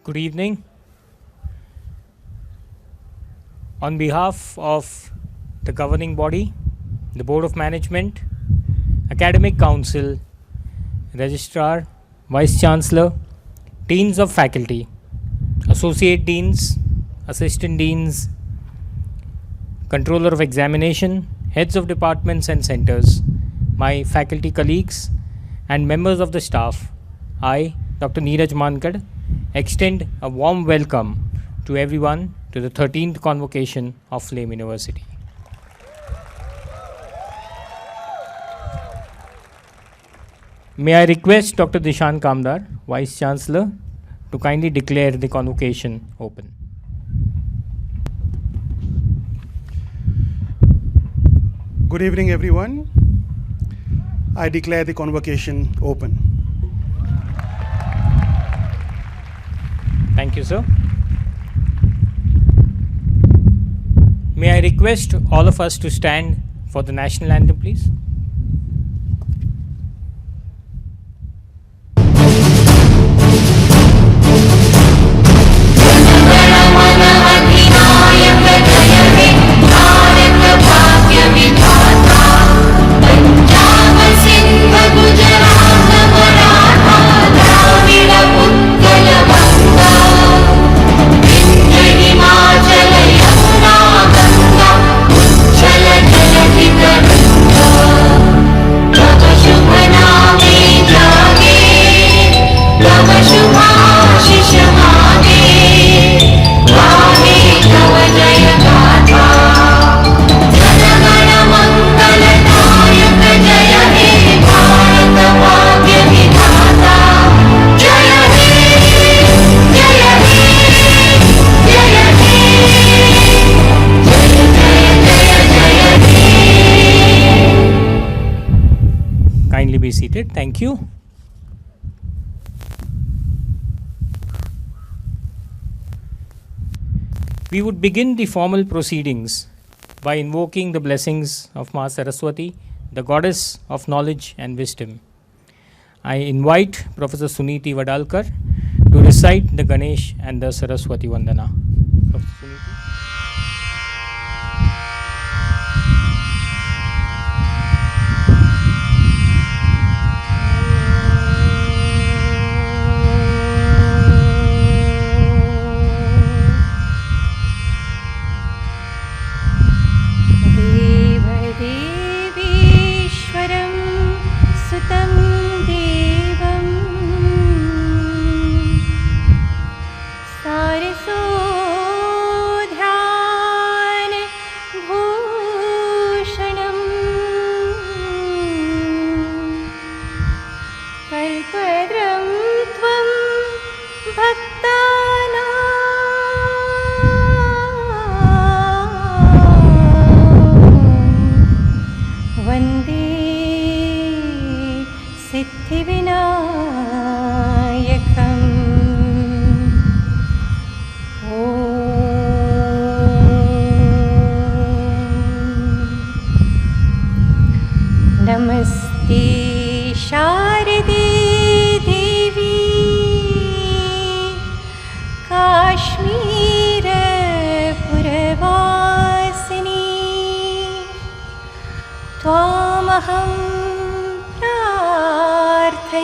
Good evening. On behalf of the governing body, the Board of Management, Academic Council, Registrar, Vice-Chancellor, Deans of Faculty, Associate Deans, Assistant Deans, Controller of Examination, Heads of Departments and Centers, my faculty colleagues and members of the staff, I, Dr. Neeraj Mankad, extend a warm welcome to everyone to the 13th Convocation of Flame University. May I request Dr. Dishan Kamdar, Vice-Chancellor, to kindly declare the convocation open. Good evening, everyone. I declare the convocation open. Thank you, sir. May I request all of us to stand for the national anthem, please? Kindly be seated. Thank you. We would begin the formal proceedings by invoking the blessings of Ma Saraswati, the goddess of knowledge and wisdom. I invite Professor Suniti Vadalkar to recite the Ganesh and the Saraswati Vandana. Professor Suniti. नमस्ते शारदे देवी काश्मीर पुरवासिनी त्वामहं प्रार्थये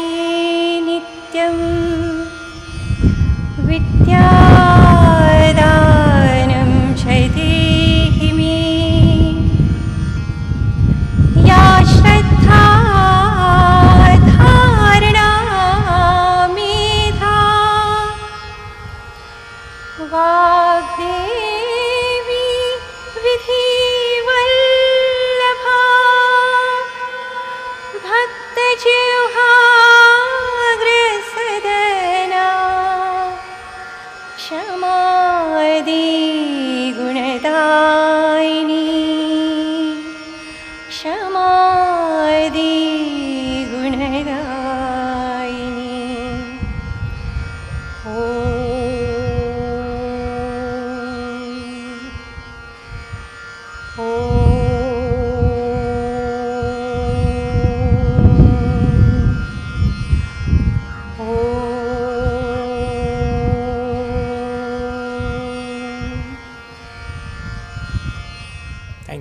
नित्यं विद्यादानं च देहि मे या श्रद्धा धारणा मेधा Vagdevi विधिवल्लभा भक्तजिह्वा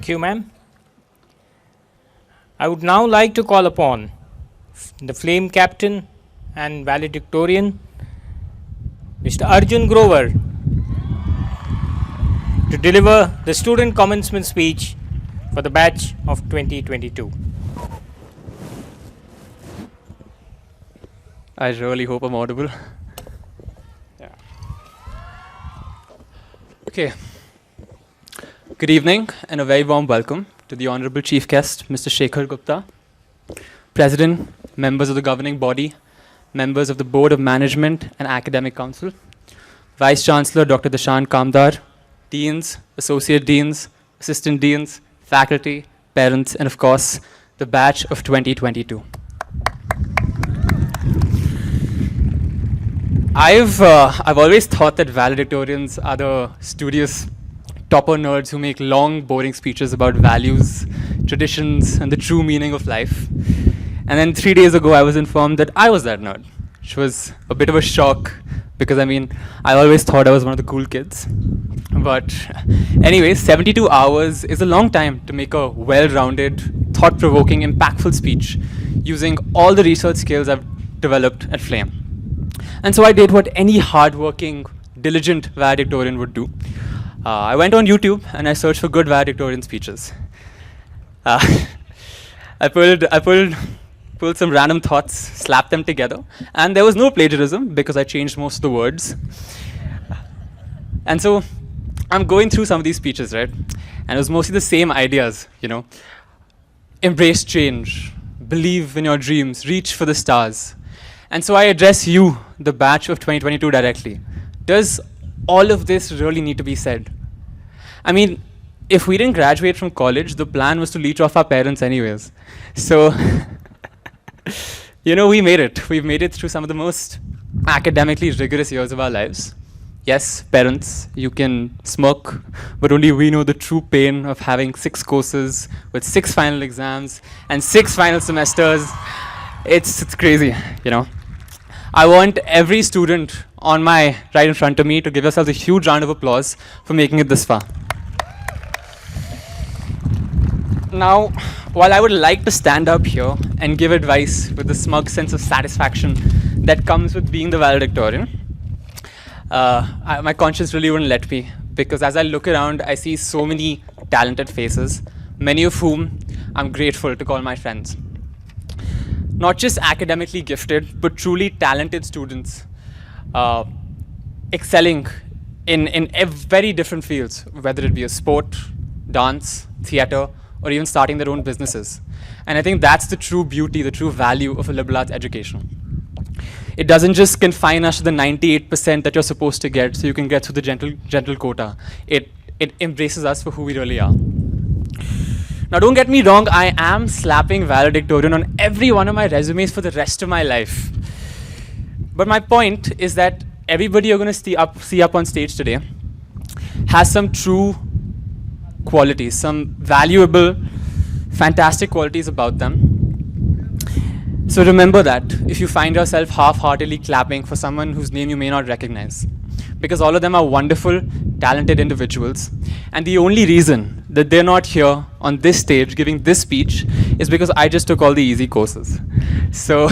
Thank you, ma'am. I would now like to call upon the flame captain and valedictorian, Mr. Arjun Grover, to deliver the student commencement speech for the batch of 2022. I really hope I'm audible. Yeah. Okay. Good evening and a very warm welcome to the Honorable Chief Guest, Mr. Shekhar Gupta, President, members of the governing body, members of the Board of Management and Academic Council, Vice-Chancellor Dr. Dashant Kamdar, Deans, Associate Deans, Assistant Deans, faculty, parents, and of course, the batch of 2022. I've always thought that valedictorians are the studious topper nerds who make long, boring speeches about values, traditions, and the true meaning of life. And then 3 days ago, I was informed that I was that nerd, which was a bit of a shock because, I always thought I was one of the cool kids. But anyway, 72 hours is a long time to make a well-rounded, thought-provoking, impactful speech using all the research skills I've developed at Flame. And so I did what any hardworking, diligent valedictorian would do. I went on YouTube and I searched for good valedictorian speeches. I pulled some random thoughts, slapped them together, and there was no plagiarism because I changed most of the words. And so I'm going through some of these speeches, right? And it was mostly the same ideas, Embrace change, believe in your dreams, reach for the stars. And so I address you, the batch of 2022, directly. Does all of this really need to be said? If we didn't graduate from college, the plan was to leech off our parents anyways. So, we made it. We've made it through some of the most academically rigorous years of our lives. Yes, parents, you can smirk, but only we know the true pain of having 6 courses with 6 final exams and 6 final semesters. It's crazy, I want every student on my right in front of me to give yourselves a huge round of applause for making it this far. Now, while I would like to stand up here and give advice with the smug sense of satisfaction that comes with being the valedictorian, my conscience really wouldn't let me, because as I look around, I see so many talented faces, many of whom I'm grateful to call my friends. Not just academically gifted, but truly talented students, excelling in very different fields, whether it be a sport, dance, theater, or even starting their own businesses. And I think that's the true beauty, the true value of a liberal arts education. It doesn't just confine us to the 98% that you're supposed to get so you can get through the gentle quota. It embraces us for who we really are. Now, don't get me wrong, I am slapping valedictorian on every one of my resumes for the rest of my life. But my point is that everybody you're going to see up on stage today has some true qualities, some valuable, fantastic qualities about them. So remember that if you find yourself half-heartedly clapping for someone whose name you may not recognize, because all of them are wonderful, talented individuals, and the only reason that they're not here on this stage giving this speech is because I just took all the easy courses. So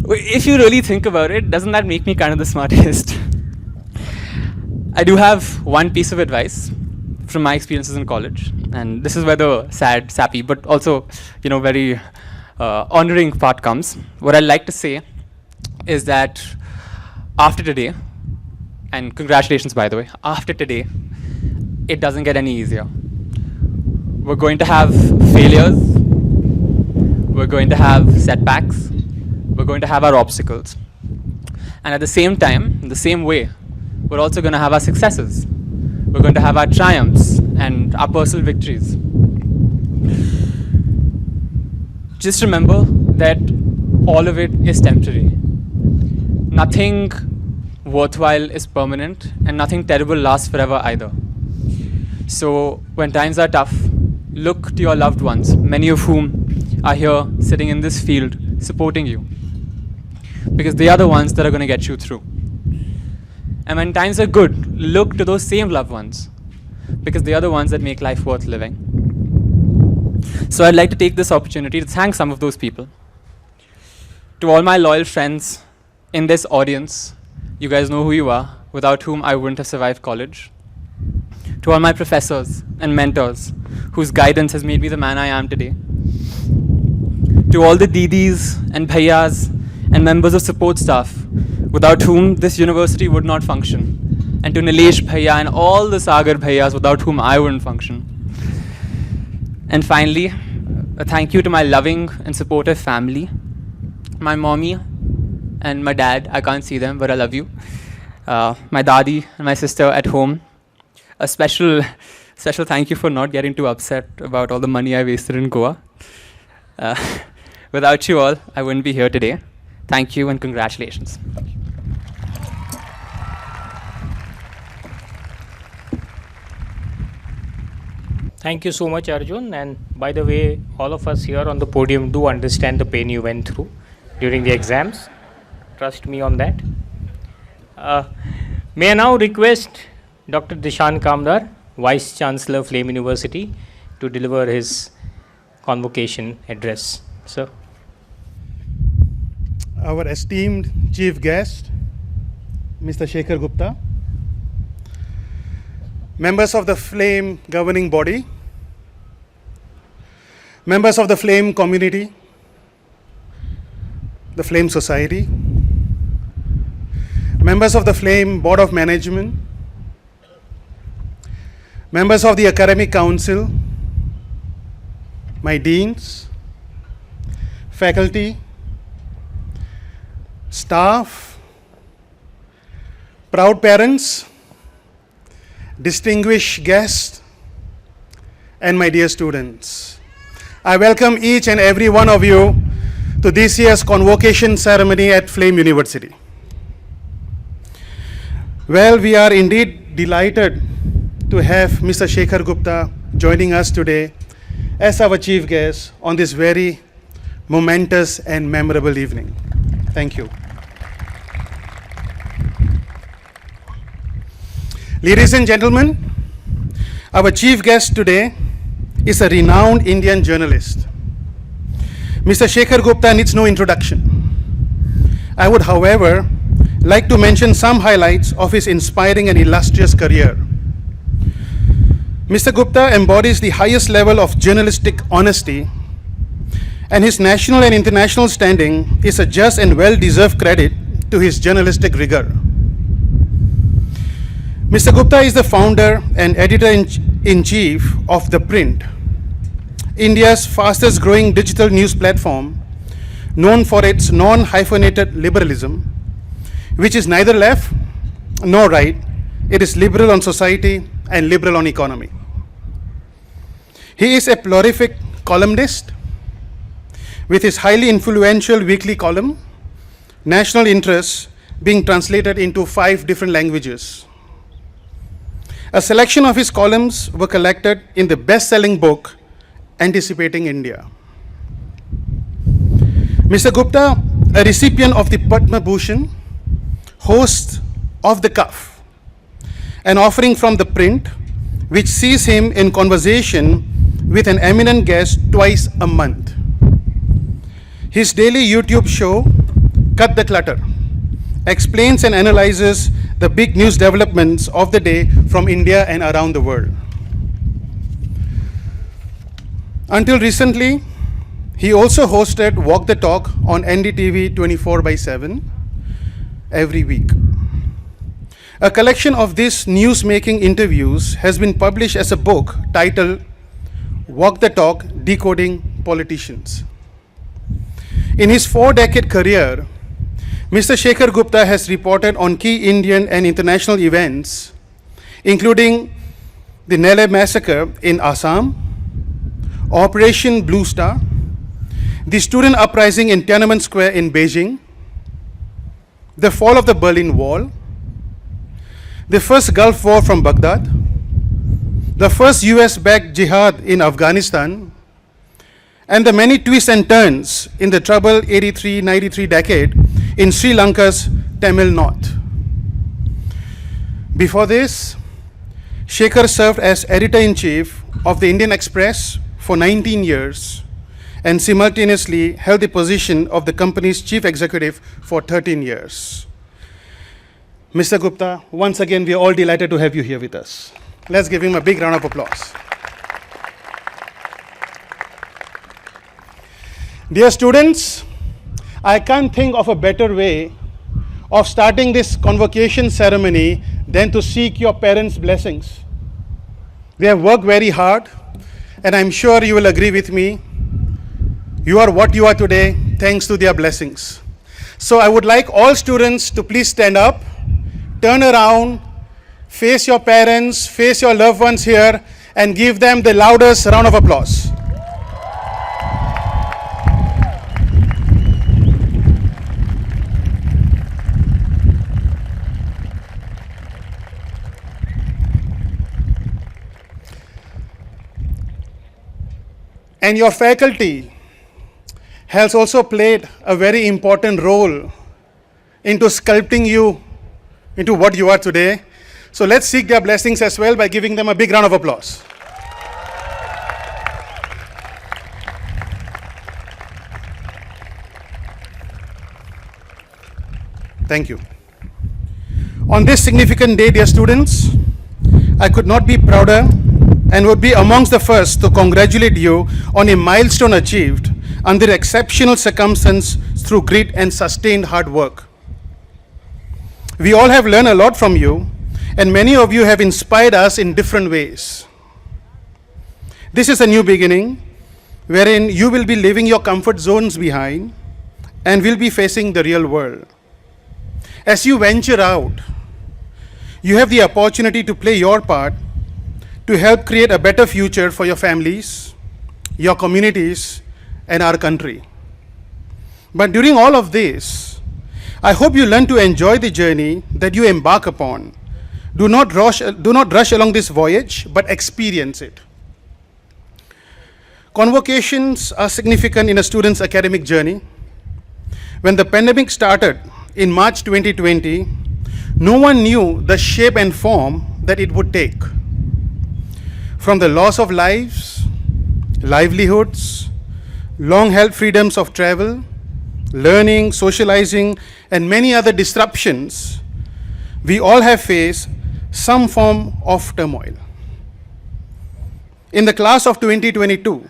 if you really think about it, doesn't that make me kind of the smartest? I do have one piece of advice from my experiences in college, and this is where the sad, sappy, but also, very honoring part comes. What I'd like to say is that after today, and congratulations by the way, after today, it doesn't get any easier. We're going to have failures, we're going to have setbacks, we're going to have our obstacles. And at the same time, in the same way, we're also going to have our successes. We're going to have our triumphs and our personal victories. Just remember that all of it is temporary. Nothing worthwhile is permanent, and nothing terrible lasts forever either. So when times are tough, look to your loved ones, many of whom are here sitting in this field supporting you, because they are the ones that are going to get you through. And when times are good, look to those same loved ones, because they are the ones that make life worth living. So I'd like to take this opportunity to thank some of those people. To all my loyal friends in this audience, you guys know who you are, without whom I wouldn't have survived college. To all my professors and mentors, whose guidance has made me the man I am today. To all the Didis and Bhaiyas and members of support staff, without whom this university would not function. And to Nilesh Bhaiya and all the Sagar Bhaiyas, without whom I wouldn't function. And finally, a thank you to my loving and supportive family, my mommy and my dad. I can't see them, but I love you. My dadi and my sister at home. A special thank you for not getting too upset about all the money I wasted in Goa. Without you all, I wouldn't be here today. Thank you and congratulations. Thank you so much, Arjun. And by the way, all of us here on the podium do understand the pain you went through during the exams. Trust me on that. May I now request Dr. Dishan Kamdar, Vice-Chancellor, Flame University, to deliver his convocation address. Sir. Our esteemed chief guest, Mr. Shekhar Gupta, members of the Flame governing body, members of the Flame community, the Flame society, members of the Flame board of management, members of the academic council, my deans, faculty, staff, proud parents, distinguished guests, and my dear students. I welcome each and every one of you to this year's convocation ceremony at Flame University. Well, we are indeed delighted to have Mr. Shekhar Gupta joining us today as our chief guest on this very momentous and memorable evening. Thank you. Ladies and gentlemen, our chief guest today is a renowned Indian journalist. Mr. Shekhar Gupta needs no introduction. I would, however, like to mention some highlights of his inspiring and illustrious career. Mr. Gupta embodies the highest level of journalistic honesty, and his national and international standing is a just and well-deserved credit to his journalistic rigor. Mr. Gupta is the founder and editor-in-chief of The Print, India's fastest growing digital news platform, known for its non-hyphenated liberalism, which is neither left nor right. It is liberal on society and liberal on economy. He is a prolific columnist with his highly influential weekly column, National Interest, being translated into 5 different languages. A selection of his columns were collected in the best-selling book, Anticipating India. Mr. Gupta, a recipient of the Padma Bhushan, host of The Cuff, an offering from The Print, which sees him in conversation with an eminent guest twice a month. His daily YouTube show, Cut the Clutter, explains and analyzes the big news developments of the day from India and around the world. Until recently, he also hosted Walk the Talk on NDTV 24/7 every week. A collection of these news-making interviews has been published as a book titled Walk the Talk, Decoding Politicians. In his 4-decade career, Mr. Shekhar Gupta has reported on key Indian and international events, including the Nele massacre in Assam, Operation Blue Star, the student uprising in Tiananmen Square in Beijing, the fall of the Berlin Wall, the first Gulf War from Baghdad, the first US-backed jihad in Afghanistan, and the many twists and turns in the troubled 83-93 decade in Sri Lanka's Tamil North. Before this, Shekhar served as editor-in-chief of the Indian Express for 19 years and simultaneously held the position of the company's chief executive for 13 years. Mr. Gupta, once again, we are all delighted to have you here with us. Let's give him a big round of applause. Dear students, I can't think of a better way of starting this convocation ceremony than to seek your parents' blessings. They have worked very hard, and I'm sure you will agree with me. You are what you are today thanks to their blessings. So I would like all students to please stand up, turn around, face your parents, face your loved ones here, and give them the loudest round of applause. And your faculty has also played a very important role into sculpting you into what you are today. So let's seek their blessings as well by giving them a big round of applause. Thank you. On this significant day, dear students, I could not be prouder and would be amongst the first to congratulate you on a milestone achieved under exceptional circumstances through grit and sustained hard work. We all have learned a lot from you, and many of you have inspired us in different ways. This is a new beginning, wherein you will be leaving your comfort zones behind and will be facing the real world. As you venture out, you have the opportunity to play your part to help create a better future for your families, your communities, and our country. But during all of this, I hope you learn to enjoy the journey that you embark upon. Do not rush along this voyage, but experience it. Convocations are significant in a student's academic journey. When the pandemic started in March 2020, no one knew the shape and form that it would take. From the loss of lives, livelihoods, long-held freedoms of travel, learning, socializing, and many other disruptions, we all have faced some form of turmoil. In the class of 2022,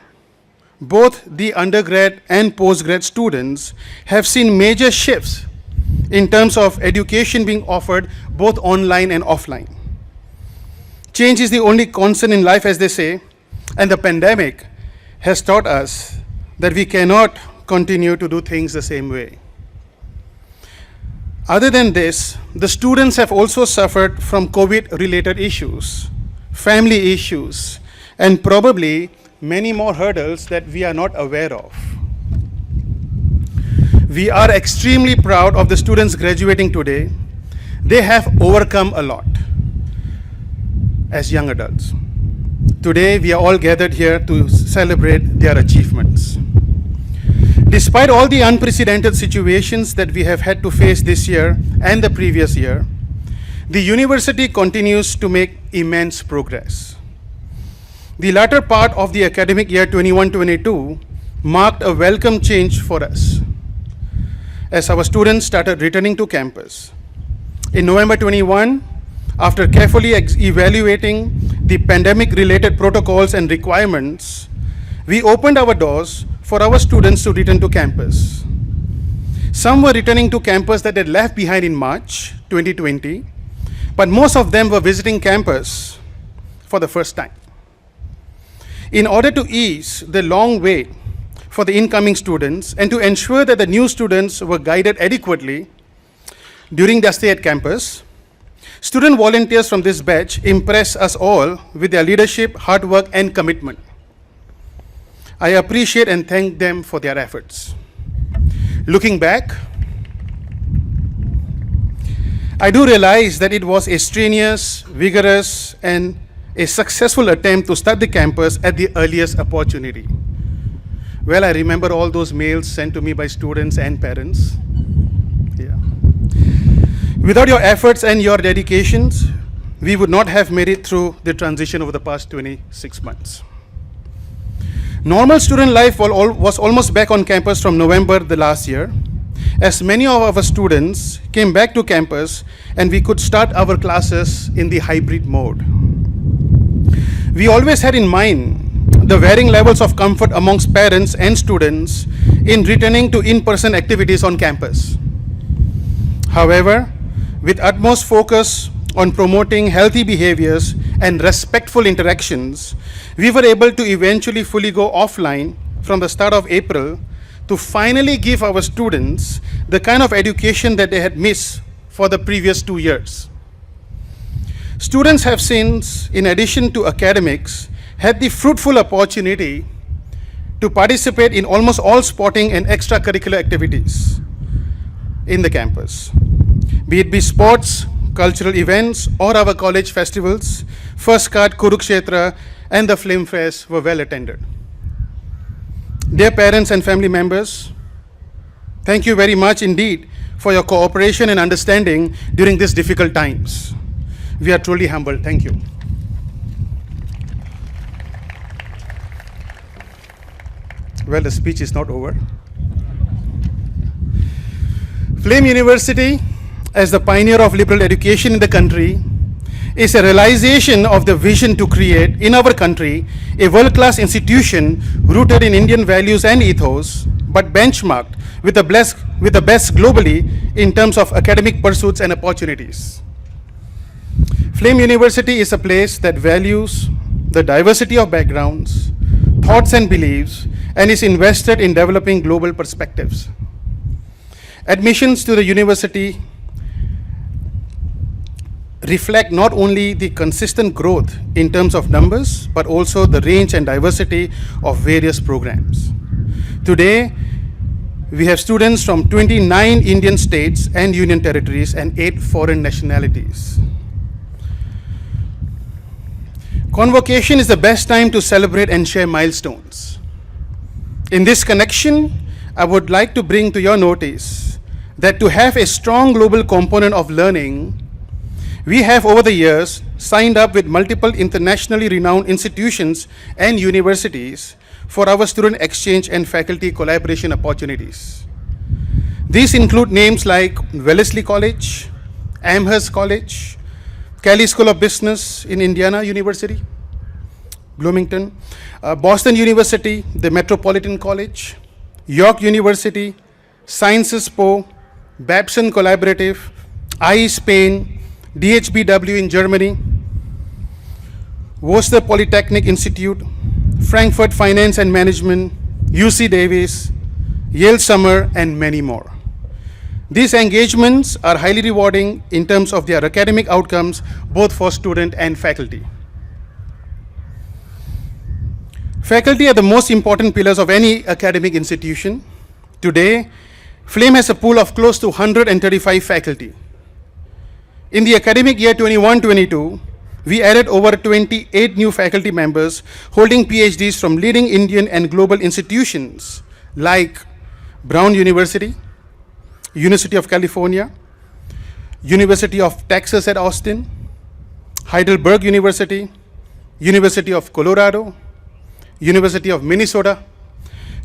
both the undergrad and postgrad students have seen major shifts in terms of education being offered both online and offline. Change is the only constant in life, as they say, and the pandemic has taught us that we cannot continue to do things the same way. Other than this, the students have also suffered from COVID-related issues, family issues, and probably many more hurdles that we are not aware of. We are extremely proud of the students graduating today. They have overcome a lot as young adults. Today, we are all gathered here to celebrate their achievements. Despite all the unprecedented situations that we have had to face this year and the previous year, the university continues to make immense progress. The latter part of the academic year 21-22 marked a welcome change for us as our students started returning to campus. In November 21, after carefully evaluating the pandemic-related protocols and requirements, we opened our doors for our students to return to campus. Some were returning to campus that they left behind in March 2020, but most of them were visiting campus for the first time. In order to ease the long wait for the incoming students and to ensure that the new students were guided adequately during their stay at campus, student volunteers from this batch impress us all with their leadership, hard work, and commitment. I appreciate and thank them for their efforts. Looking back, I do realize that it was a strenuous, vigorous, and a successful attempt to start the campus at the earliest opportunity. Well, I remember all those mails sent to me by students and parents. Yeah. Without your efforts and your dedications, we would not have made it through the transition over the past 26 months. Normal student life was almost back on campus from November the last year, as many of our students came back to campus and we could start our classes in the hybrid mode. We always had in mind the varying levels of comfort amongst parents and students in returning to in-person activities on campus. However, with utmost focus on promoting healthy behaviors and respectful interactions, we were able to eventually fully go offline from the start of April to finally give our students the kind of education that they had missed for the previous 2 years. Students have since, in addition to academics, had the fruitful opportunity to participate in almost all sporting and extracurricular activities in the campus. Be it sports, cultural events, or our college festivals, First Card, Kurukshetra, and the Film Fest were well attended. Dear parents and family members, thank you very much indeed for your cooperation and understanding during these difficult times. We are truly humbled. Thank you. Well, the speech is not over. Flame University, as the pioneer of liberal education in the country, is a realization of the vision to create in our country a world-class institution rooted in Indian values and ethos, but benchmarked with the best globally in terms of academic pursuits and opportunities. Flame University is a place that values the diversity of backgrounds, thoughts and beliefs, and is invested in developing global perspectives. Admissions to the university reflect not only the consistent growth in terms of numbers, but also the range and diversity of various programs. Today, we have students from 29 Indian states and union territories and 8 foreign nationalities. Convocation is the best time to celebrate and share milestones. In this connection, I would like to bring to your notice that to have a strong global component of learning, we have over the years signed up with multiple internationally renowned institutions and universities for our student exchange and faculty collaboration opportunities. These include names like Wellesley College, Amherst College, Kelly School of Business in Indiana University, Bloomington, Boston University, the Metropolitan College, York University, Sciences Po, Babson Collaborative, IE Spain, DHBW in Germany, Worcester Polytechnic Institute, Frankfurt Finance and Management, UC Davis, Yale Summer, and many more. These engagements are highly rewarding in terms of their academic outcomes, both for student and faculty. Faculty are the most important pillars of any academic institution. Today, Flame has a pool of close to 135 faculty. In the academic year 21-22, we added over 28 new faculty members holding PhDs from leading Indian and global institutions like Brown University, University of California, University of Texas at Austin, Heidelberg University, University of Colorado, University of Minnesota,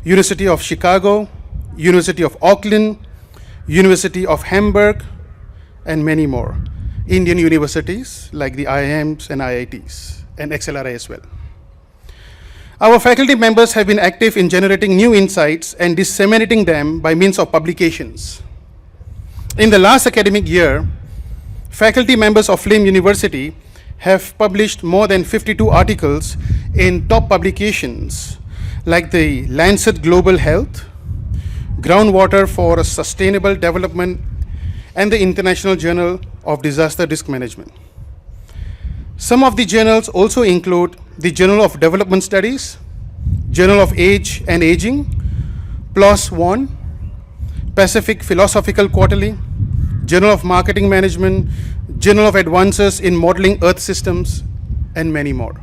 University of Chicago, University of Auckland, University of Hamburg, and many more. Indian universities like the IIMs and IITs, and XLRI as well. Our faculty members have been active in generating new insights and disseminating them by means of publications. In the last academic year, faculty members of Flame University have published more than 52 articles in top publications like the Lancet Global Health, Groundwater for Sustainable Development, and the International Journal of Disaster Risk Management. Some of the journals also include the Journal of Development Studies, Journal of Age and Aging, PLOS One, Pacific Philosophical Quarterly, Journal of Marketing Management, Journal of Advances in Modeling Earth Systems, and many more.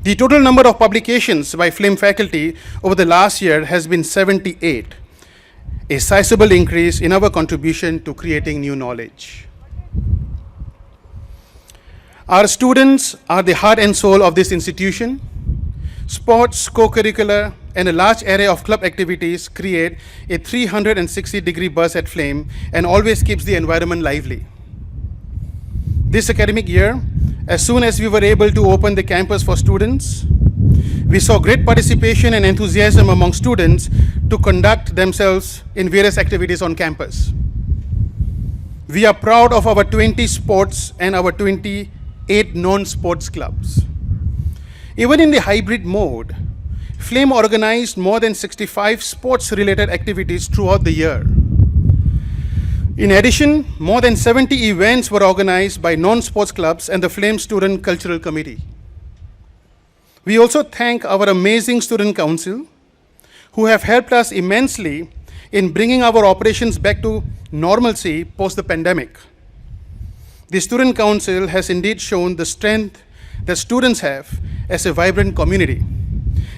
The total number of publications by Flame faculty over the last year has been 78, a sizable increase in our contribution to creating new knowledge. Our students are the heart and soul of this institution. Sports, co-curricular, and a large array of club activities create a 360-degree buzz at Flame and always keeps the environment lively. This academic year, as soon as we were able to open the campus for students, we saw great participation and enthusiasm among students to conduct themselves in various activities on campus. We are proud of our 20 sports and our 28 non-sports clubs. Even in the hybrid mode, Flame organized more than 65 sports-related activities throughout the year. In addition, more than 70 events were organized by non-sports clubs and the Flame Student Cultural Committee. We also thank our amazing Student Council, who have helped us immensely in bringing our operations back to normalcy post the pandemic. The Student Council has indeed shown the strength that students have as a vibrant community,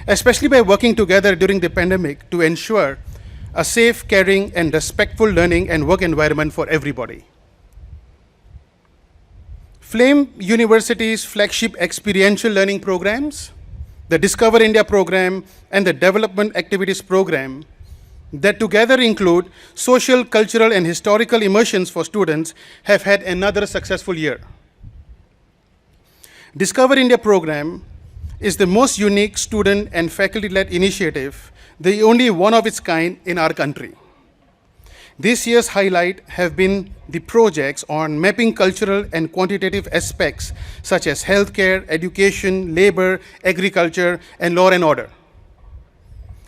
especially by working together during the pandemic to ensure a safe, caring, and respectful learning and work environment for everybody. Flame University's flagship experiential learning programs, the Discover India program, and the Development Activities program that together include social, cultural, and historical immersions for students have had another successful year. Discover India program is the most unique student and faculty-led initiative, the only one of its kind in our country. This year's highlight have been the projects on mapping cultural and quantitative aspects such as healthcare, education, labor, agriculture, and law and order,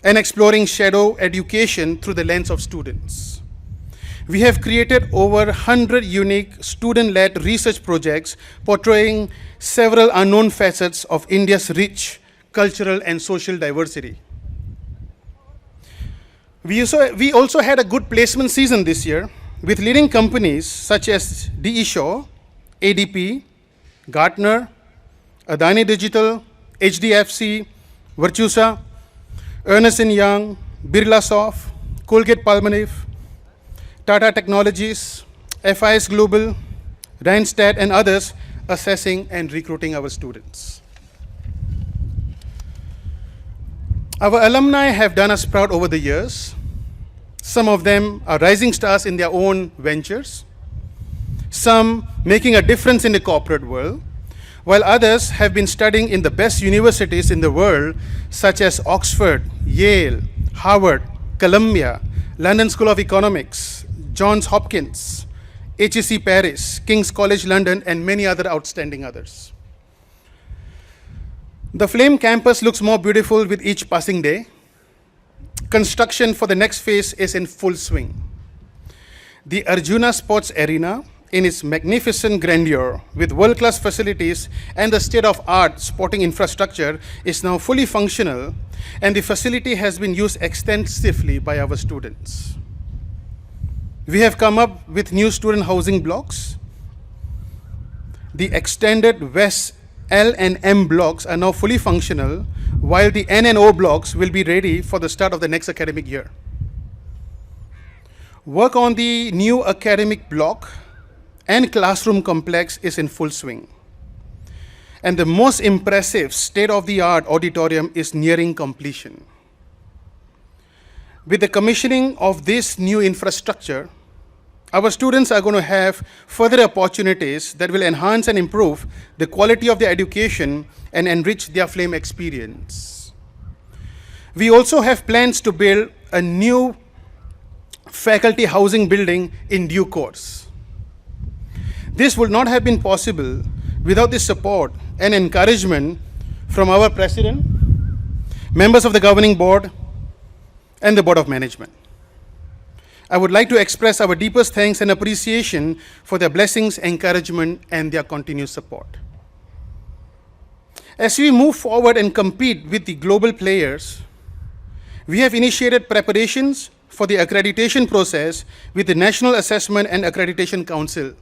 and exploring shadow education through the lens of students. We have created over 100 unique student-led research projects portraying several unknown facets of India's rich cultural and social diversity. We also had a good placement season this year with leading companies such as D.E. Shaw, ADP, Gartner, Adani Digital, HDFC, Virtusa, Ernst & Young, Birlasoft, Colgate-Palmolive, Tata Technologies, FIS Global, Randstad, and others assessing and recruiting our students. Our alumni have done us proud over the years. Some of them are rising stars in their own ventures, some making a difference in the corporate world, while others have been studying in the best universities in the world, such as Oxford, Yale, Harvard, Columbia, London School of Economics, Johns Hopkins, HEC Paris, King's College London, and many other outstanding others. The Flame campus looks more beautiful with each passing day. Construction for the next phase is in full swing. The Arjuna Sports Arena, in its magnificent grandeur, with world-class facilities and the state-of-art sporting infrastructure, is now fully functional, and the facility has been used extensively by our students. We have come up with new student housing blocks. The extended West L and M blocks are now fully functional, while the N and O blocks will be ready for the start of the next academic year. Work on the new academic block and classroom complex is in full swing. And the most impressive state-of-the-art auditorium is nearing completion. With the commissioning of this new infrastructure, our students are going to have further opportunities that will enhance and improve the quality of their education and enrich their Flame experience. We also have plans to build a new faculty housing building in due course. This would not have been possible without the support and encouragement from our president, members of the governing board, and the board of management. I would like to express our deepest thanks and appreciation for their blessings, encouragement, and their continued support. As we move forward and compete with the global players, we have initiated preparations for the accreditation process with the National Assessment and Accreditation Council,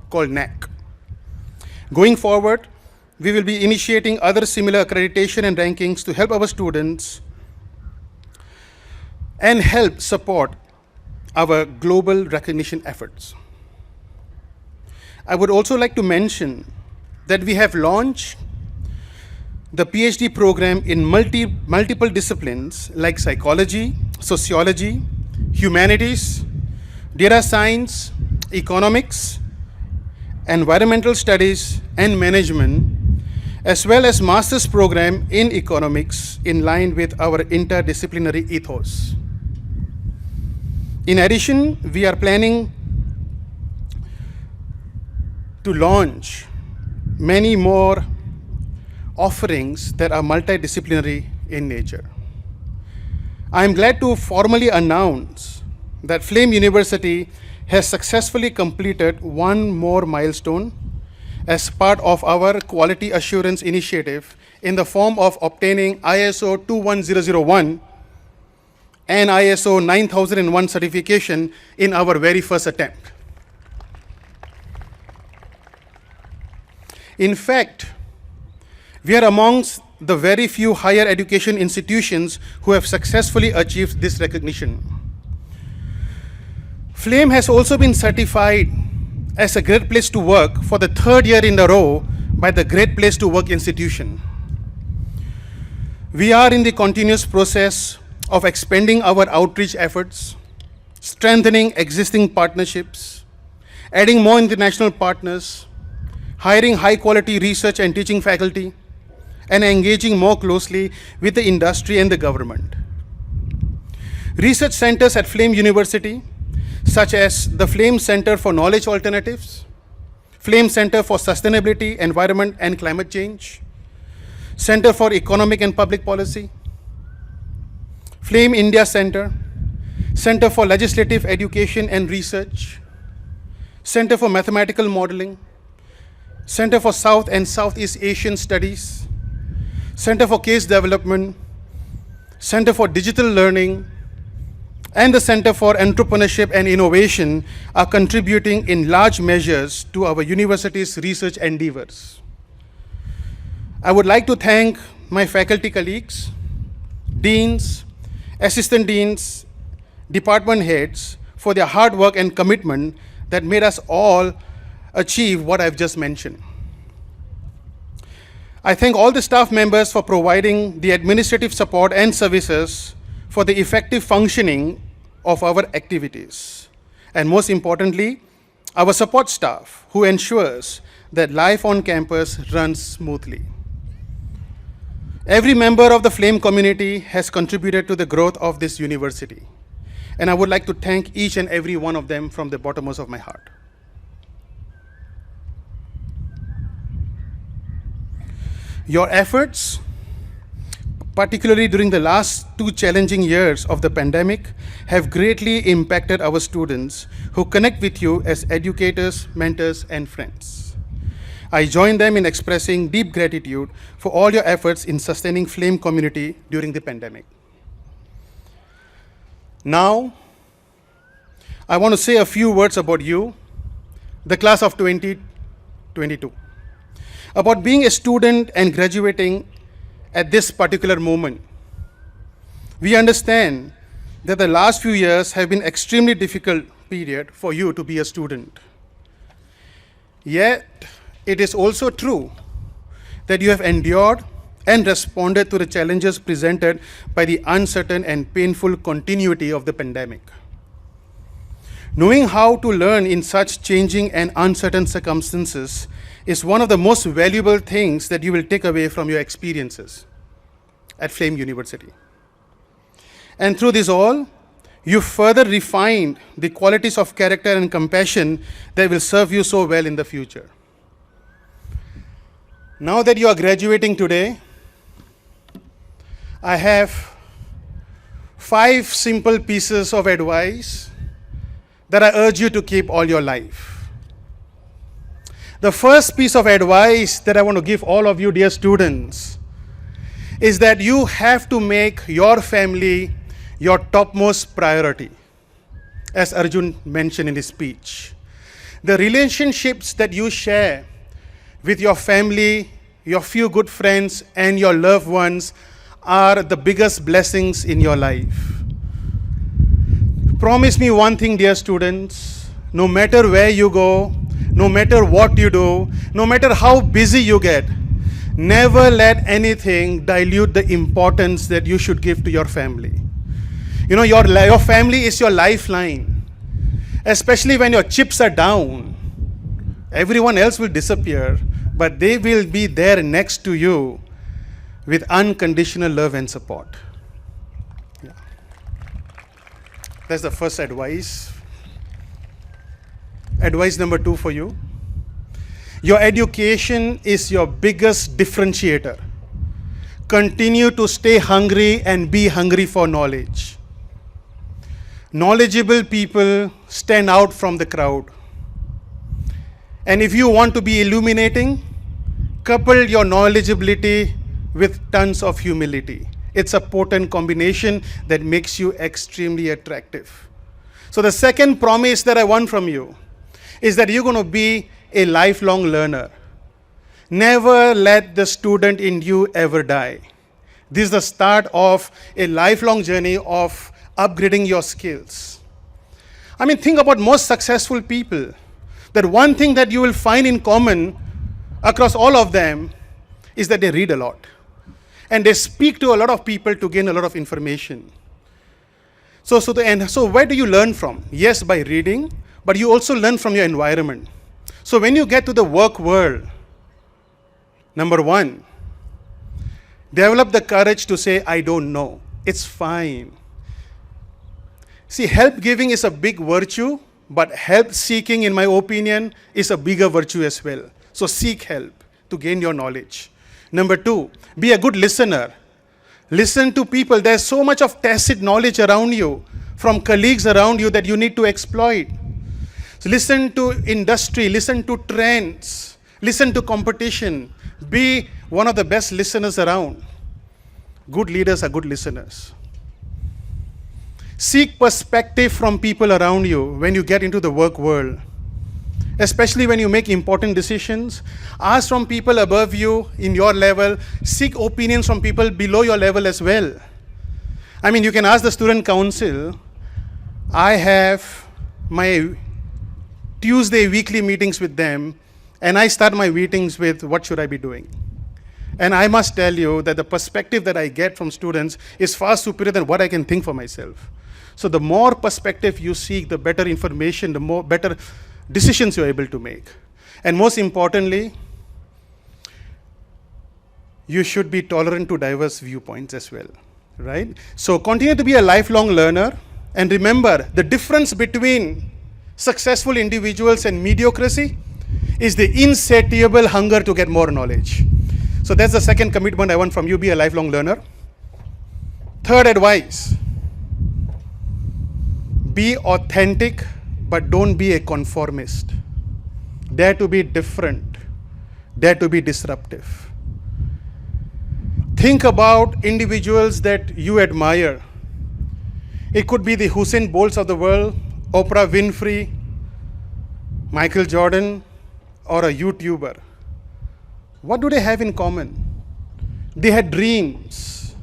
called NAC. Going forward, we will be initiating other similar accreditation and rankings to help our students and help support our global recognition efforts. I would also like to mention that we have launched the PhD program in multiple disciplines like psychology, sociology, humanities, data science, economics, environmental studies, and management, as well as master's program in economics in line with our interdisciplinary ethos. In addition, we are planning to launch many more offerings that are multidisciplinary in nature. I am glad to formally announce that Flame University has successfully completed one more milestone as part of our quality assurance initiative in the form of obtaining ISO 21001 and ISO 9001 certification in our very first attempt. In fact, we are amongst the very few higher education institutions who have successfully achieved this recognition. Flame has also been certified as a great place to work for the third year in a row by the Great Place to Work institution. We are in the continuous process of expanding our outreach efforts, strengthening existing partnerships, adding more international partners, hiring high-quality research and teaching faculty, and engaging more closely with the industry and the government. Research centers at Flame University, such as the Flame Center for Knowledge Alternatives, Flame Center for Sustainability, Environment and Climate Change, Center for Economic and Public Policy, Flame India Center, Center for Legislative Education and Research, Center for Mathematical Modeling, Center for South and Southeast Asian Studies, Center for Case Development, Center for Digital Learning, and the Center for Entrepreneurship and Innovation are contributing in large measures to our university's research endeavors. I would like to thank my faculty colleagues, deans, assistant deans, department heads for their hard work and commitment that made us all achieve what I've just mentioned. I thank all the staff members for providing the administrative support and services for the effective functioning of our activities. And most importantly, our support staff who ensures that life on campus runs smoothly. Every member of the Flame community has contributed to the growth of this university. And I would like to thank each and every one of them from the bottommost of my heart. Your efforts, particularly during the last 2 challenging years of the pandemic, have greatly impacted our students who connect with you as educators, mentors, and friends. I join them in expressing deep gratitude for all your efforts in sustaining Flame community during the pandemic. Now, I want to say a few words about you, the class of 2022. About being a student and graduating at this particular moment. We understand that the last few years have been extremely difficult period for you to be a student. Yet, it is also true that you have endured and responded to the challenges presented by the uncertain and painful continuity of the pandemic. Knowing how to learn in such changing and uncertain circumstances is one of the most valuable things that you will take away from your experiences at Flame University. And through this all, you further refined the qualities of character and compassion that will serve you so well in the future. Now that you are graduating today, I have 5 simple pieces of advice that I urge you to keep all your life. The first piece of advice that I want to give all of you, dear students, is that you have to make your family your topmost priority, as Arjun mentioned in his speech. The relationships that you share with your family, your few good friends, and your loved ones are the biggest blessings in your life. Promise me one thing, dear students, no matter where you go, no matter what you do, no matter how busy you get, never let anything dilute the importance that you should give to your family. You know, your family is your lifeline. Especially when your chips are down, everyone else will disappear, but they will be there next to you with unconditional love and support. Yeah. That's the first advice. Advice number 2 for you. Your education is your biggest differentiator. Continue to stay hungry and be hungry for knowledge. Knowledgeable people stand out from the crowd. And if you want to be illuminating, couple your knowledgeability with tons of humility. It's a potent combination that makes you extremely attractive. So the second promise that I want from you is that you're going to be a lifelong learner. Never let the student in you ever die. This is the start of a lifelong journey of upgrading your skills. I mean, think about most successful people. That one thing that you will find in common across all of them is that they read a lot. And they speak to a lot of people to gain a lot of information. So where do you learn from? Yes, by reading, but you also learn from your environment. So when you get to the work world, number 1, develop the courage to say, I don't know. It's fine. See, help giving is a big virtue, but help seeking, in my opinion, is a bigger virtue as well. So seek help to gain your knowledge. Number 2, be a good listener. Listen to people. There's so much of tacit knowledge around you, from colleagues around you that you need to exploit. So listen to industry, listen to trends, listen to competition. Be one of the best listeners around. Good leaders are good listeners. Seek perspective from people around you when you get into the work world. Especially when you make important decisions, ask from people above you in your level, seek opinions from people below your level as well. I mean, you can ask the student council. I have my Tuesday weekly meetings with them, and I start my meetings with what should I be doing? And I must tell you that the perspective that I get from students is far superior than what I can think for myself. So the more perspective you seek, the better information, the more better decisions you're able to make. And most importantly, you should be tolerant to diverse viewpoints as well, right? So continue to be a lifelong learner, and remember, the difference between successful individuals and mediocrity is the insatiable hunger to get more knowledge. So that's the second commitment I want from you, be a lifelong learner. Third advice, be authentic, but don't be a conformist. Dare to be different. Dare to be disruptive. Think about individuals that you admire. It could be the Usain Bolts of the world, Oprah Winfrey, Michael Jordan, or a YouTuber. What do they have in common? They had dreams,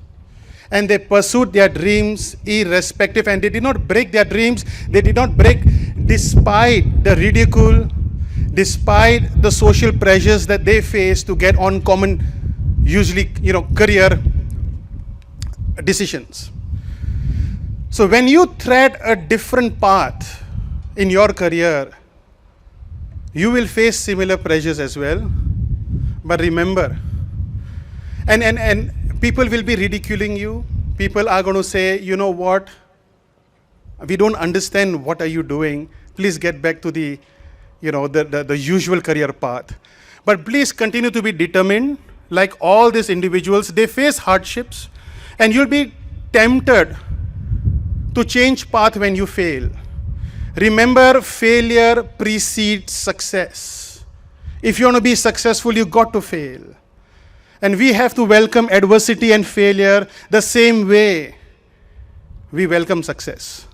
and they pursued their dreams irrespective, and they did not break their dreams. They did not break despite the ridicule, despite the social pressures that they face to get on common, usually, career decisions. So when you tread a different path in your career, you will face similar pressures as well. But remember, and people will be ridiculing you. People are going to say, you know what, we don't understand what are you doing. Please get back to the usual career path. But please continue to be determined. Like all these individuals, they face hardships, and you'll be tempted to change path when you fail. Remember, failure precedes success. If you want to be successful, you got to fail. And we have to welcome adversity and failure the same way we welcome success.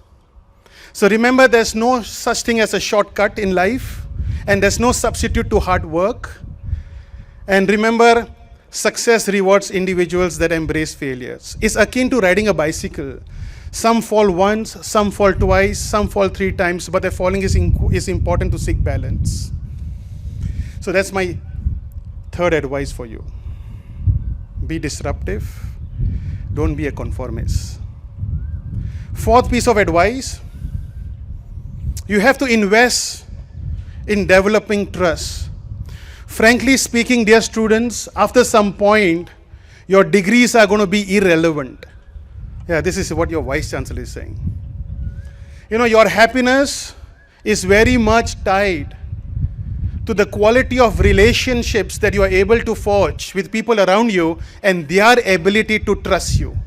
So remember, there's no such thing as a shortcut in life, and there's no substitute to hard work. And remember, success rewards individuals that embrace failures. It's akin to riding a bicycle. Some fall once, some fall twice, some fall 3 times, but the falling is important to seek balance. So that's my third advice for you. Be disruptive. Don't be a conformist. Fourth piece of advice, you have to invest in developing trust. Frankly speaking, dear students, after some point, your degrees are going to be irrelevant. Yeah, this is what your Vice-Chancellor is saying. You know, your happiness is very much tied to the quality of relationships that you are able to forge with people around you and their ability to trust you.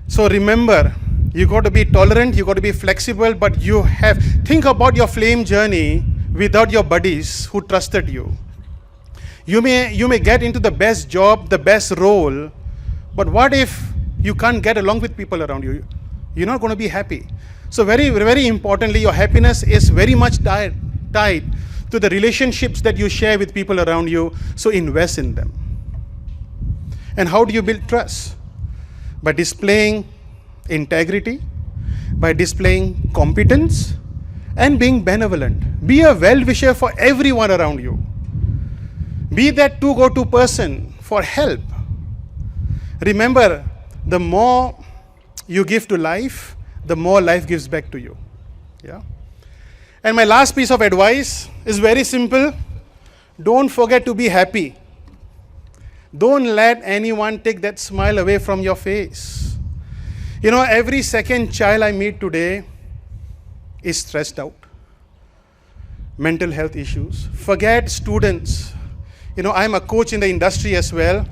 So remember, you got to be tolerant, you got to be flexible, but think about your flame journey without your buddies who trusted you. You may get into the best job, the best role, but what if you can't get along with people around you? You're not going to be happy. So very, very importantly, your happiness is very much tied to the relationships that you share with people around you, so invest in them. And how do you build trust? By displaying integrity, by displaying competence, and being benevolent. Be a well-wisher for everyone around you. Be that go-to person for help. Remember, the more you give to life, the more life gives back to you. Yeah. And my last piece of advice is very simple. Don't forget to be happy. Don't let anyone take that smile away from your face. You know, every second child I meet today is stressed out. Mental health issues. Forget students. You know, I'm a coach in the industry as well.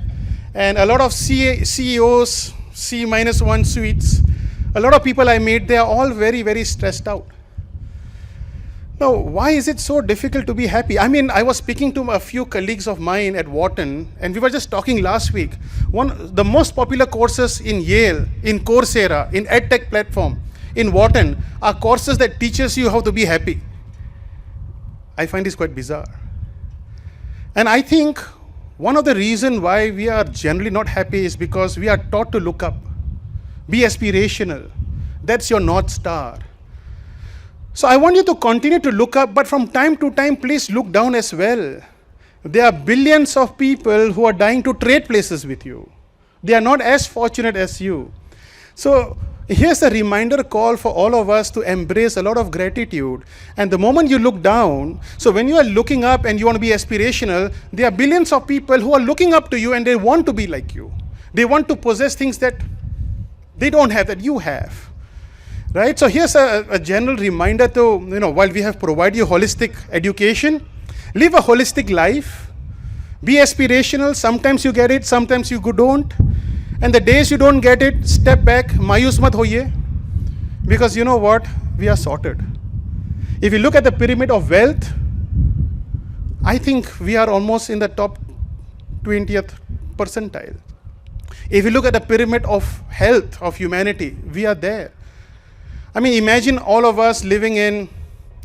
And a lot of CEOs, C-1 suites, a lot of people I meet, they are all very, very stressed out. Now, why is it so difficult to be happy? I mean, I was speaking to a few colleagues of mine at Wharton, and we were just talking last week. The most popular courses in Yale, in Coursera, in EdTech platform, in Wharton, are courses that teaches you how to be happy. I find this quite bizarre. And I think one of the reasons why we are generally not happy is because we are taught to look up, be aspirational. That's your North Star. So I want you to continue to look up, but from time to time, please look down as well. There are billions of people who are dying to trade places with you. They are not as fortunate as you. So here's a reminder call for all of us to embrace a lot of gratitude. And the moment you look down, so when you are looking up and you want to be aspirational, there are billions of people who are looking up to you and they want to be like you. They want to possess things that they don't have, that you have. Right? So here's a general reminder to, while we have provided you holistic education, live a holistic life, be aspirational. Sometimes you get it, sometimes you don't. And the days you don't get it, step back, mayus mat hoiye, because you know what? We are sorted. If you look at the pyramid of wealth, I think we are almost in the top 20th percentile. If you look at the pyramid of health, of humanity, we are there. I mean, imagine all of us living in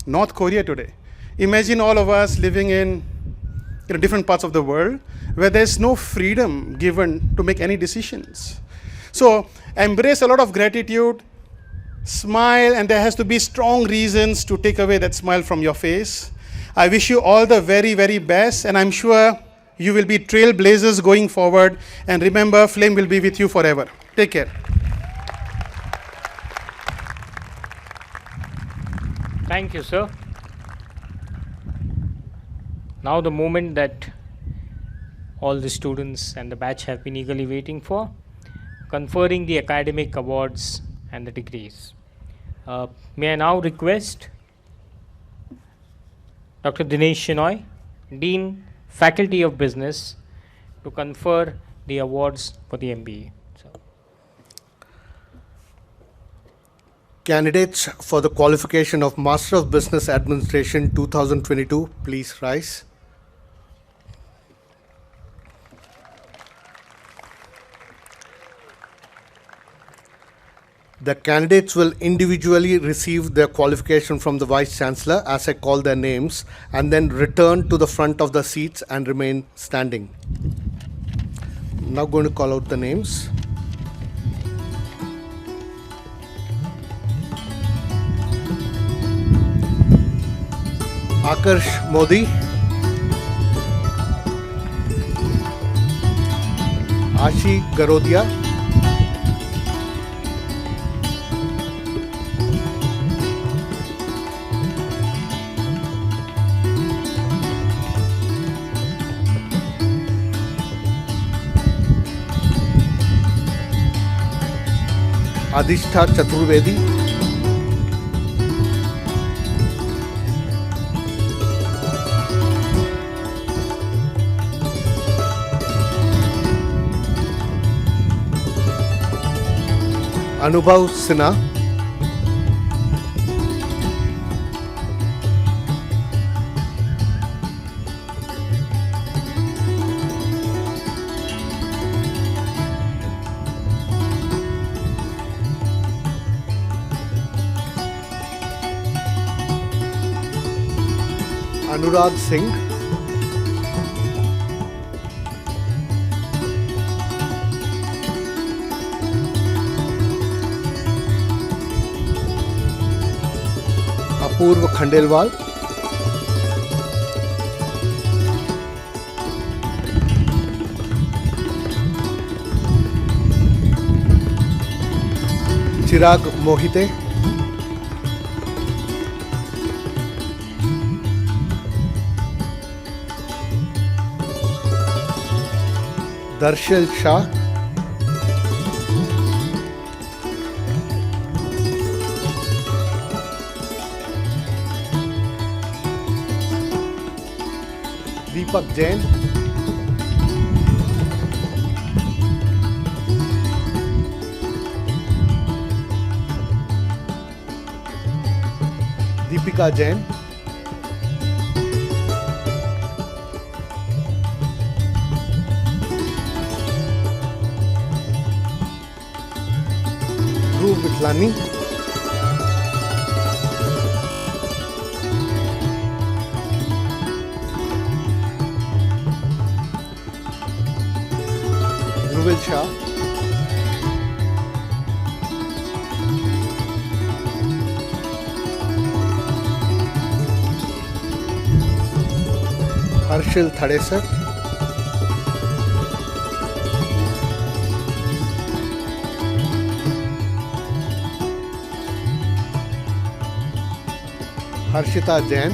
North Korea today. Imagine all of us living in different parts of the world where there's no freedom given to make any decisions. So embrace a lot of gratitude, smile, and there has to be strong reasons to take away that smile from your face. I wish you all the very, very best, and I'm sure you will be trailblazers going forward. And remember, flame will be with you forever. Take care. Thank you, sir. Now the moment that all the students and the batch have been eagerly waiting for, conferring the academic awards and the degrees. May I now request Dr. Dinesh Shenoy, Dean, Faculty of Business, to confer the awards for the MBA. Candidates for the qualification of Master of Business Administration 2022, please rise. The candidates will individually receive their qualification from the Vice-Chancellor as I call their names, and then return to the front of the seats and remain standing. I'm now going to call out the names. Akarsh Modi, Ashi Garodia, Adhishtha Chaturvedi, Anubhav Sinha, Anurag Singh, Apurva Khandelwal, Chirag Mohite, Darshil Shah, Deepak Jain, Deepika Jain, Dhruv Mitlani, Dhruvel Shah, Harshil Thadesar, Harshita Jain,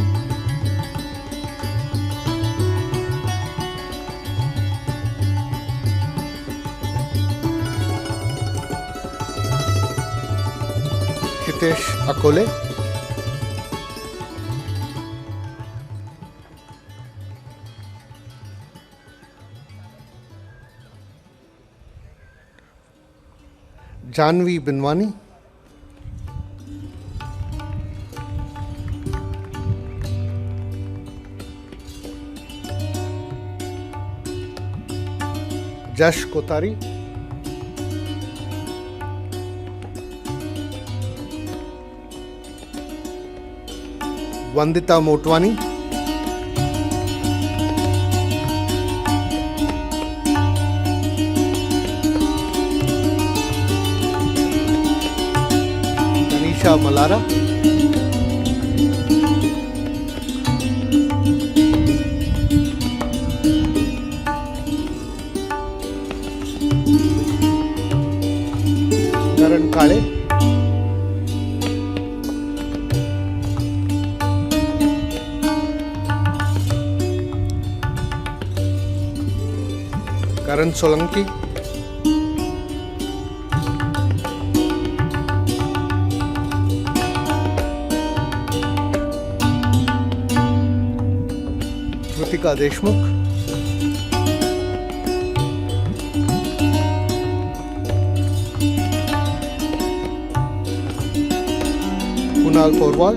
Hitesh Akole, Janvi Binwani, Jash Kotari, Vandita Motwani, Tanisha Malara, Karan Kale, Karan Solanki, Kritika Deshmukh, Kunal Porwal,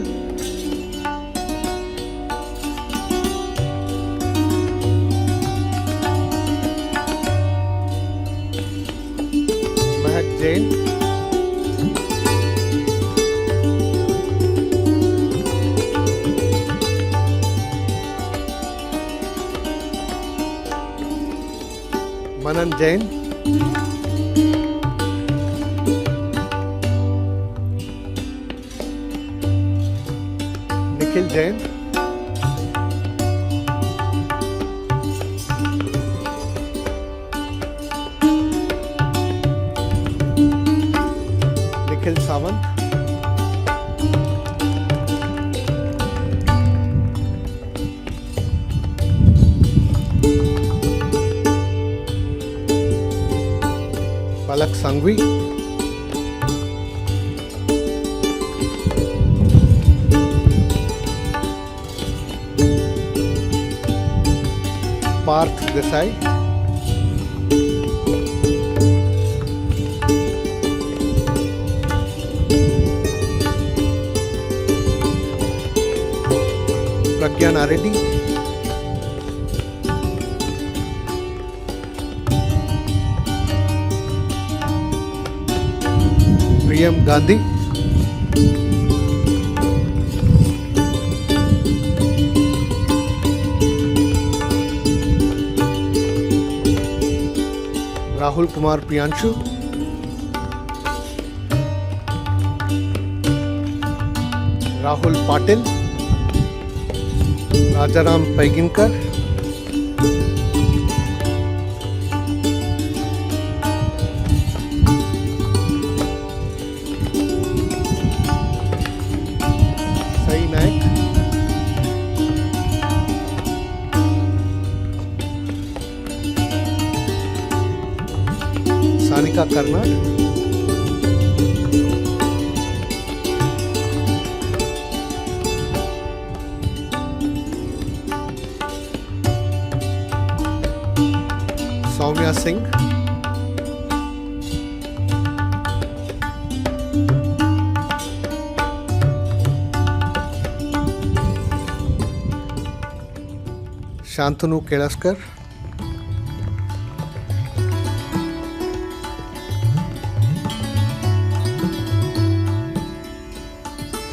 Mahak Jain, Manan Jain, Nikhil Jain, Nikhil Sawant, Palak Sangvi, Parth Desai, Pragyan Reddy, Priyam Gandhi, Rahul Kumar Priyanshu, Rahul Patil, Rajaram Paiginkar, Sai Naik, Sanika Karnad, Soumya Singh, Shantanu Kelaskar,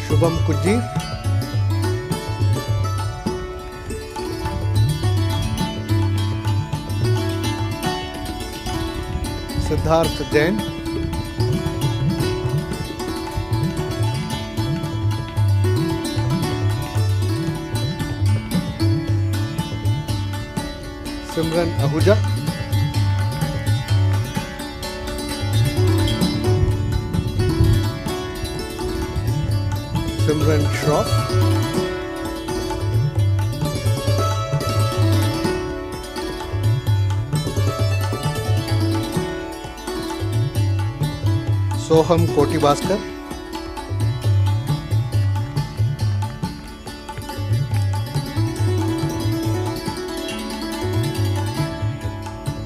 Shubham Kujir, Siddharth Jain, Simran Ahuja, Simran Shroff, Soham Koti Bhaskar,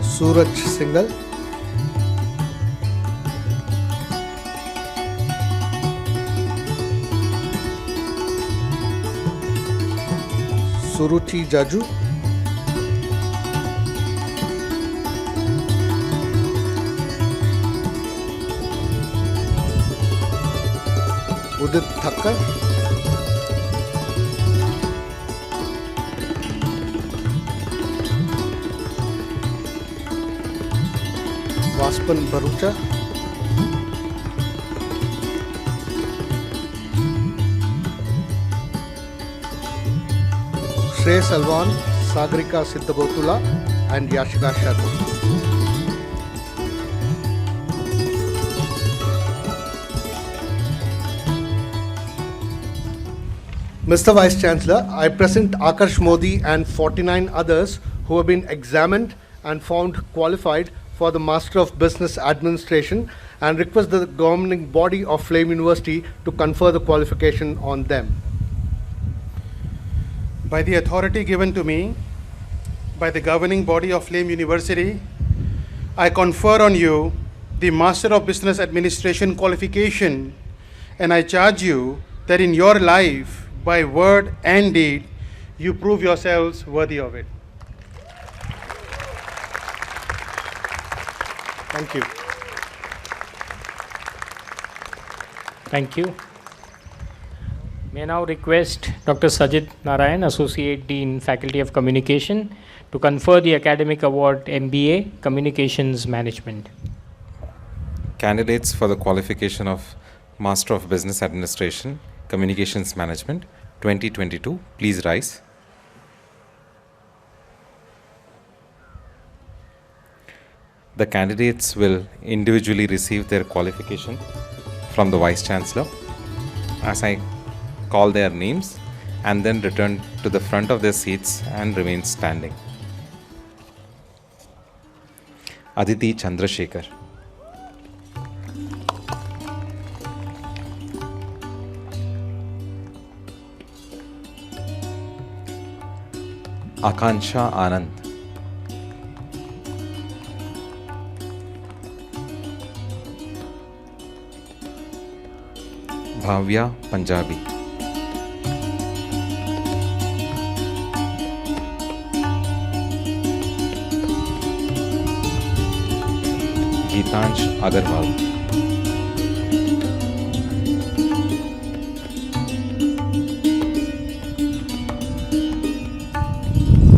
Suraj Singhal, Suruchi Jaju, Udit Thakkar, Vaspan Bharucha, Shrey Salwan, Sagarika Siddhabotula, and Yashika Sharma. Mr. Vice-Chancellor, I present Akarsh Modi and 49 others who have been examined and found qualified for the Master of Business Administration and request the governing body of Flame University to confer the qualification on them. By the authority given to me by the governing body of Flame University, I confer on you the Master of Business Administration qualification, and I charge you that in your life, by word and deed, you prove yourselves worthy of it. Thank you. Thank you. May I now request Dr. Sajid Narayan, Associate Dean, Faculty of Communication, to confer the Academic Award MBA, Communications Management. Candidates for the qualification of Master of Business Administration, Communications Management 2022, please rise. The candidates will individually receive their qualification from the Vice-Chancellor as I call their names and then return to the front of their seats and remain standing. Aditi Chandrasekhar, Akansha Anand, Bhavya Punjabi, Geetansh Agarwal,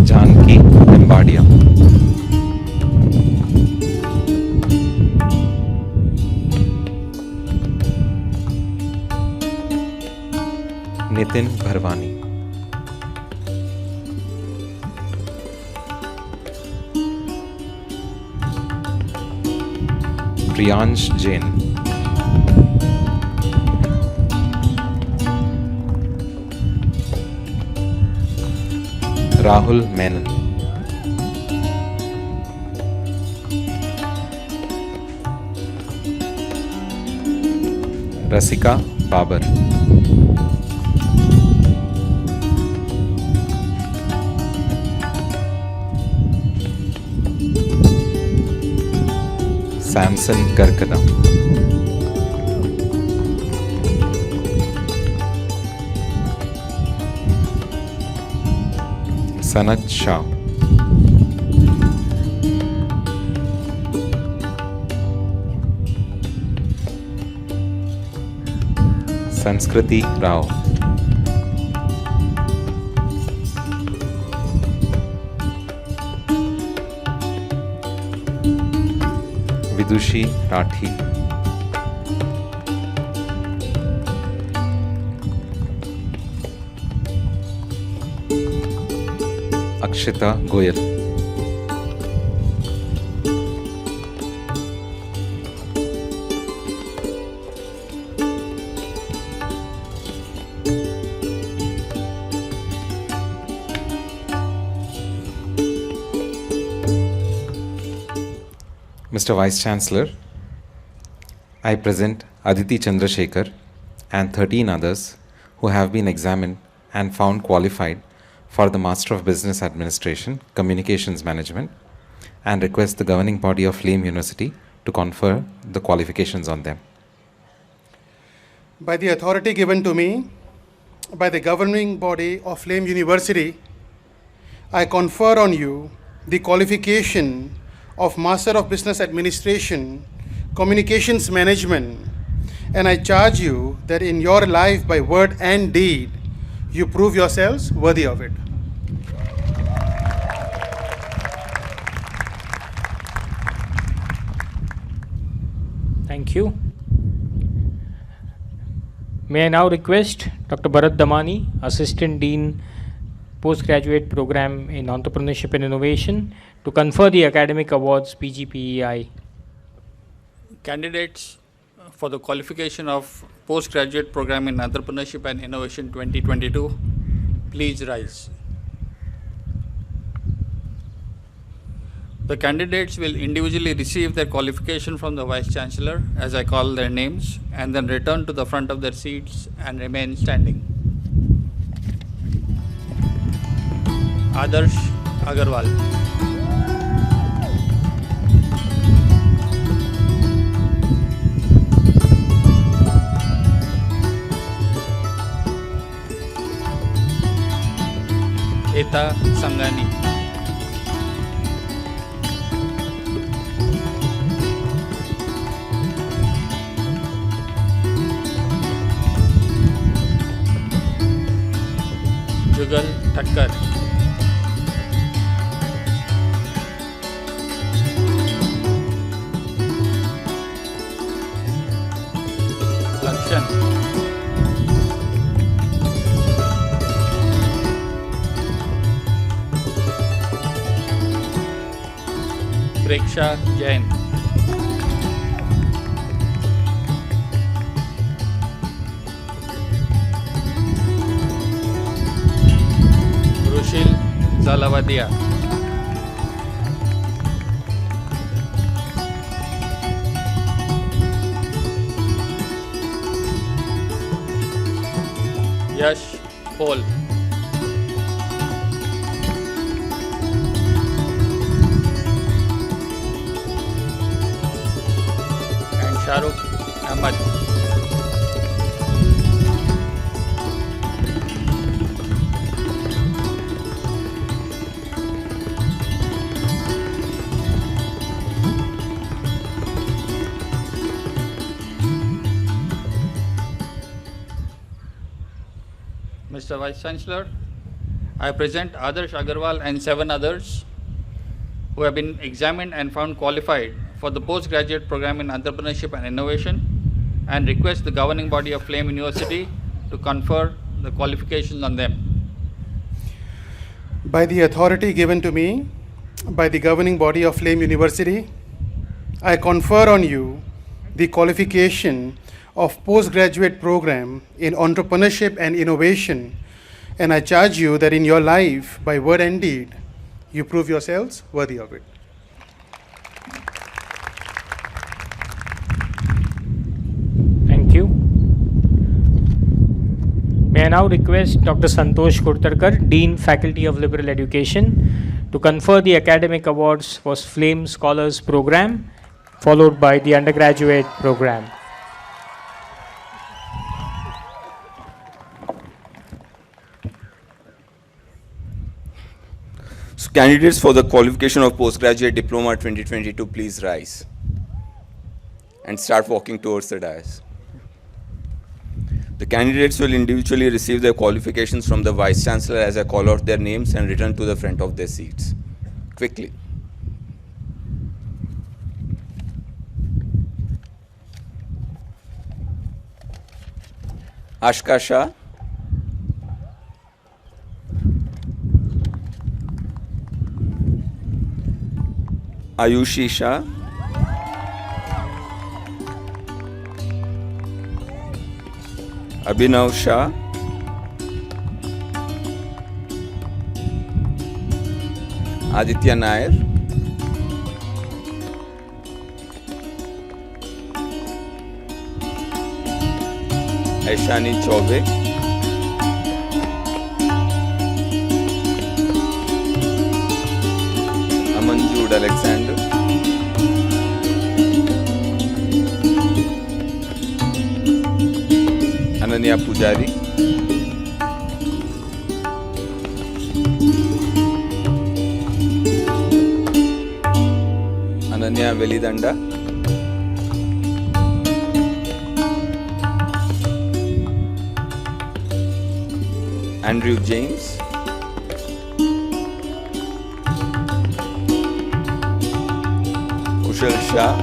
Janki Limbadia, Nitin Bharwani, Priyansh Jain, Rahul Menon, Rasika Babar, Samson Karkada, Sanat Shah, Sanskriti Rao, Vidushi Rathi, Akshita Goyal, Mr. Vice-Chancellor, I present Aditi Chandrasekhar and 13 others who have been examined and found qualified for the Master of Business Administration, Communications Management, and request the governing body of Flame University to confer the qualifications on them. By the authority given to me by the governing body of Flame University, I confer on you the qualification of Master of Business Administration, Communications Management, and I charge you that in your life by word and deed, you prove yourselves worthy of it. Thank you. May I now request Dr. Bharat Damani, Assistant Dean, Postgraduate Program in Entrepreneurship and Innovation, to confer the academic awards PGPEI. Candidates for the qualification of Postgraduate Program in Entrepreneurship and Innovation 2022, please rise. The candidates will individually receive their qualification from the Vice-Chancellor as I call their names and then return to the front of their seats and remain standing. Adarsh Agarwal, Eta Sangani, Jugal Thakkar, Lakshan, Preksha Jain, Savadia. Yash Paul. And Shahrukh Ahmad. Mr. Vice-Chancellor, I present Adarsh Agarwal and 7 others who have been examined and found qualified for the postgraduate program in entrepreneurship and innovation, and request the governing body of Flame University to confer the qualifications on them. By the authority given to me by the governing body of Flame University, I confer on you the qualification of postgraduate program in entrepreneurship and innovation, and I charge you that in your life, by word and deed, you prove yourselves worthy of it. Thank you. May I now request Dr. Santosh Kurtarkar, Dean, Faculty of Liberal Education, to confer the academic awards for Flame Scholars Program, followed by the undergraduate program. So candidates for the qualification of postgraduate diploma 2022, please rise and start walking towards the dais. The candidates will individually receive their qualifications from the Vice-Chancellor as I call out their names and return to the front of their seats. Quickly. Ashka Shah. Ayushi Shah. Abhinav Shah. Aditya Nair. Aishani Chaube. Amanjud Alexander. Ananya Pujari. Ananya Velidanda. Andrew James. Kushal Shah.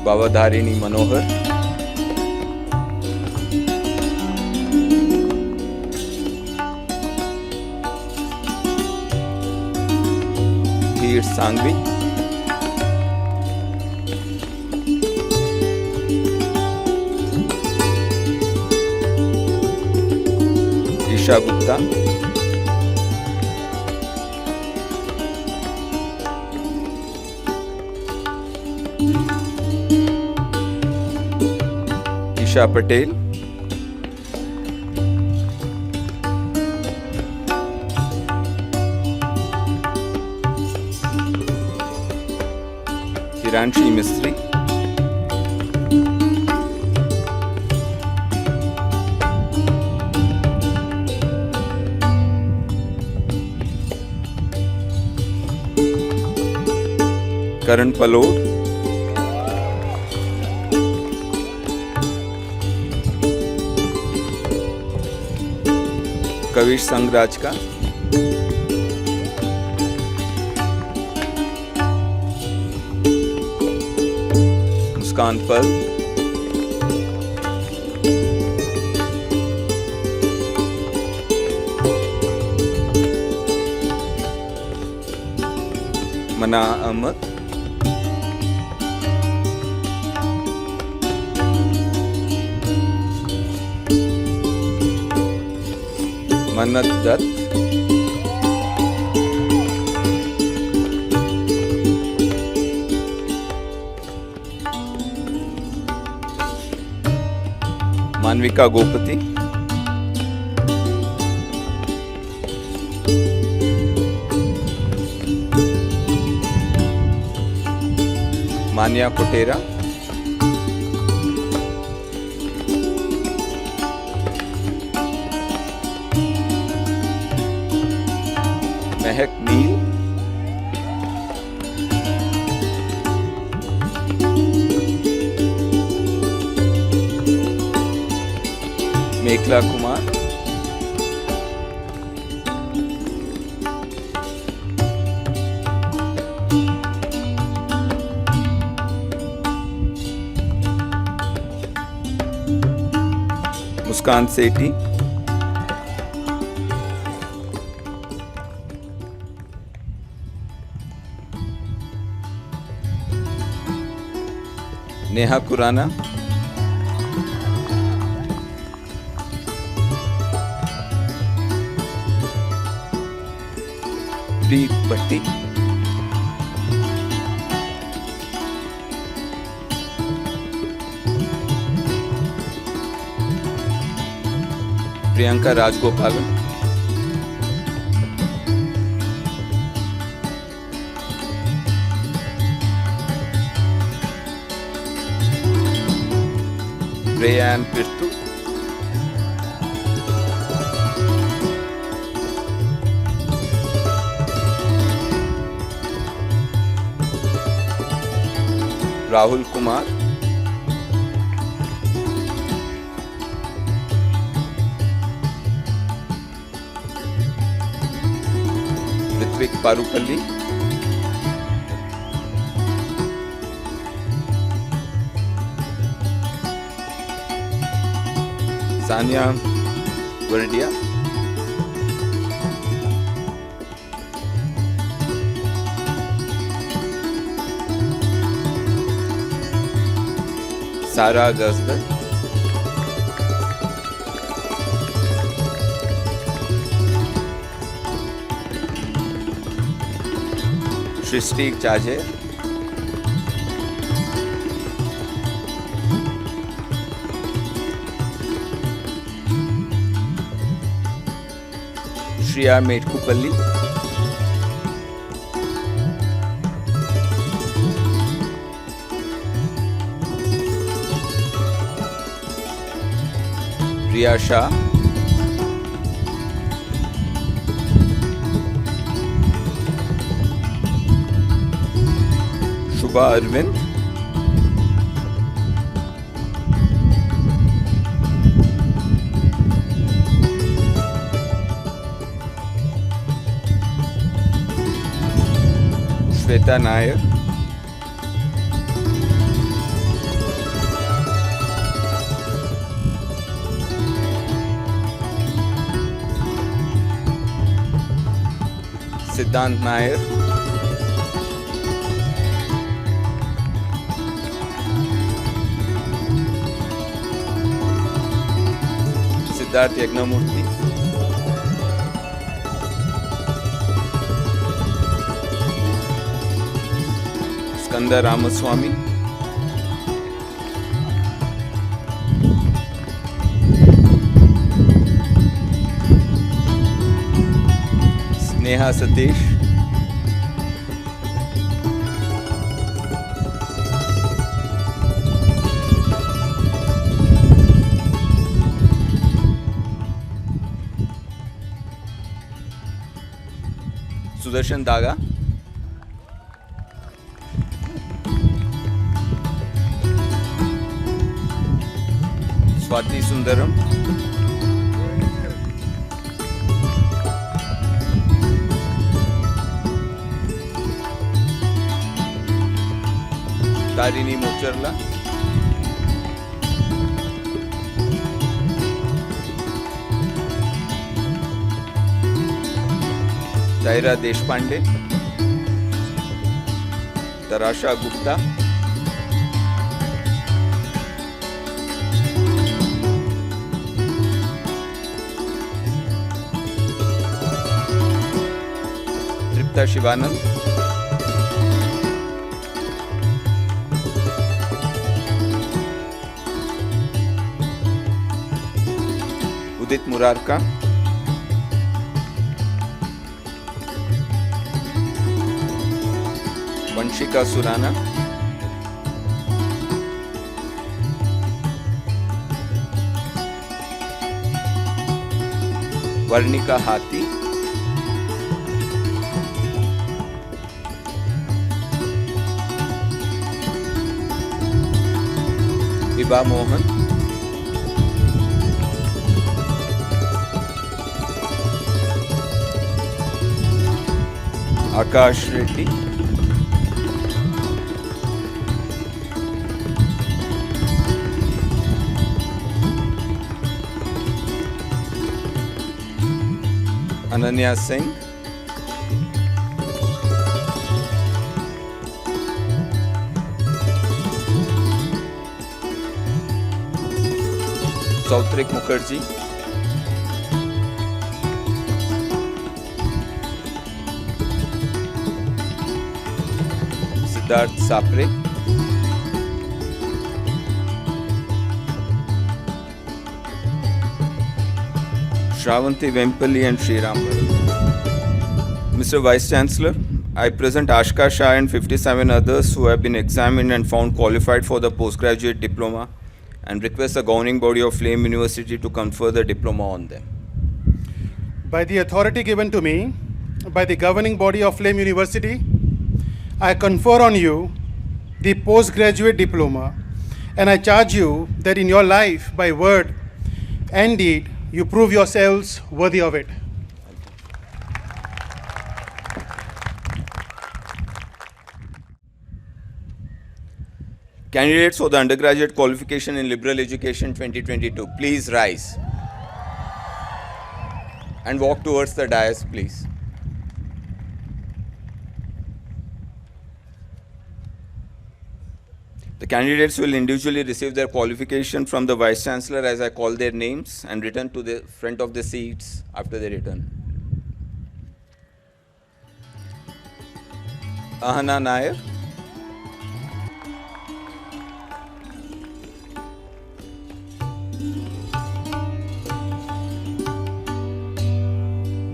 Bhavadharini Manohar. Veer Sangvi. Isha Gupta. Isha Patel. Hiranshi Mistry. Karan Palod. Kavish Sangraj ka. Muskan Pal. Mana Ahmad. Mannat Dutt, Manvika Gopati, Manya Kotera, Mehak Neel, Mekla Kumar, Muskan Sethi, Neha Kurana, Preet Bhatti, Priyanka Rajgopalan, Rayan Pirtu, Rahul Kumar, Ritvik Parupalli, Sanya Vardia, Sara Gazgar, Shrishti Chajer, Shriya Medkupalli, Riya Shah, Shubha Arvind, Shweta Nair, Siddhant Nair, Siddharth Yagnamurthy, Skanda Ramaswamy, Sneha Satish, Sudarshan Daga, Swati Sundaram, Tarini Mocharla, Taira Deshpande, Tarasha Gupta, Anamrita Shivanand, Udit Murarka, Vanshika Surana, Varnika Hathi, Vibha Mohan, Akash Reddy, Ananya Singh, Sautrik Mukherjee, Siddharth Sapre, Shravanti Vempally and Sriram Bharat. Mr. Vice-Chancellor, I present Ashka Shah and 57 others who have been examined and found qualified for the postgraduate diploma and request the governing body of Flame University to confer the diploma on them. By the authority given to me by the governing body of Flame University, I confer on you the postgraduate diploma, and I charge you that in your life, by word and deed, you prove yourselves worthy of it. Candidates for the undergraduate qualification in liberal education 2022, please rise and walk towards the dais, please. The candidates will individually receive their qualification from the Vice-Chancellor as I call their names and return to the front of the seats after they return. Ahana Nair,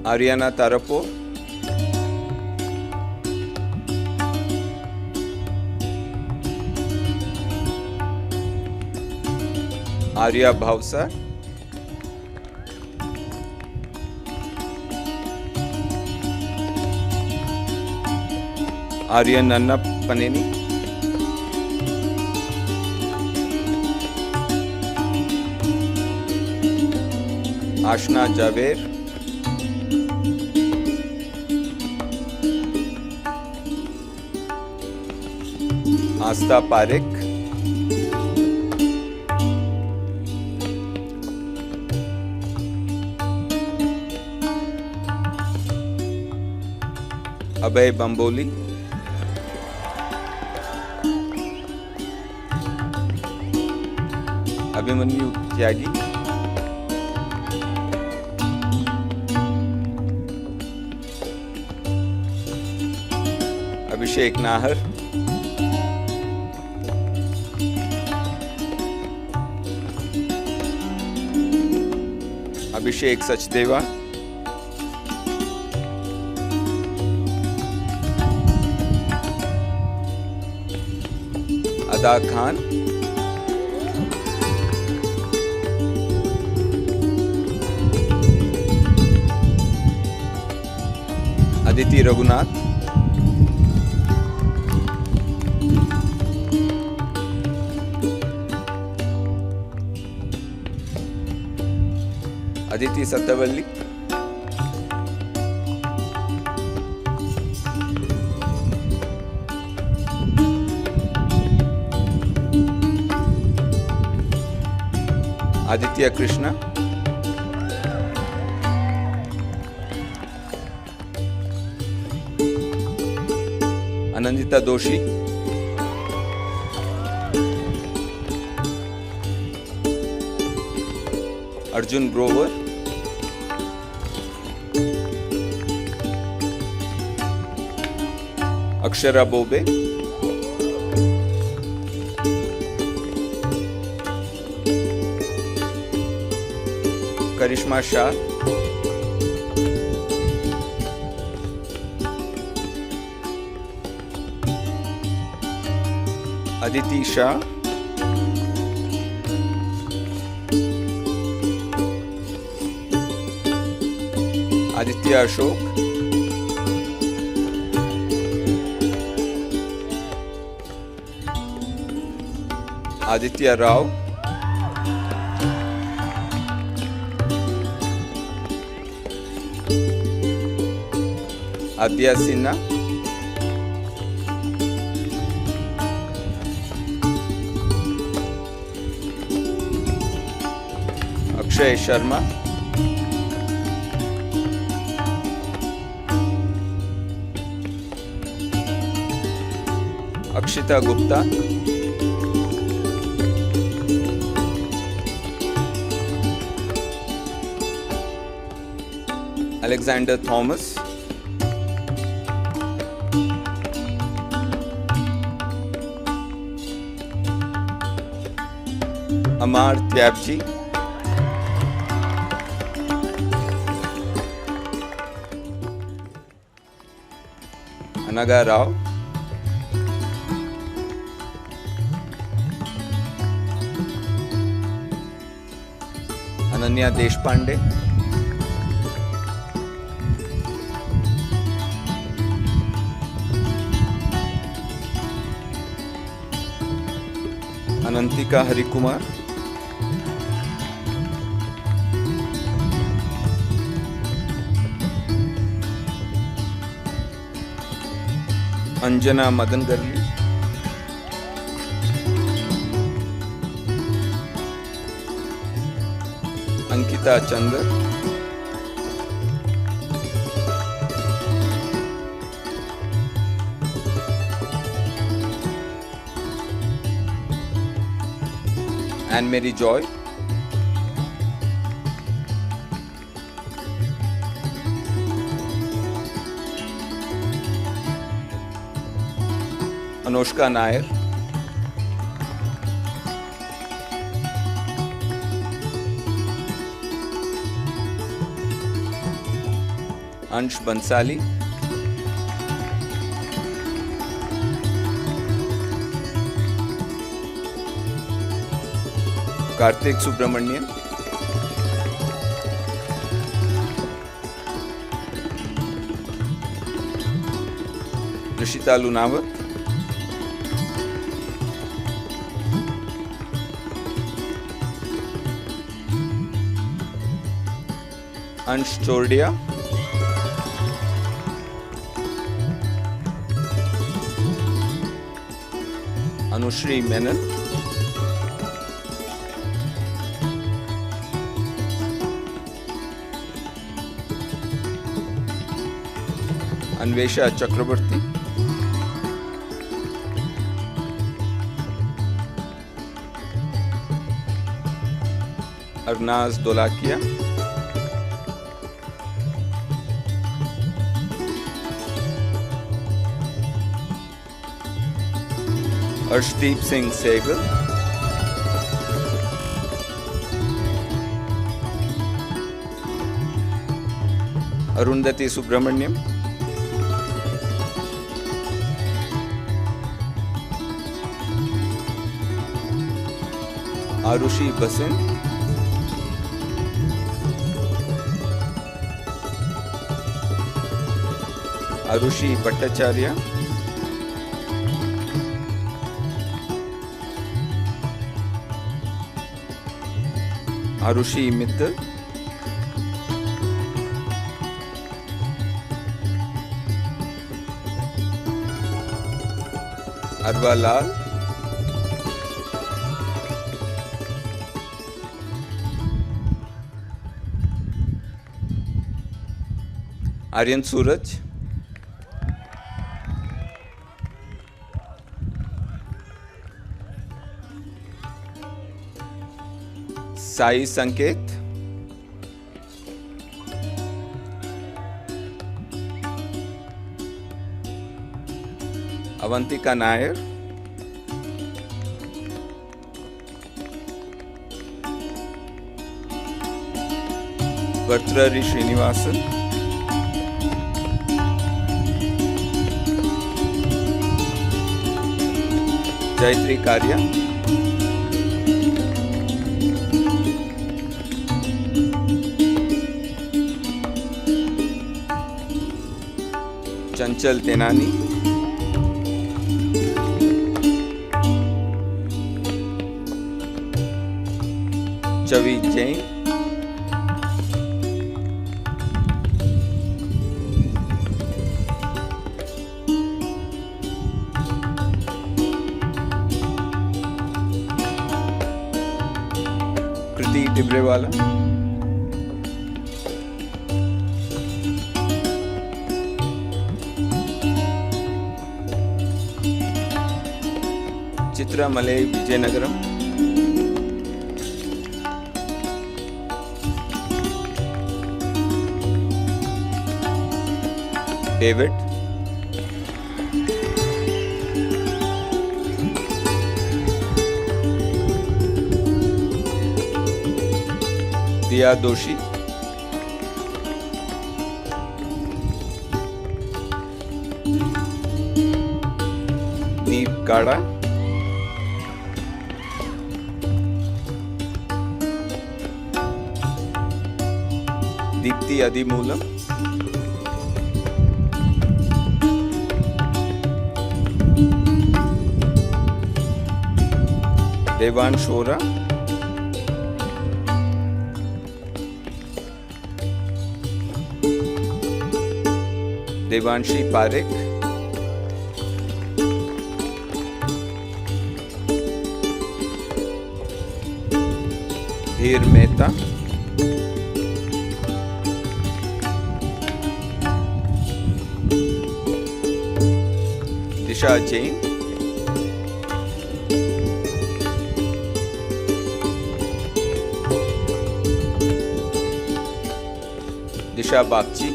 Ariana Tarapo, Arya Bhavsa, Arya Nanna Paneni, Ashna Javer, Asta Parekh, Abhay Bamboli, Abhimanyu Tyagi, Abhishek Nahar, Abhishek Sachdeva, Ada Khan, Aditi Raghunath, Aditi Satyavalli, Aditya Krishna, Anandita Doshi, Arjun Grover, Akshara Bobe, Karishma Shah, Aditi Shah, Aditya Ashok, Aditya Rao, Adya Sinha, Akshay Sharma, Akshita Gupta, Alexander Thomas, Amar Tyabji, Anaga Rao, Ananya Deshpande, Anantika Harikumar, Anjana Madangarli, Ankita Chandar, Anne Mary Joy, Anushka Nair, Ansh Bansali, Karthik Subramanian, Rishita Lunawat, Ansh Chordia, Anushri Menon, Anvesha Chakraborty, Arnaz Dolakia, Arshdeep Singh Sehgal, Arundhati Subramaniam, Arushi Basin, Arushi Bhattacharya, Arushi Mittal, Arwa Lal, Aryan Suraj, Sai Sanket, Avantika Nair, Vartrari Srinivasan, Jayatri Karya, Chanchal Tenani, Chavi Jain, Kriti Tibrewala, Chitra Malay Vijayanagaram, David, Diya Doshi, Deep Kada, Deepti Adimulam, Devan Shora, Devanshi Parekh, Dheer Mehta, Disha Jain, Disha Bagchi,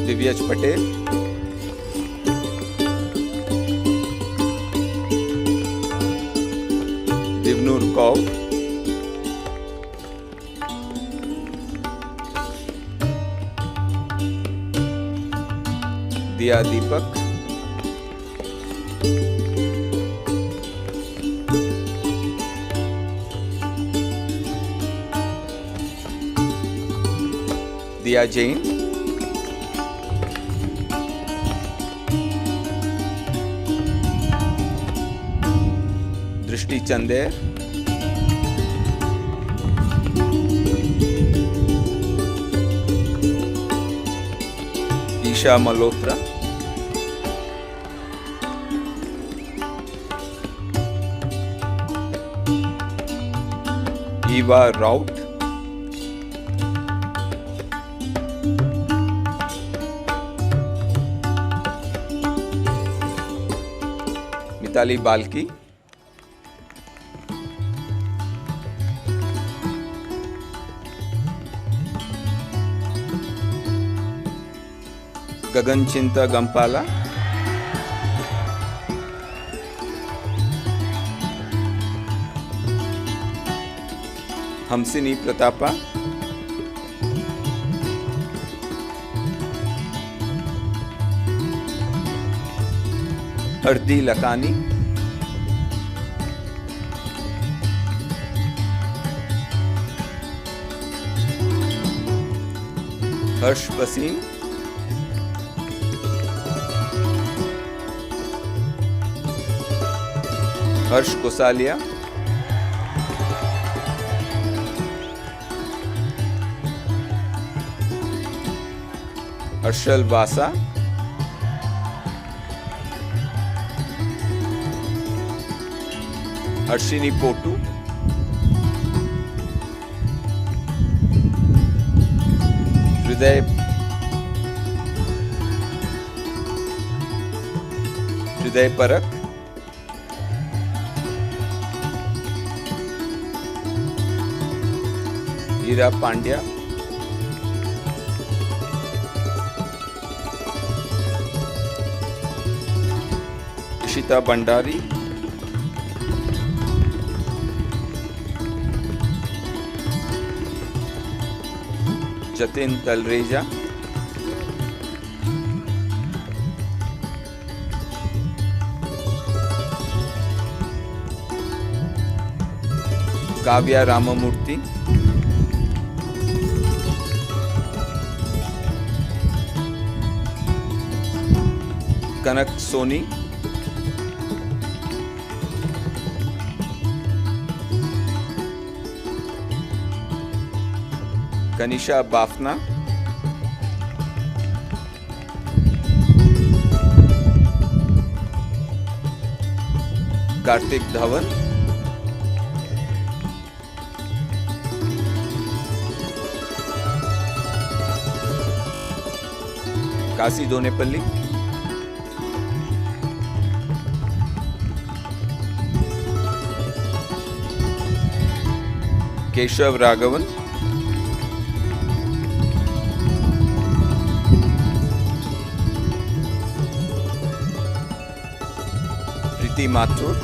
Divyaj Patel, Divnur Kaur, Diya Deepak, Diya Jain, Drishti Chander, Isha Malhotra, Eva Raut, Mitali Balki, Gagan Chinta Gampala, Hamsini Pratapa, Hardi Lakani, Harsh Basin, Harsh Kosalia, Harshal Vasa, Harshini Potu, Hriday Parak, Hira Pandya, Madhumita Bandari, Jatin Talreja, Kavya Ramamurthy, Kanak Soni, Kanisha Bafna, Kartik Dhawan, Kasi Donepalli, Keshav Raghavan, Priti Mathur,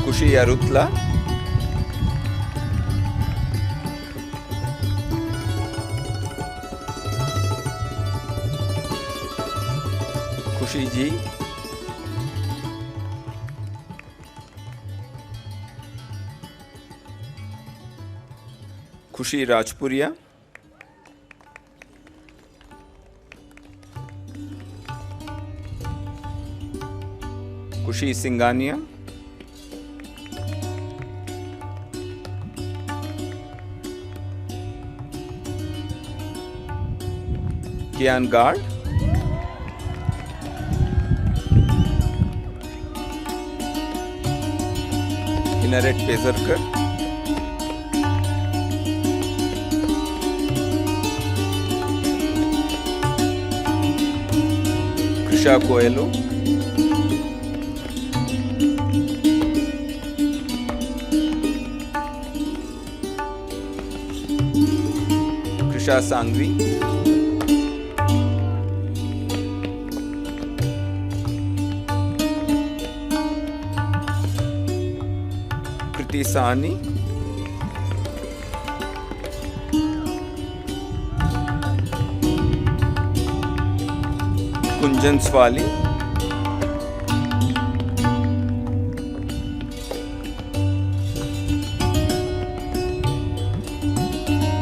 Kushi Arutla, Kushi Ji, Kushi Rajpuria, Kushi Singhania, Kian Gard, Inaret Pezarkar, Krisha Coelho, Krisha Sangvi, Kriti Sahni, Kunjan Swali,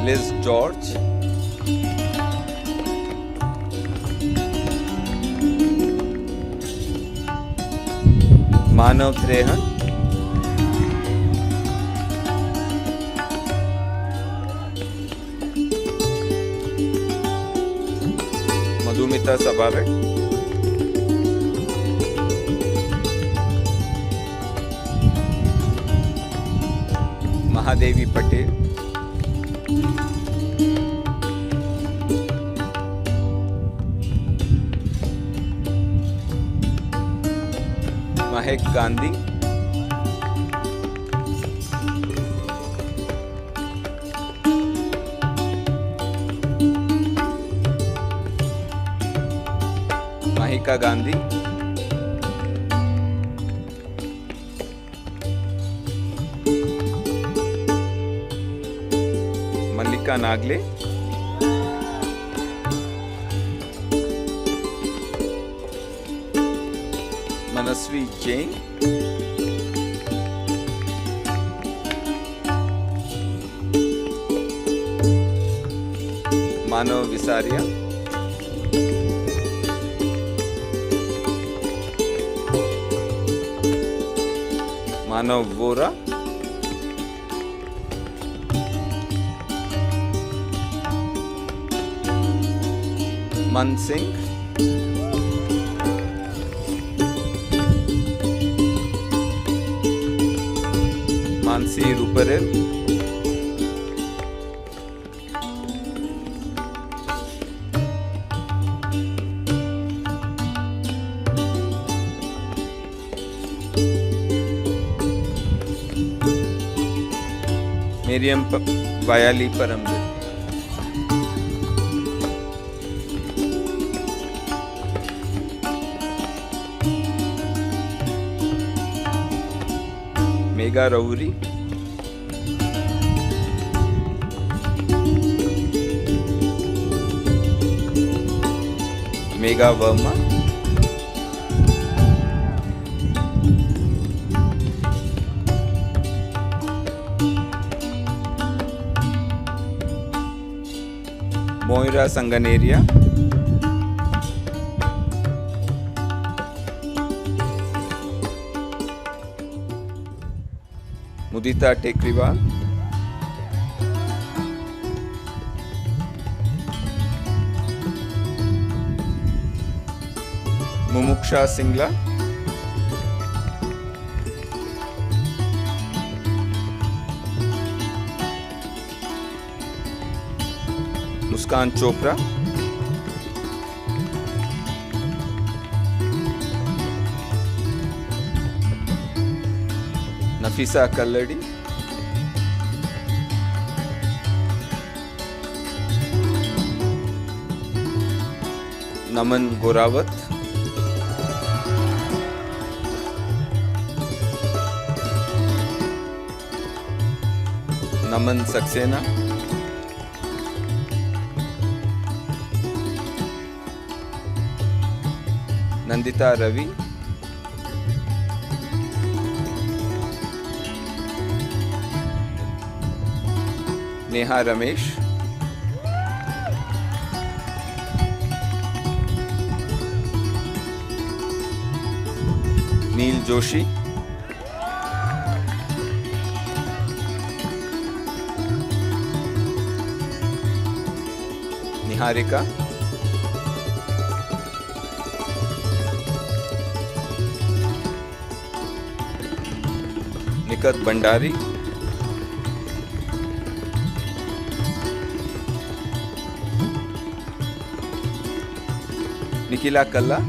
Liz George, Manav Trehan, Madhumita Sabhavek, Mahadevi Patel, Mahek Gandhi, Mahika Gandhi, Mallika Nagle, Manasvi Jain, Manav Visaria, Manav Vora, Man Singh, Mansi Ruparel, Miriam Vayali Paramdit. Megha Rauri. Megha Verma. Moira Sanganeria. Mudita Tekriwal. Mumuksha Singla. Muskan Chopra. Nafisa Kalladi. Naman Gorawat. Naman Saxena. Nandita Ravi. Neha Ramesh. Neil Joshi. Niharika. Nikat Bandari. Nikila Kalla.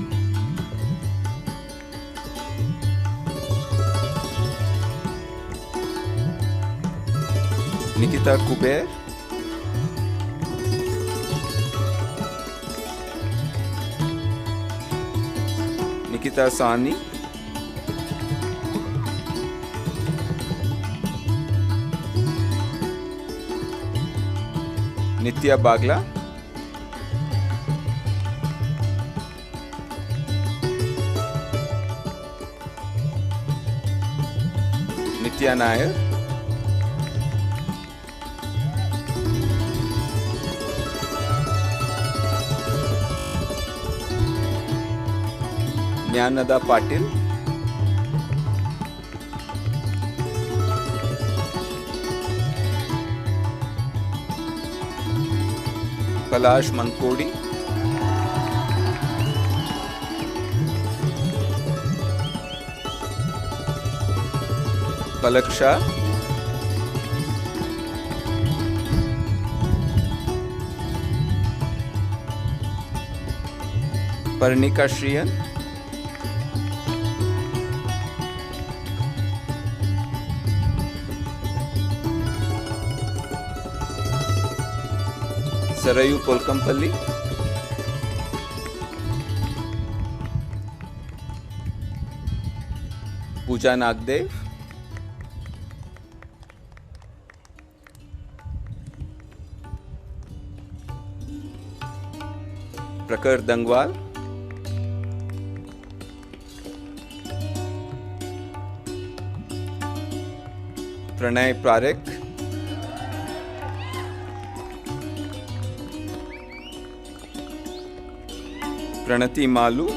Nikita Kuber. Nikita Sani. Nitya Bagla. Nitya Nair. Jnanada Patil. Kalash Mankodi. Palak Shah. Parnika Shriyan. Sarayu Polkampalli. Pooja Nagdev. Prakar Dangwal. Pranay Parekh. Pranati Malu.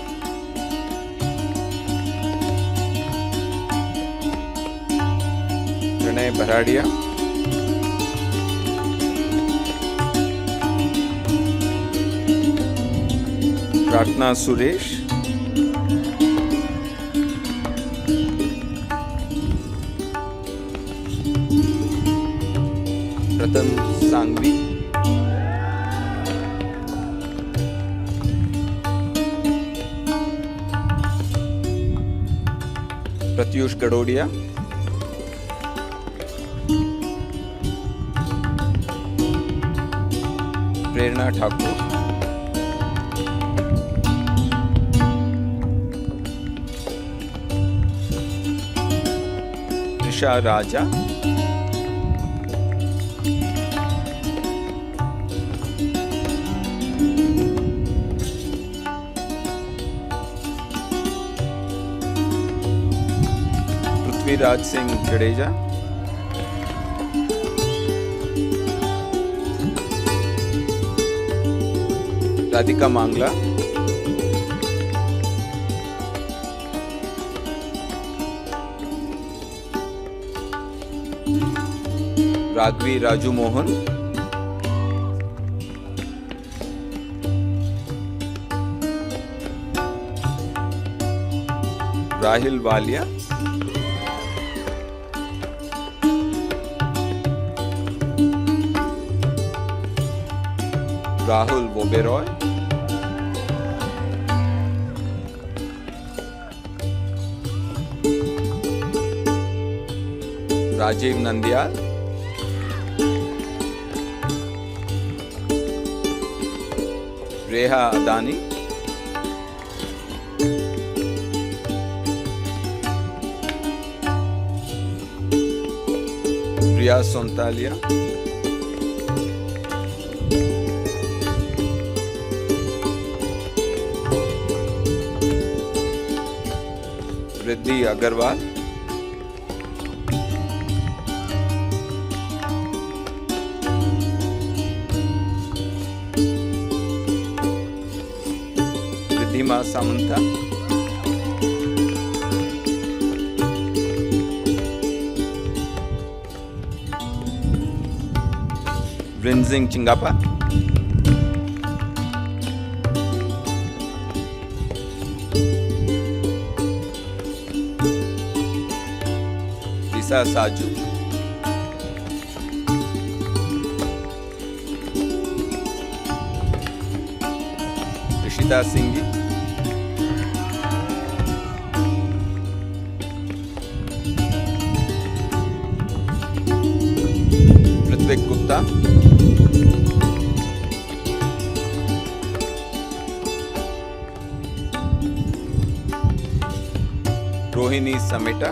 Pranay Bharadia. Pratna Suresh. Pratham Sangvi. Pratyush Gadodia. प्रेरणा ठाकुर, त्रिशा राजा, पृथ्वीराज सिंह जडेजा, राधिका मांगला, राघवी राजू मोहन, राहिल वालिया, राहुल वोबेरॉय, राजीव नंदियाल, रेहा अदानी, प्रिया सोनतालिया, Riddhi Agarwal, Riddhima Samanta, rinsing चिंगापा, लिसा साजू, Rishita सिंगी, Ritwik Gupta, Rohini समेटा,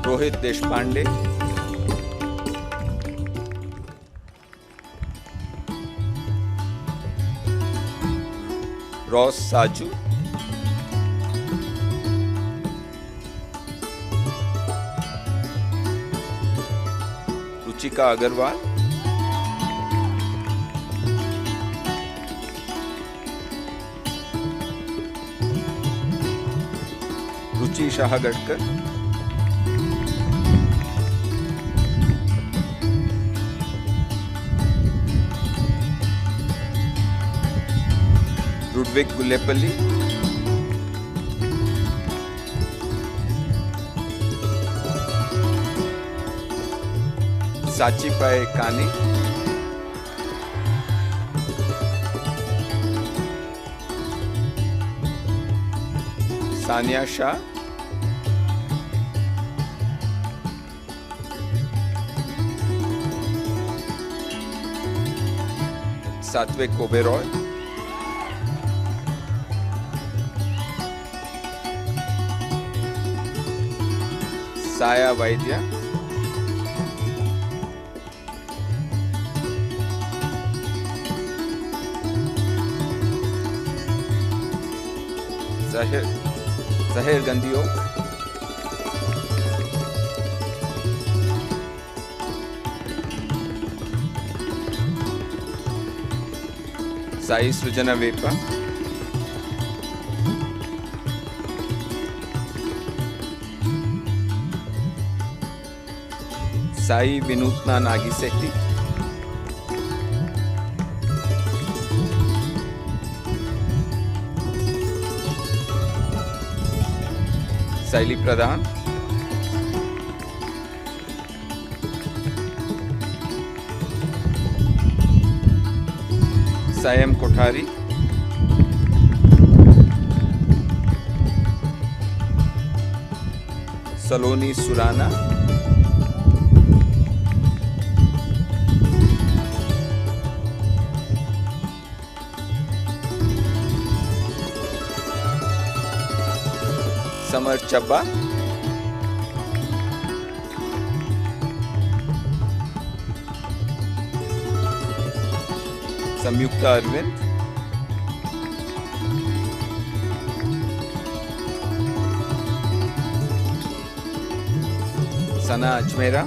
Rohit Deshpande, Ross साजू, रुचिका अग्रवाल, रुचि शाहगढ़कर, रुडविक गुलेपल्ली, साचिपाय कानी, सानिया शाह, सात्विक ओबेरॉय, साया वैद्या, जहेर गंदियो, साई सृजना vapour, Sai विनूतना नागिशेट्टी, शैली प्रधान, Sayam Kothari, Saloni Surana, Samar Chabba, Samyukta Arvind, Sana Ajmera,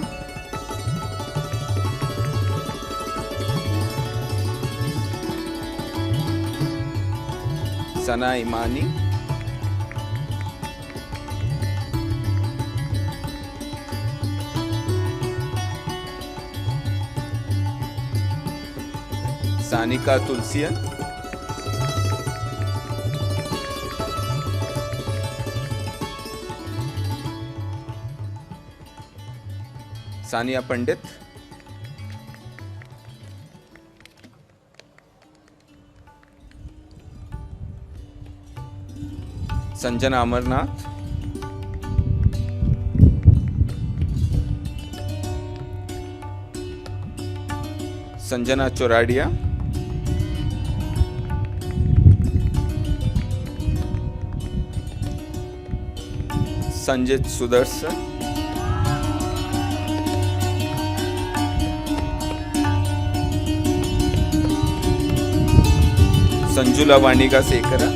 Sana Imani, Sanika Tulsian, Sania Pandit, Sanjana Amarnath, Sanjana Choradia, Sanjit Sudarshan, Sanjula Vanika Sekara,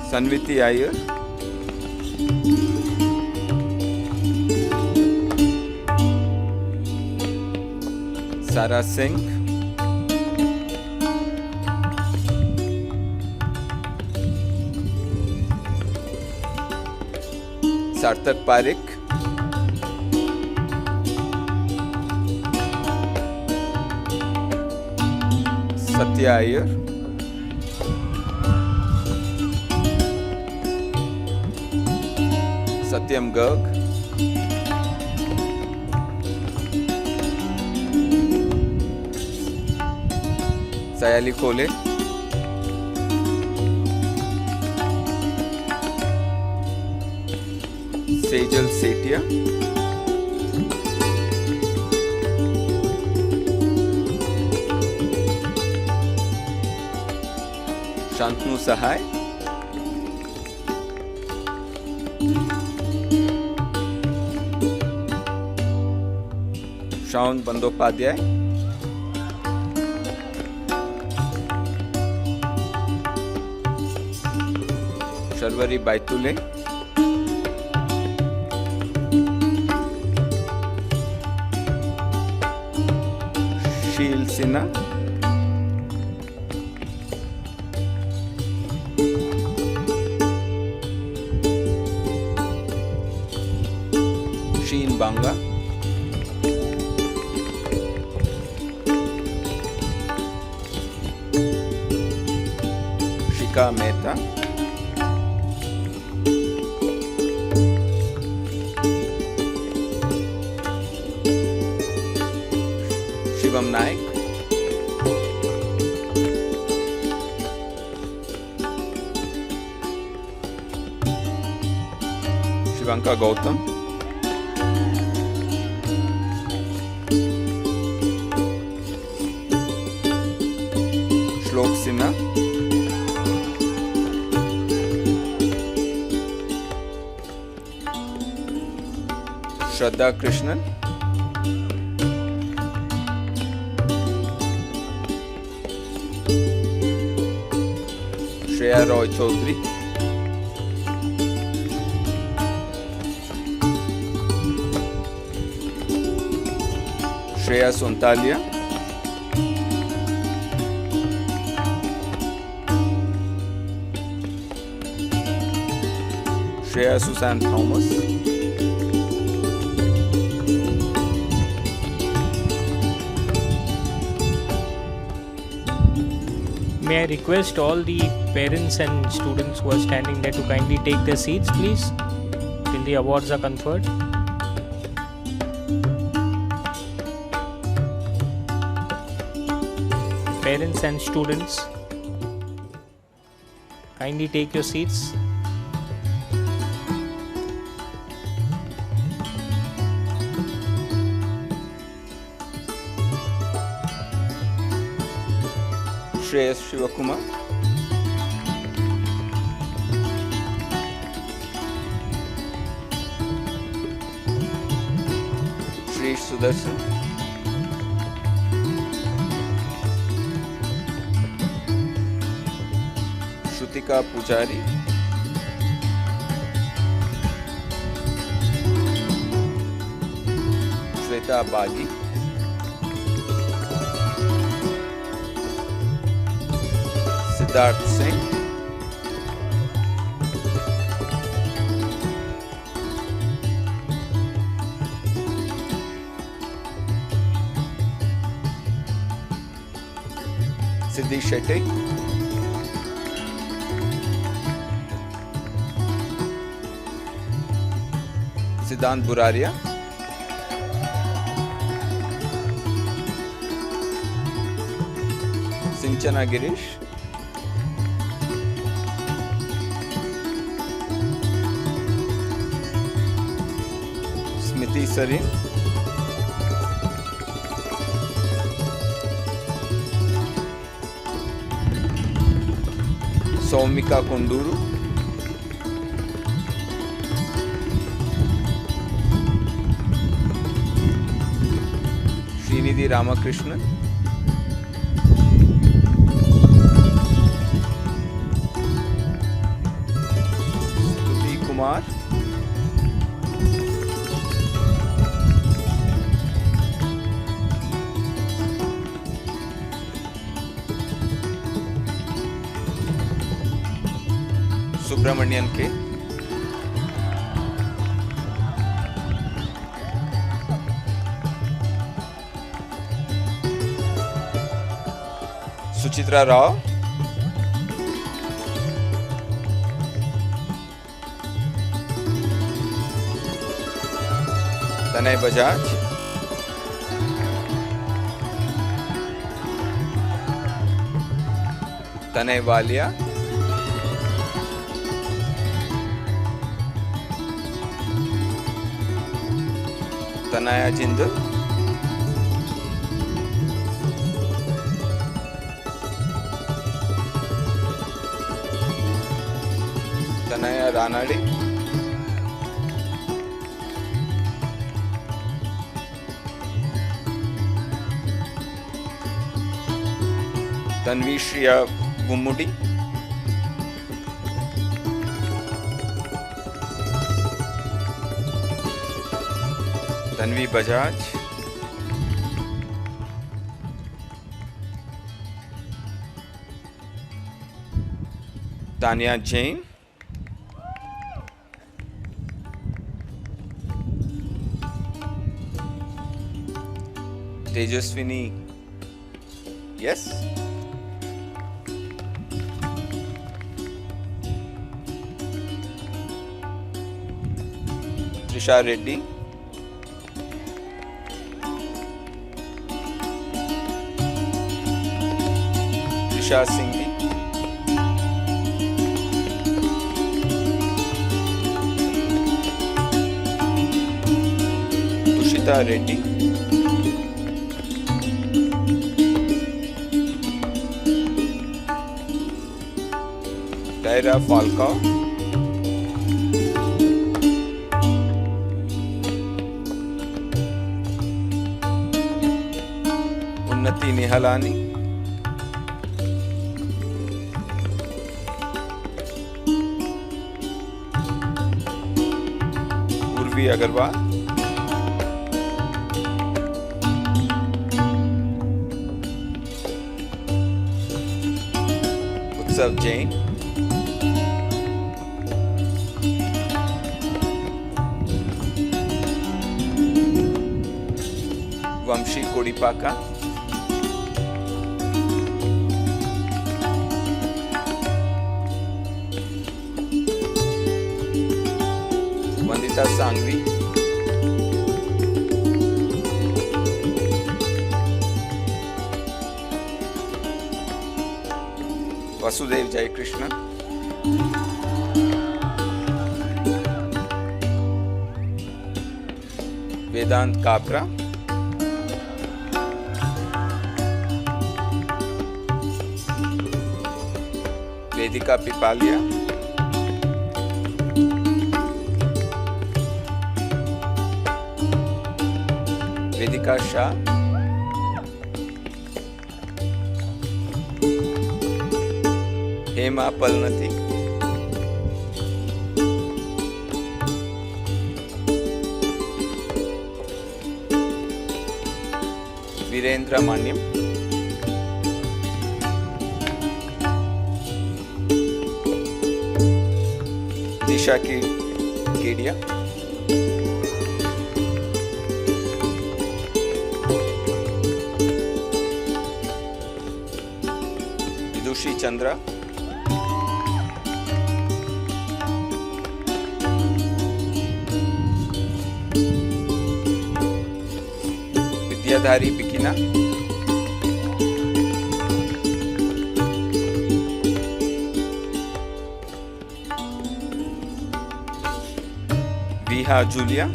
Sanviti Iyer, Sara Singh, Sarthak Parekh, Satya Iyer, Satyam Garg, Sayali Khole, Sejal Setia, Shantanu Sahai, Shaun Bandyopadhyay, Sharwari Baitule, Sheel Sinha, Sheen Banga, Shika Mehta, Shivam Naik, Shivanka Gautam, Shlok Sinha, Shraddha Krishnan, Shreya Roy Chaudhary, Shreya Sontalia, Shreya Susan Thomas, May I request all the parents and students who are standing there to kindly take their seats, please, till the awards are conferred. parents and students, kindly take your seats. Shreyas Shivakumar, Shri Sudarshan, Shrutika Pujari, Shweta Bagi, Siddharth Singh, Siddhi Shetty, Siddhant Buraria, Sinchana Girish, Smiti Sarin, Soumika Kunduru, Srinidhi Ramakrishnan, Stuti Kumar, Subramanian K, Suchitra Rao, Tanay Bajaj, Tanay Walia, Tanaya Jindal, Tanaya Ranade, Tanvi Shriya Gummudi, Tanvi Bajaj, Tanya Jain, Tejaswini, yes, Trisha Reddy, Trisha Singhi, Tushita Reddy, Tyra Falcao, Unnati Nihalani, Urvi Agarwal, Utsav Jain, Vamshi Kodipaka, Vandita Sangvi, Vasudev Jayakrishna, Vedant Kabra, Vedika Pipalia, Vedika Shah, Hema Palnati, Virendra Manyam, Disha Kedia, Vidushi Chandra, Vidyadhari Bikina, Viha Julia,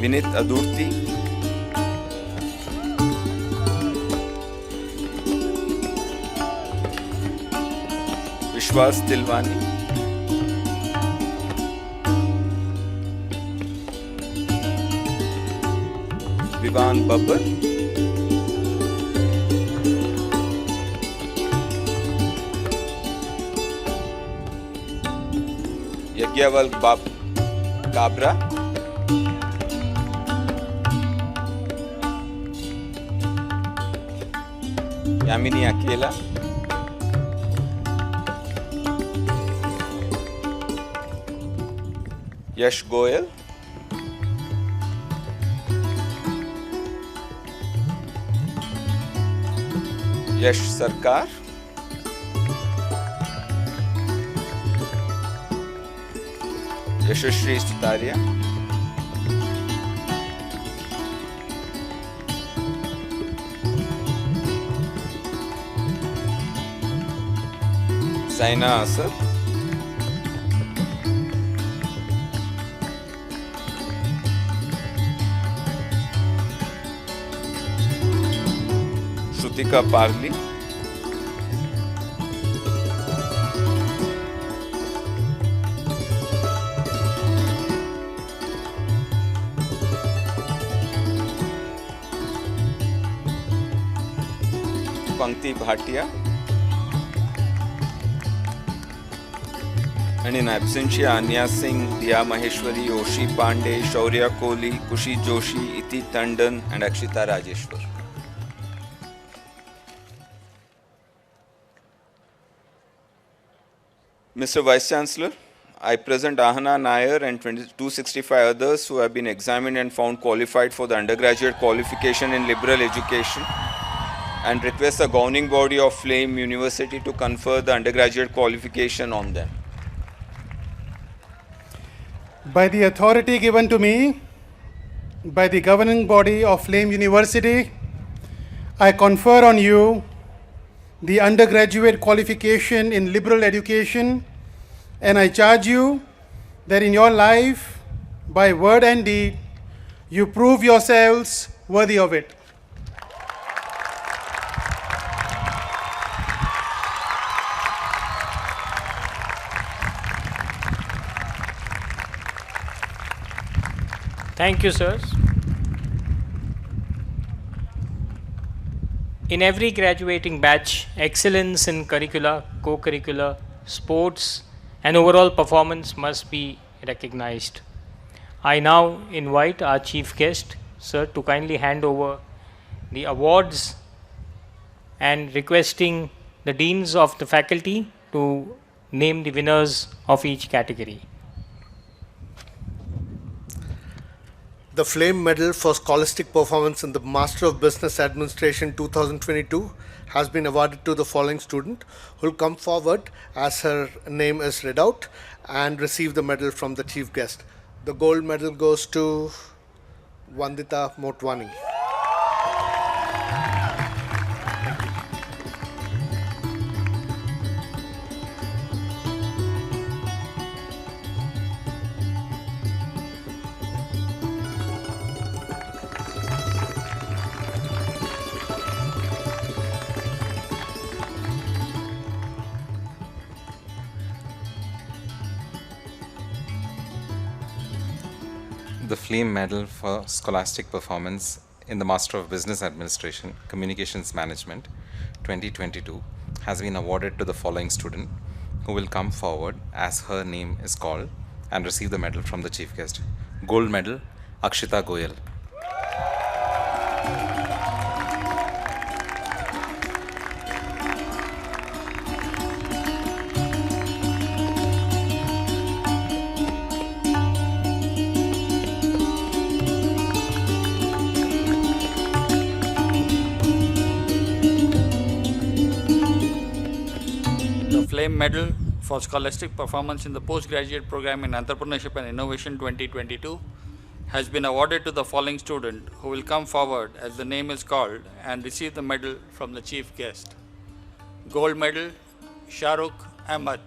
Vinit Adurti, Vishwas Tilwani, Vivan Babbar, Yagyaval Kabra, Yamini Akela, Yash Goyal, Yash Sarkar, Yashashri Sutaria, Saina Asad, Shrutika Parli, Pankti Bhatia, and in absentia Anya Singh, Diya Maheshwari, Oshi Pandey, Shaurya Kohli, Kushi Joshi, Iti Tandon and Akshita Rajeshwar. Mr. Vice-Chancellor, I present Ahana Nair and 265 others who have been examined and found qualified for the undergraduate qualification in liberal education and request the governing body of Flame University to confer the undergraduate qualification on them. By the authority given to me by the governing body of Flame University, I confer on you the undergraduate qualification in liberal education, and I charge you that in your life, by word and deed, you prove yourselves worthy of it. Thank you, sirs. In every graduating batch, excellence in curricula, co-curricular, sports, and overall performance must be recognized. I now invite our chief guest, sir, to kindly hand over the awards and requesting the deans of the faculty to name the winners of each category. The Flame Medal for Scholastic Performance in the Master of Business Administration 2022 has been awarded to the following student who will come forward as her name is read out and receive the medal from the chief guest. The gold medal goes to Vandita Motwani. The Flame Medal for Scholastic Performance in the Master of Business Administration, Communications Management 2022 has been awarded to the following student who will come forward as her name is called and receive the medal from the chief guest. Gold medal, Akshita Goyal. Flame Medal for Scholastic Performance in the Postgraduate Program in Entrepreneurship and Innovation 2022 has been awarded to the following student who will come forward as the name is called and receive the medal from the chief guest. Gold medal, Shahrukh Ahmed.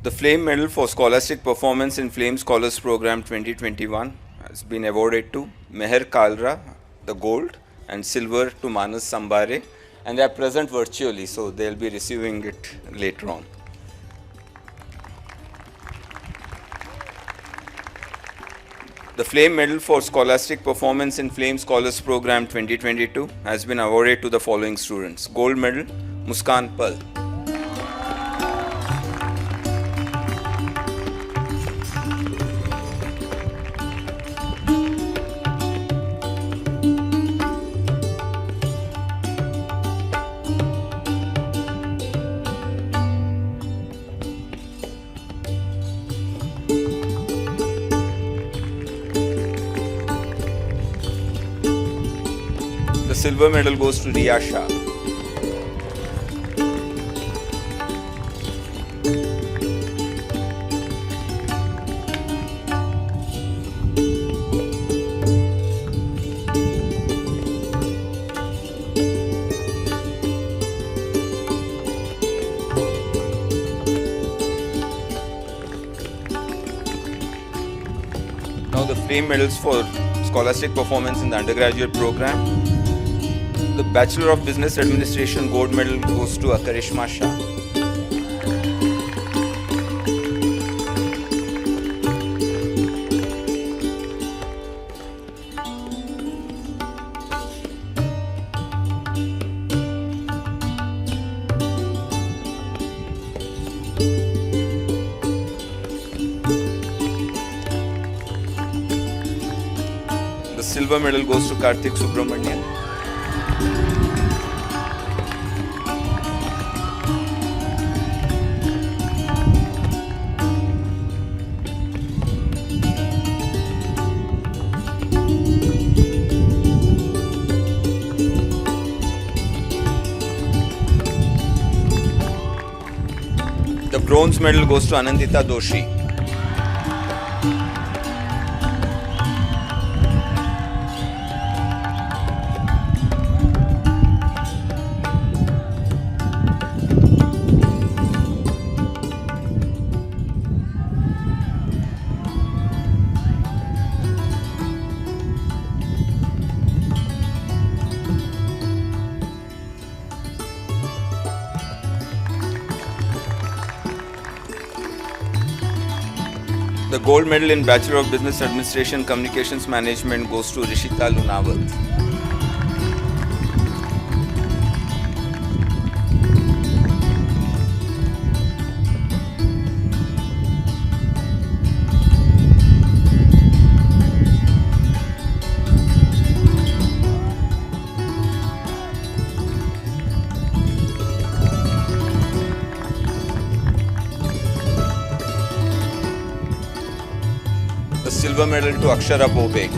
The Flame Medal for Scholastic Performance in Flame Scholars Program 2021 has been awarded to Meher Kalra, the gold, and silver to Manas Sambare, and they are present virtually, so they'll be receiving it later on. The Flame Medal for Scholastic Performance in Flame Scholars Program 2022 has been awarded to the following students. Gold medal, Muskan Pal. The silver medal goes to Riya Shah. Now the Flame medals for Scholastic Performance in the undergraduate program. The Bachelor of Business Administration gold medal goes to Akarishma Shah. The silver medal goes to Karthik Subramanian. The bronze medal goes to Anandita Doshi. The gold medal in Bachelor of Business Administration Communications Management goes to Rishita Lunawat. silver medal to Akshara Bobe.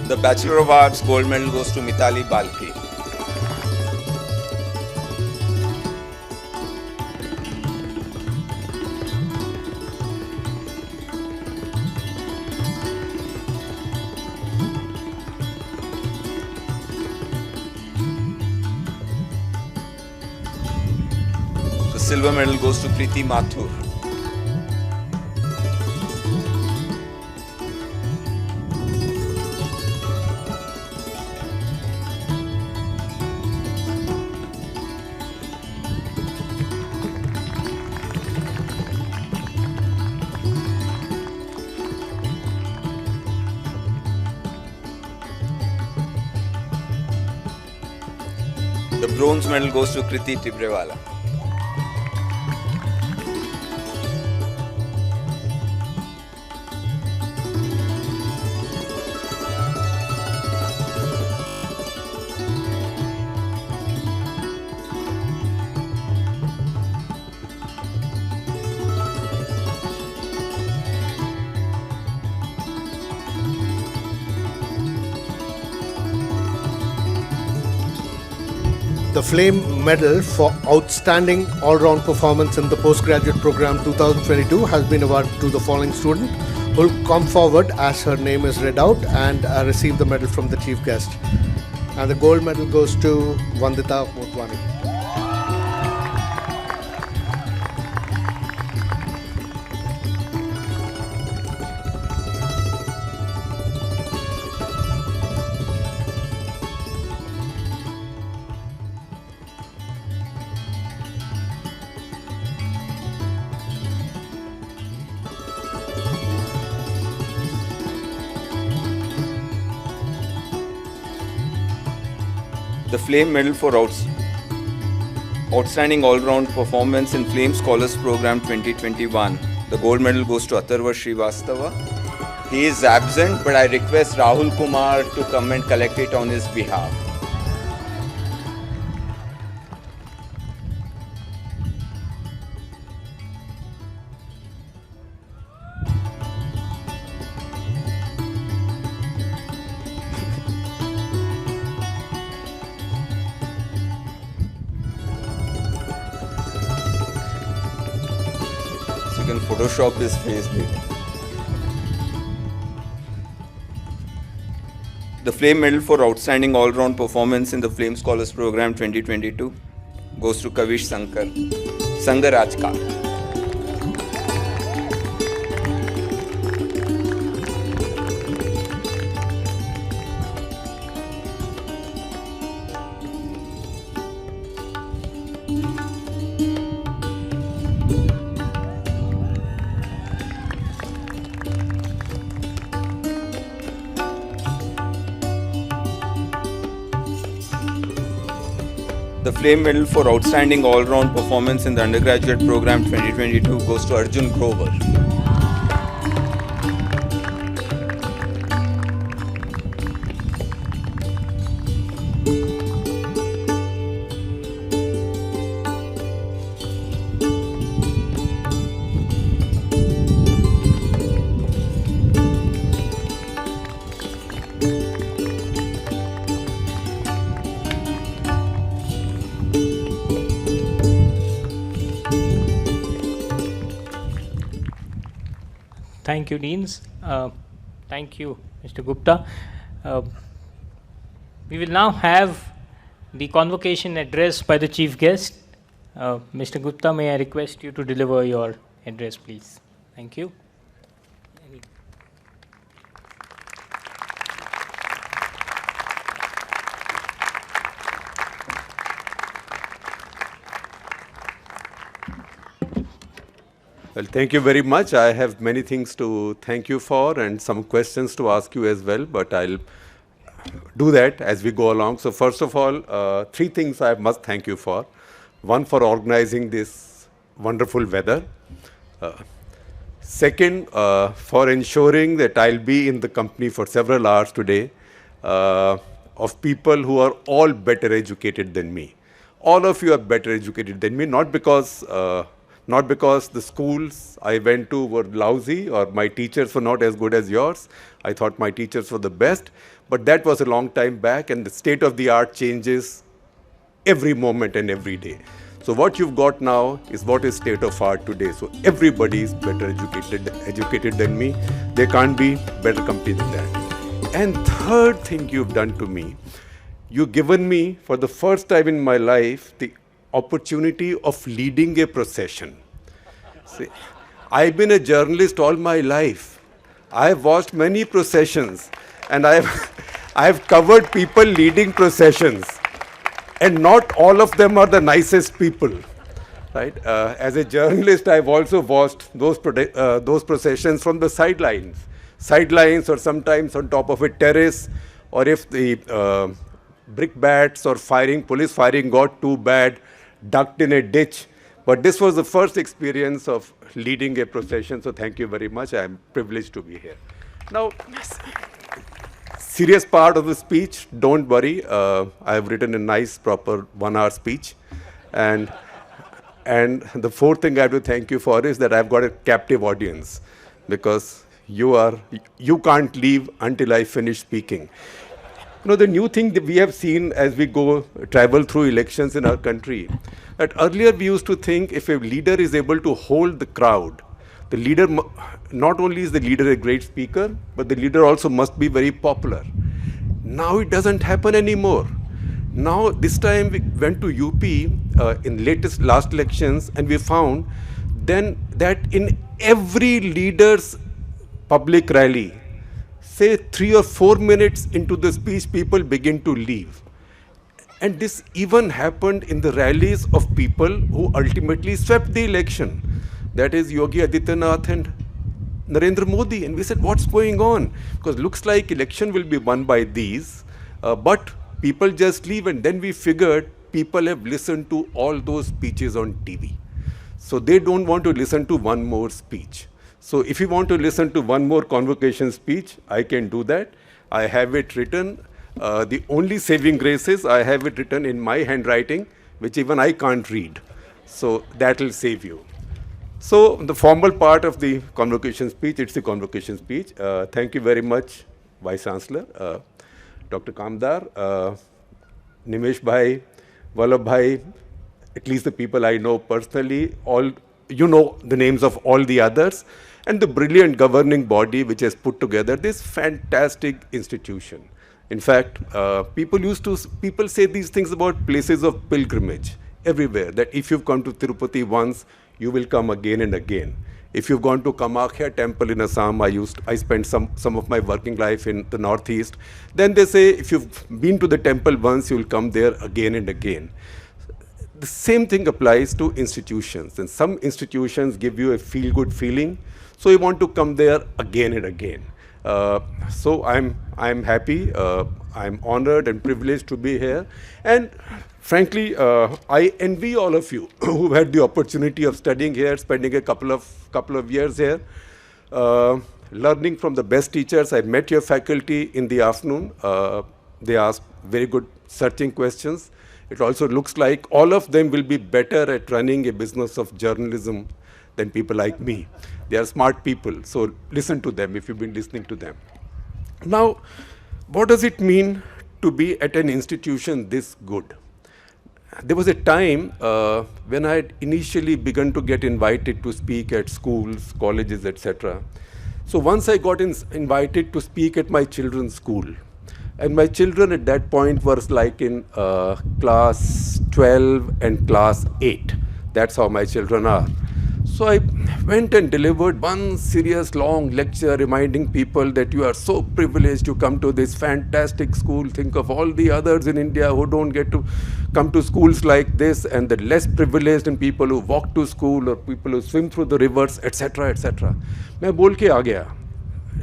The Bachelor of Arts gold medal goes to Mitali Balki. The silver medal goes to Preeti Mathur. The bronze medal goes to Kriti Tibrewala. The Flame Medal for Outstanding All-Round Performance in the Postgraduate Program 2022 has been awarded to the following student who will come forward as her name is read out and receive the medal from the chief guest. And the gold medal goes to Vandita Motwani. The Flame Medal for Outstanding All-Round Performance in Flame Scholars Program 2021. The gold medal goes to Atharva Srivastava. He is absent, but I request Rahul Kumar to come and collect it on his behalf. You can Photoshop his face later. The Flame Medal for Outstanding All-Round Performance in the Flame Scholars Program 2022 goes to Kavish Sangarajka. The Flame Medal for Outstanding All-Round Performance in the Undergraduate Program 2022 goes to Arjun Grover. Thank you, Deans. Thank you, Mr. Gupta. We will now have the convocation address by the chief guest. Mr. Gupta, may I request you to deliver your address, please? Thank you. Well, thank you very much. I have many things to thank you for and some questions to ask you as well, but I'll do that as we go along. So first of all, three things I must thank you for. One, for organizing this wonderful weather. Second, for ensuring that I'll be in the company for several hours today of people who are all better educated than me. All of you are better educated than me, not because the schools I went to were lousy or my teachers were not as good as yours. I thought my teachers were the best, but that was a long time back, and the state of the art changes every moment and every day. So what you've got now is what is state of art today. So everybody is better educated than me. There can't be better company than that. And third thing you've done to me, you've given me, for the first time in my life, the opportunity of leading a procession. See, I've been a journalist all my life. I've watched many processions, and I've covered people leading processions. And not all of them are the nicest people, right? As a journalist, I've also watched those processions from the sidelines, or sometimes on top of a terrace, or if the brickbats or police firing got too bad, ducked in a ditch. But this was the first experience of leading a procession, so thank you very much. I'm privileged to be here. Now, serious part of the speech, don't worry. I've written a nice, proper 1-hour speech. And the fourth thing I have to thank you for is that I've got a captive audience, because you can't leave until I finish speaking. You know, the new thing that we have seen as we travel through elections in our country, that earlier we used to think if a leader is able to hold the crowd, the leader, not only is the leader a great speaker, but the leader also must be very popular. Now it doesn't happen anymore. Now this time we went to UP in last elections, and we found then that in every leader's public rally, say 3 or 4 minutes into the speech, people begin to leave. And this even happened in the rallies of people who ultimately swept the election. That is Yogi Adityanath and Narendra Modi. And we said, what's going on? Because looks like election will be won by these, but people just leave. And then we figured people have listened to all those speeches on TV. So they don't want to listen to one more speech. So if you want to listen to one more convocation speech, I can do that. I have it written. The only saving grace is I have it written in my handwriting, which even I can't read. So that will save you. So the formal part of the convocation speech, it's the convocation speech. Thank you very much, Vice-Chancellor, Dr. Kamdar, Nimesh Bhai, Vallabh Bhai, at least the people I know personally, you know the names of all the others, and the brilliant governing body which has put together this fantastic institution. In fact, people say these things about places of pilgrimage everywhere, that if you've come to Tirupati once, you will come again and again. If you've gone to Kamakhya temple in Assam, I spent some of my working life in the northeast, then they say if you've been to the temple once, you'll come there again and again. The same thing applies to institutions, and some institutions give you a feel-good feeling, so you want to come there again and again. So I'm happy, I'm honored and privileged to be here, and frankly, I envy all of you who've had the opportunity of studying here, spending a couple of years here, learning from the best teachers. I met your faculty in the afternoon. They asked very good searching questions. It also looks like all of them will be better at running a business of journalism than people like me. They are smart people, so listen to them if you've been listening to them. Now, what does it mean to be at an institution this good? There was a time when I had initially begun to get invited to speak at schools, colleges, etc. So once I got invited to speak at my children's school. And my children at that point were like in class 12 and class 8. That's how my children are. So I went and delivered one serious long lecture reminding people that you are so privileged to come to this fantastic school. Think of all the others in India who don't get to come to schools like this, and the less privileged and people who walk to school or people who swim through the rivers, etc., etc. मैं बोल के आ गया.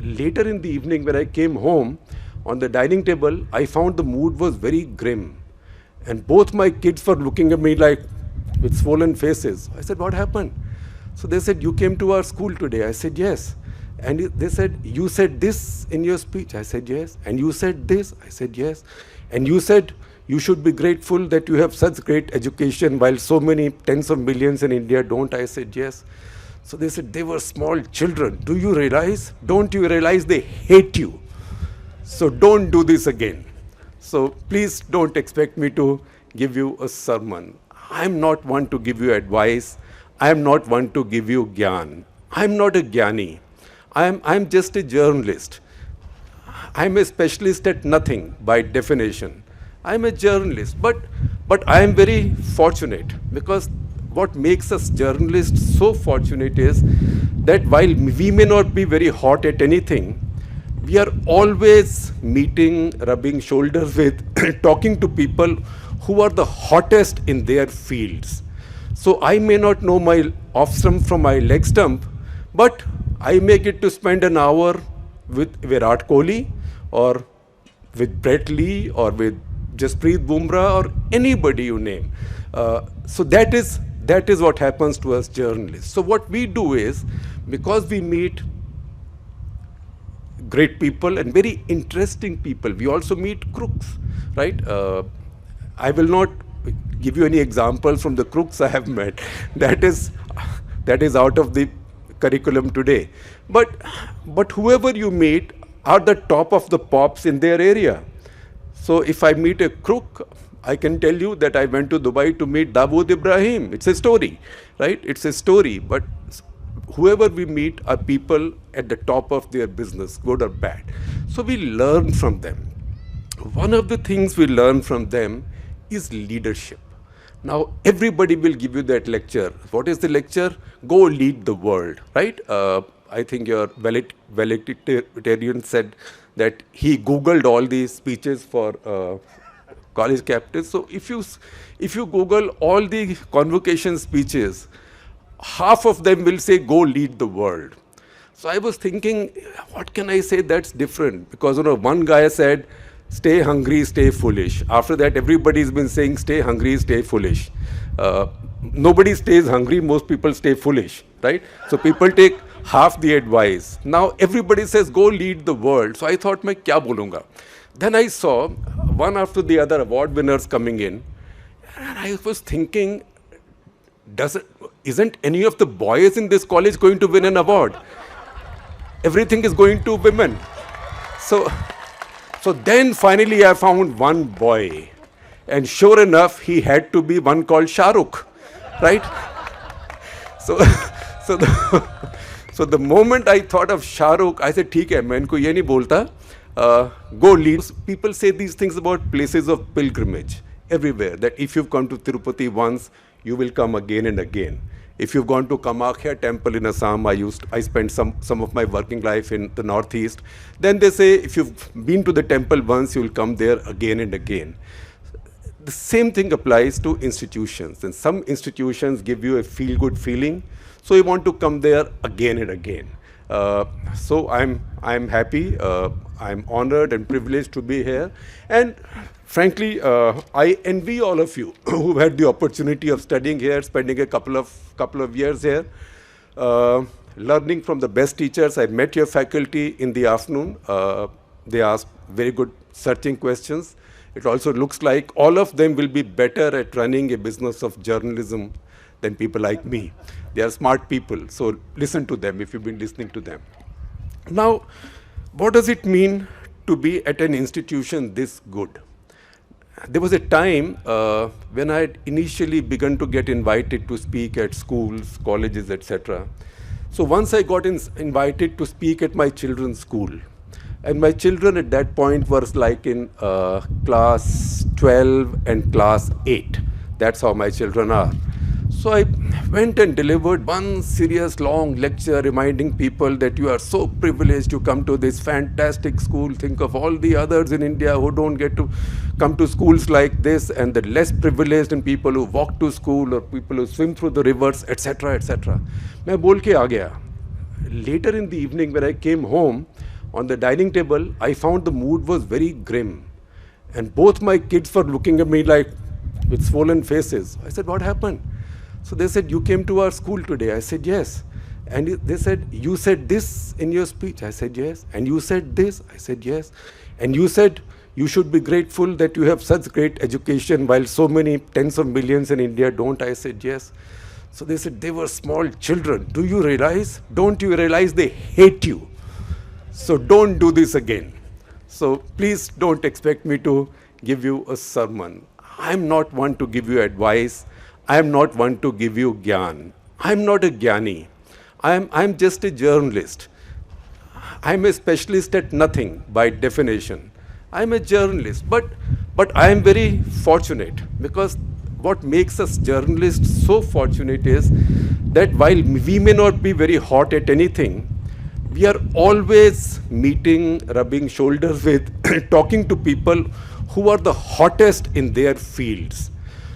Later in the evening when I came home, on the dining table, I found the mood was very grim. And both my kids were looking at me like with swollen faces. I said, what happened? So they said, you came to our school today. I said, yes. And they said, you said this in your speech. I said, yes. And you said this. I said, yes. And you said, you should be grateful that you have such great education while so many tens of millions in India don't. I said, yes. So they said, they were small children. Do you realize? Don't you realize they hate you? So don't do this again. So please don't expect me to give you a sermon. I'm not one to give you advice. I'm not one to give you gyan. I'm not a gyani. I'm just a journalist. I'm a specialist at nothing by definition. I'm a journalist, but I am very fortunate, because what makes us journalists so fortunate is that while we may not be very hot at anything, we are always meeting, rubbing shoulders with, talking to people who are the hottest in their fields. So I may not know my off stump from my leg stump, but I may get to spend an hour with Virat Kohli or with Brett Lee or with Jasprit Bumrah or anybody you name. So that is what happens to us journalists. So what we do is, because we meet great people and very interesting people, we also meet crooks, right? I will not give you any examples from the crooks I have met. That is out of the curriculum today. But whoever you meet are the top of the pops in their area. So if I meet a crook, I can tell you that I went to Dubai to meet Dawood Ibrahim. It's a story, right? It's a story. But whoever we meet are people at the top of their business, good or bad. So we learn from them. One of the things we learn from them is leadership. Now, everybody will give you that lecture. What is the lecture? Go lead the world, right? I think your valedictorian said that he Googled all these speeches for college captains. So if you Google all the convocation speeches, half of them will say, go lead the world. So I was thinking, what can I say that's different? Because one guy said, stay hungry, stay foolish. After that, everybody's been saying, stay hungry, stay foolish. Nobody stays hungry, most people stay foolish, right? So people take half the advice. Now everybody says, go lead the world. So I thought, मैं क्या बोलूँगा? Then I saw one after the other award winners coming in, and I was thinking, isn't any of the boys in this college going to win an award? Everything is going to women. So then finally I found one boy, and sure enough, he had to be one called Shahrukh, right? So the moment I thought of Shahrukh, I said, ठीक है, मैं इनको ये नहीं बोलता. Go lead. People say these things about places of pilgrimage everywhere, that if you've come to Tirupati once, you will come again and again. If you've gone to Kamakhya temple in Assam, I spent some of my working life in the northeast, then they say if you've been to the temple once, you will come there again and again. The same thing applies to institutions, and some institutions give you a feel-good feeling, so you want to come there again and again. So I'm happy, I'm honored and privileged to be here, and frankly, I envy all of you who had the opportunity of studying here, spending a couple of years here, learning from the best teachers. I met your faculty in the afternoon. They asked very good searching questions. It also looks like all of them will be better at running a business of journalism than people like me. They are smart people, so listen to them if you've been listening to them. Now, what does it mean to be at an institution this good? There was a time when I had initially begun to get invited to speak at schools, colleges, etc. So once I got invited to speak at my children's school, and my children at that point were like in class 12 and class 8. That's how my children are. So I went and delivered one serious long lecture reminding people that you are so privileged to come to this fantastic school. Think of all the others in India who don't get to come to schools like this, and the less privileged and people who walk to school or people who swim through the rivers, etc. etc. मैं बोल के आ गया. Later in the evening when I came home, on the dining table, I found the mood was very grim. And both my kids were looking at me like with swollen faces. I said, what happened? So they said, you came to our school today. I said, yes. And they said, you said this in your speech. I said, yes. And you said this. I said, yes. And you said, you should be grateful that you have such great education while so many tens of millions in India don't. I said, yes. So they said, they were small children. Do you realize? Don't you realize they hate you? So don't do this again. So please don't expect me to give you a sermon. I'm not one to give you advice. I'm not one to give you gyan. I'm not a gyani. I'm just a journalist. I'm a specialist at nothing by definition. I'm a journalist, but I am very fortunate, because what makes us journalists so fortunate is that while we may not be very hot at anything, we are always meeting, rubbing shoulders with, talking to people who are the hottest in their fields.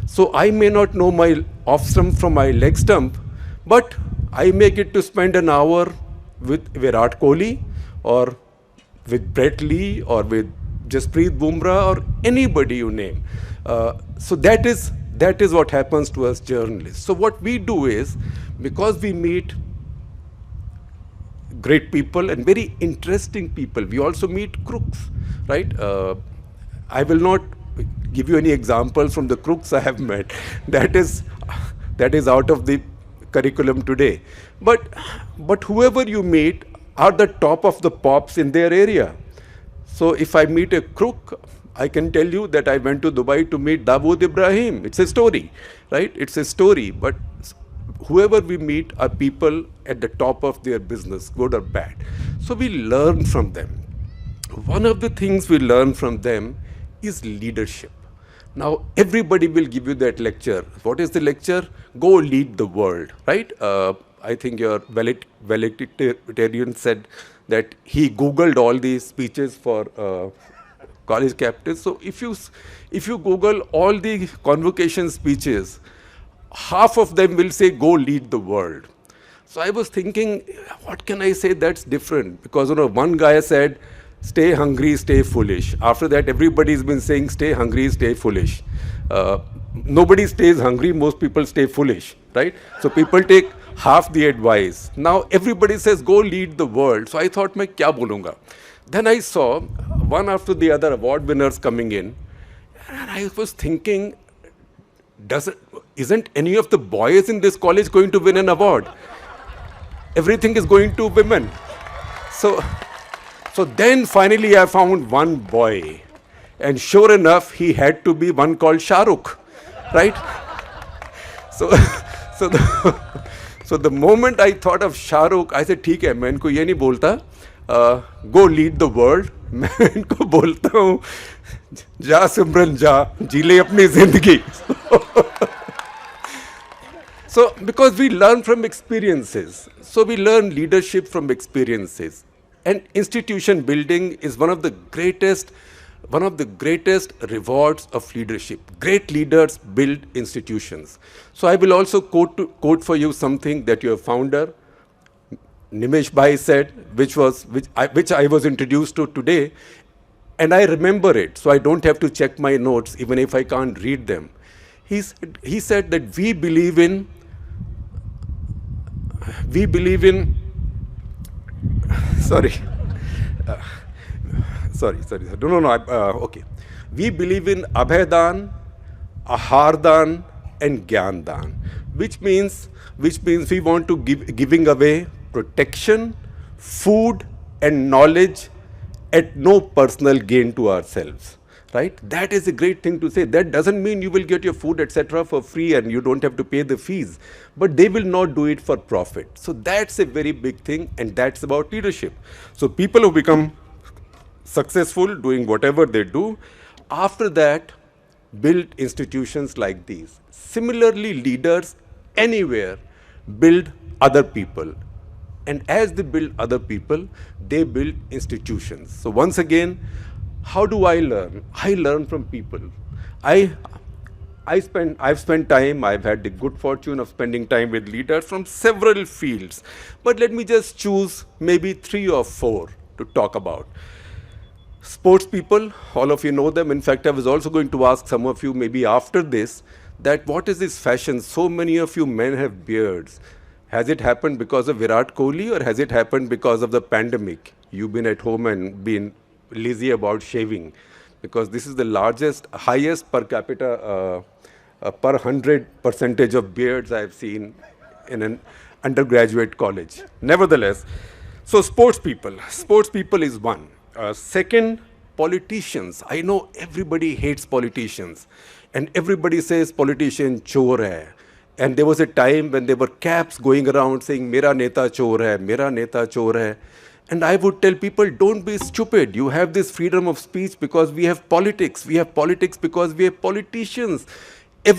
So I may not know my off stump from my leg stump, but I may get to spend an hour with Virat Kohli or with Brett Lee or with Jasprit Bumrah or anybody you name. So that is what happens to us journalists. So what we do is, because we meet great people and very interesting people, we also meet crooks, right? I will not give you any examples from the crooks I have met. That is out of the curriculum today. But whoever you meet are the top of the pops in their area. So if I meet a crook, I can tell you that I went to Dubai to meet Dawood Ibrahim. It's a story, right? It's a story. But whoever we meet are people at the top of their business, good or bad. So we learn from them. One of the things we learn from them is leadership. Now, everybody will give you that lecture. What is the lecture? Go lead the world, right? I think your valedictorian said that he Googled all these speeches for college captains. So if you Google all the convocation speeches, half of them will say, go lead the world. So I was thinking, what can I say that's different? Because one guy said, stay hungry, stay foolish. After that, everybody's been saying, stay hungry, stay foolish. Nobody stays hungry, most people stay foolish, right? So people take half the advice. Now everybody says, go lead the world. So I thought, मैं क्या बोलूँगा? Then I saw one after the other award winners coming in, and I was thinking, isn't any of the boys in this college going to win an award? Everything is going to women. So then finally I found one boy, and sure enough, he had to be one called Shah Rukh, right? So the moment I thought of Shah Rukh, I said, ठीक है, मैं इनको ये नहीं बोलता, go lead the world. मैं इनको बोलता हूँ, जा सिमरन जा, जी ले अपनी जिंदगी. So because we learn from experiences, so we learn leadership from experiences. And institution building is one of the greatest rewards of leadership. Great leaders build institutions. So I will also quote for you something that your founder, Nimesh Bhai, said, which I was introduced to today, and I remember it, so I don't have to check my notes even if I can't read them. He said that we believe in sorry. Okay. We believe in Abhaydan, Ahardan, and Gyandan, which means we want to giving away protection, food, and knowledge at no personal gain to ourselves. Right? That is a great thing to say. That doesn't mean you will get your food, etc. for free and you don't have to pay the fees. But they will not do it for profit. So that's a very big thing, and that's about leadership. So people who become successful doing whatever they do, after that, build institutions like these. Similarly, leaders anywhere, build other people. And as they build other people, they build institutions. So once again, how do I learn? I learn from people. I've spent time, I've had the good fortune of spending time with leaders from several fields. But let me just choose maybe 3 or 4 to talk about. Sports people, all of you know them. In fact, I was also going to ask some of you maybe after this, that what is this fashion? So many of you men have beards. Has it happened because of Virat Kohli, or has it happened because of the pandemic? You've been at home and been lazy about shaving, because this is the highest per capita, per 100% of beards I've seen in an undergraduate college. Nevertheless, so sports people is one. Second, politicians. I know everybody hates politicians, and everybody says politician chor hai. And there was a time when there were caps going around saying, Mera neta chor hai, Mera neta chor hai. And I would tell people, don't be stupid. You have this freedom of speech because we have politics. We have politics because we have politicians. I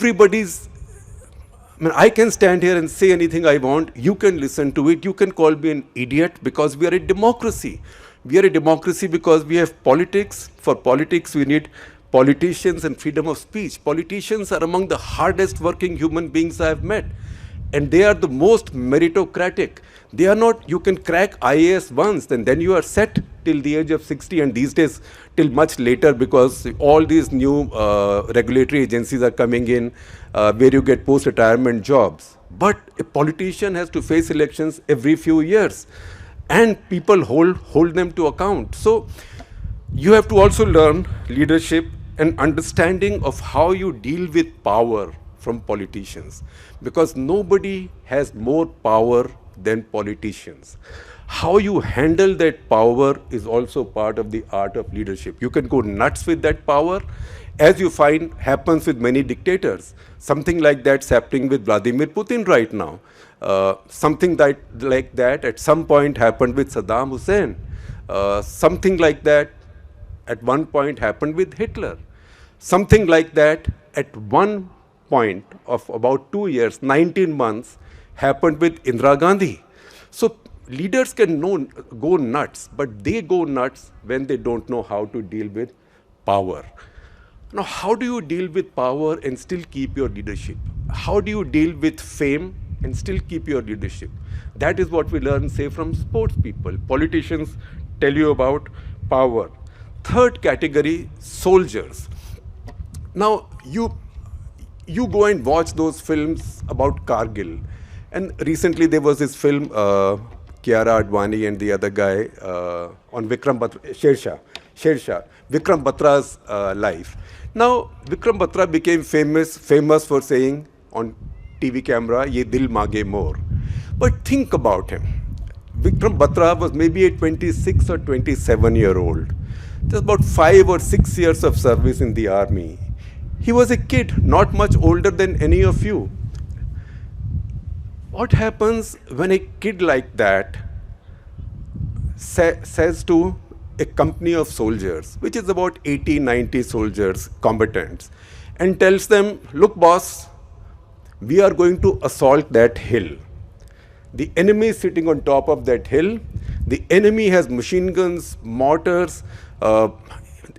can stand here and say anything I want. You can listen to it. You can call me an idiot, because we are a democracy. We are a democracy because we have politics. For politics, we need politicians and freedom of speech. Politicians are among the hardest working human beings I have met. And they are the most meritocratic. They are not, you can crack IAS once, and then you are set till the age of 60, and these days till much later, because all these new regulatory agencies are coming in where you get post-retirement jobs. But a politician has to face elections every few years, and people hold them to account. So you have to also learn leadership and understanding of how you deal with power from politicians, because nobody has more power than politicians. How you handle that power is also part of the art of leadership. You can go nuts with that power, as you find happens with many dictators. Something like that's happening with Vladimir Putin right now. Something like that at some point happened with Saddam Hussein. Something like that at one point happened with Hitler. Something like that at one point of about 2 years, 19 months, happened with Indira Gandhi. So leaders can go nuts, but they go nuts when they don't know how to deal with power. Now, how do you deal with power and still keep your leadership? How do you deal with fame and still keep your leadership? That is what we learn, say, from sports people. Politicians tell you about power. Third category, soldiers. Now, you go and watch those films about Kargil. And recently there was this film, Kiara Advani and the other guy on Vikram Batra, Sher-Shah, Vikram Batra's life. Now, Vikram Batra became famous for saying on TV camera, "Ye dil maage more." But think about him. Vikram Batra was maybe a 26 or 27-year-old. Just about 5 or 6 years of service in the army. He was a kid, not much older than any of you. What happens when a kid like that says to a company of soldiers, which is about 80, 90 soldiers, combatants, and tells them, look, boss, we are going to assault that hill. The enemy is sitting on top of that hill. The enemy has machine guns, mortars.